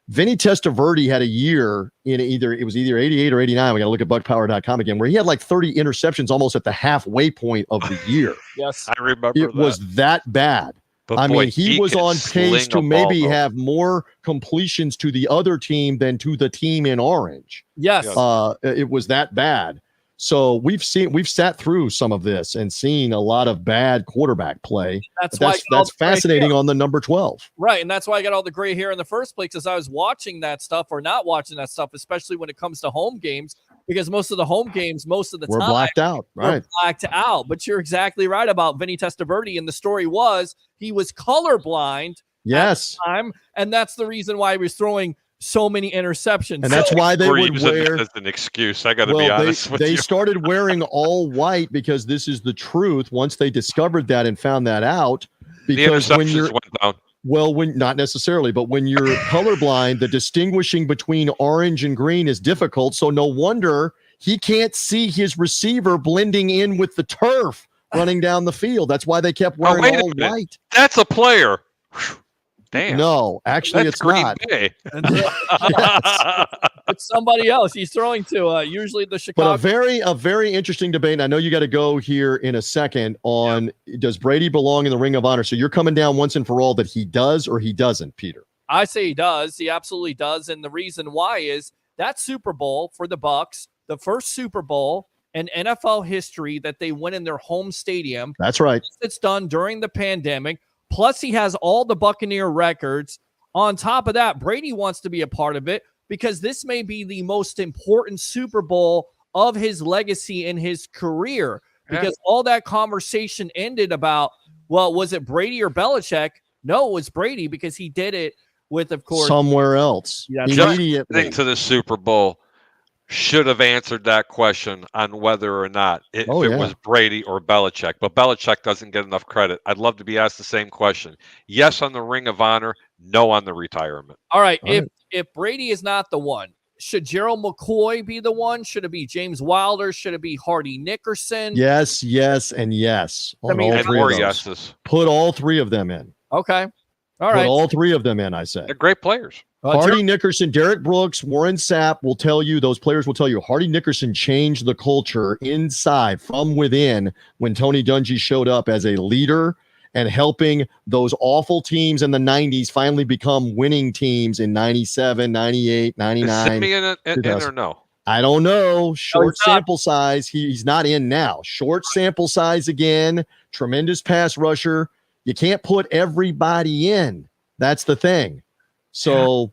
Vinny Testaverde had a year in either 88 or 89. We got to look at buckpower.com again, where he had like 30 interceptions almost at the halfway point of the year. Yes, I remember it was that bad. But I boy, mean, he was can on pace sling to a maybe ball, though. have more completions to the other team than to the team in orange. Yes. It was that bad. So we've sat through some of this and seen a lot of bad quarterback play. That's fascinating on the number 12. Right, and that's why I got all the gray hair in the first place, as I was watching that stuff or not watching that stuff, especially when it comes to home games, because most of the home games, most of the We're time, blacked out, right? we're blacked out. But you're exactly right about Vinny Testaverde, and the story was he was colorblind. Yes, at the time, and that's the reason why he was throwing so many interceptions. And that's why they We're would using wear. that as an excuse. I got to be honest with they you. started wearing all white because this is the truth. Once they discovered that and found that out, The because when interceptions you're went down. well, when not necessarily, but when you're colorblind, the distinguishing between orange and green is difficult. So no wonder he can't see his receiver blending in with the turf running down the field. That's why they kept wearing wait a all minute. white. That's a player. Damn. No, actually, That's it's Green not. Bay. It's somebody else he's throwing to. Usually the Chicago. But a very interesting debate. And I know you got to go here in a second on does Brady belong in the Ring of Honor? So you're coming down once and for all that he does or he doesn't, Peter? I say he does. He absolutely does. And the reason why is that Super Bowl for the Bucs, the first Super Bowl in NFL history that they win in their home stadium. That's right. It's done during the pandemic. Plus, he has all the Buccaneer records. On top of that, Brady wants to be a part of it because this may be the most important Super Bowl of his legacy in his career. Because all that conversation ended about, well, was it Brady or Belichick? No, it was Brady because he did it with, of course, somewhere else. Immediately to the Super Bowl should have answered that question on whether or not it was Brady or Belichick. But Belichick doesn't get enough credit. I'd love to be asked the same question. Yes on the Ring of Honor, no on the retirement. All right. If Brady is not the one, should Gerald McCoy be the one? Should it be James Wilder? Should it be Hardy Nickerson? Yes, and yes. I mean, all three of those. yeses. Put all three of them in. Okay. All Put right. all three of them in, I said. They're great players. Hardy Nickerson, Derek Brooks, Warren Sapp will tell you, those players will tell you, Hardy Nickerson changed the culture inside from within when Tony Dungy showed up as a leader and helping those awful teams in the 90s finally become winning teams in 97, 98, 99. Is Simeon in or no? I don't know. Short sample size. He's not in now. Short sample size again. Tremendous pass rusher. You can't put everybody in. That's the thing. So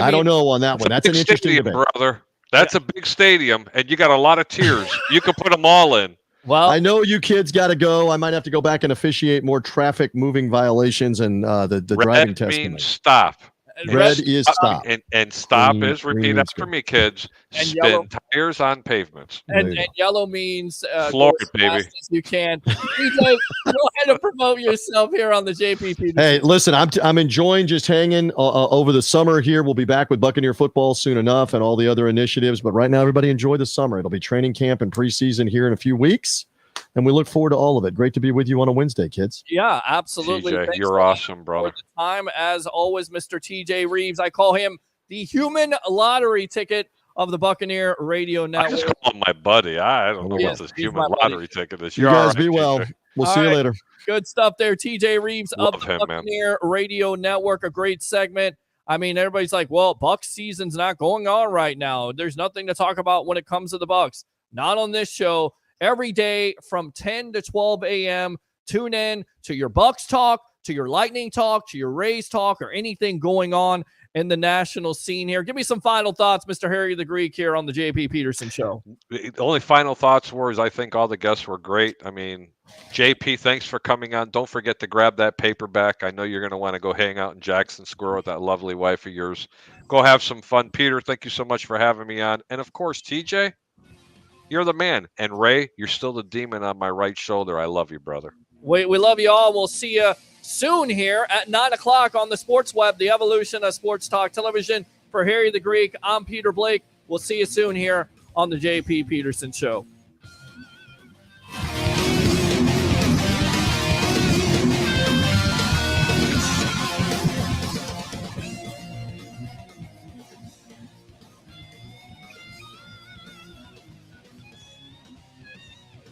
I don't know on that one. That's an interesting stadium, debate. brother. That's a big stadium, and you got a lot of tiers. You can put them all in. Well, I know you kids got to go. I might have to go back and officiate more traffic moving violations and the driving test. Means stop. Red is stop. And stop Green- is, repeat green is after good. me, kids, And spin yellow. tires on pavements. And yellow means Florida, go as baby. fast as you can. DJ, go ahead and promote yourself here on the JP Peterson. Hey, listen, I'm enjoying just hanging over the summer here. We'll be back with Buccaneer football soon enough and all the other initiatives. But right now, everybody enjoy the summer. It'll be training camp and preseason here in a few weeks. And we look forward to all of it. Great to be with you on a Wednesday, kids. Yeah, absolutely. TJ, Thanks you're so much awesome, brother. for the time, as always, Mr. TJ Rives. I call him the human lottery ticket of the Buccaneer Radio I Network. just call him my buddy. I don't know Yes, what this he's human my buddy. lottery ticket is. You You're guys all right, be well. TJ. We'll All see you right. later. Good stuff there. TJ Rives of Love the him, man. Buccaneer Radio Network. A great segment. I mean, everybody's like, well, Bucs season's not going on right now. There's nothing to talk about when it comes to the Bucs. Not on this show. Every day from 10 to 12 a.m., tune in to your Bucs talk, to your Lightning talk, to your Rays talk, or anything going on in the national scene here. Give me some final thoughts, Mr. Harry the Greek, here on the JP Peterson Show. The only final thoughts were is I think all the guests were great. I mean, JP, thanks for coming on. Don't forget to grab that paperback. I know you're going to want to go hang out in Jackson Square with that lovely wife of yours. Go have some fun. Peter, thank you so much for having me on. And, of course, TJ, you're the man. And, Ray, you're still the demon on my right shoulder. I love you, brother. We love you all. We'll see you soon here at 9 o'clock on the Sports Web, the evolution of sports talk television. For Harry the Greek, I'm Peter Blake. We'll see you soon here on the JP Peterson Show.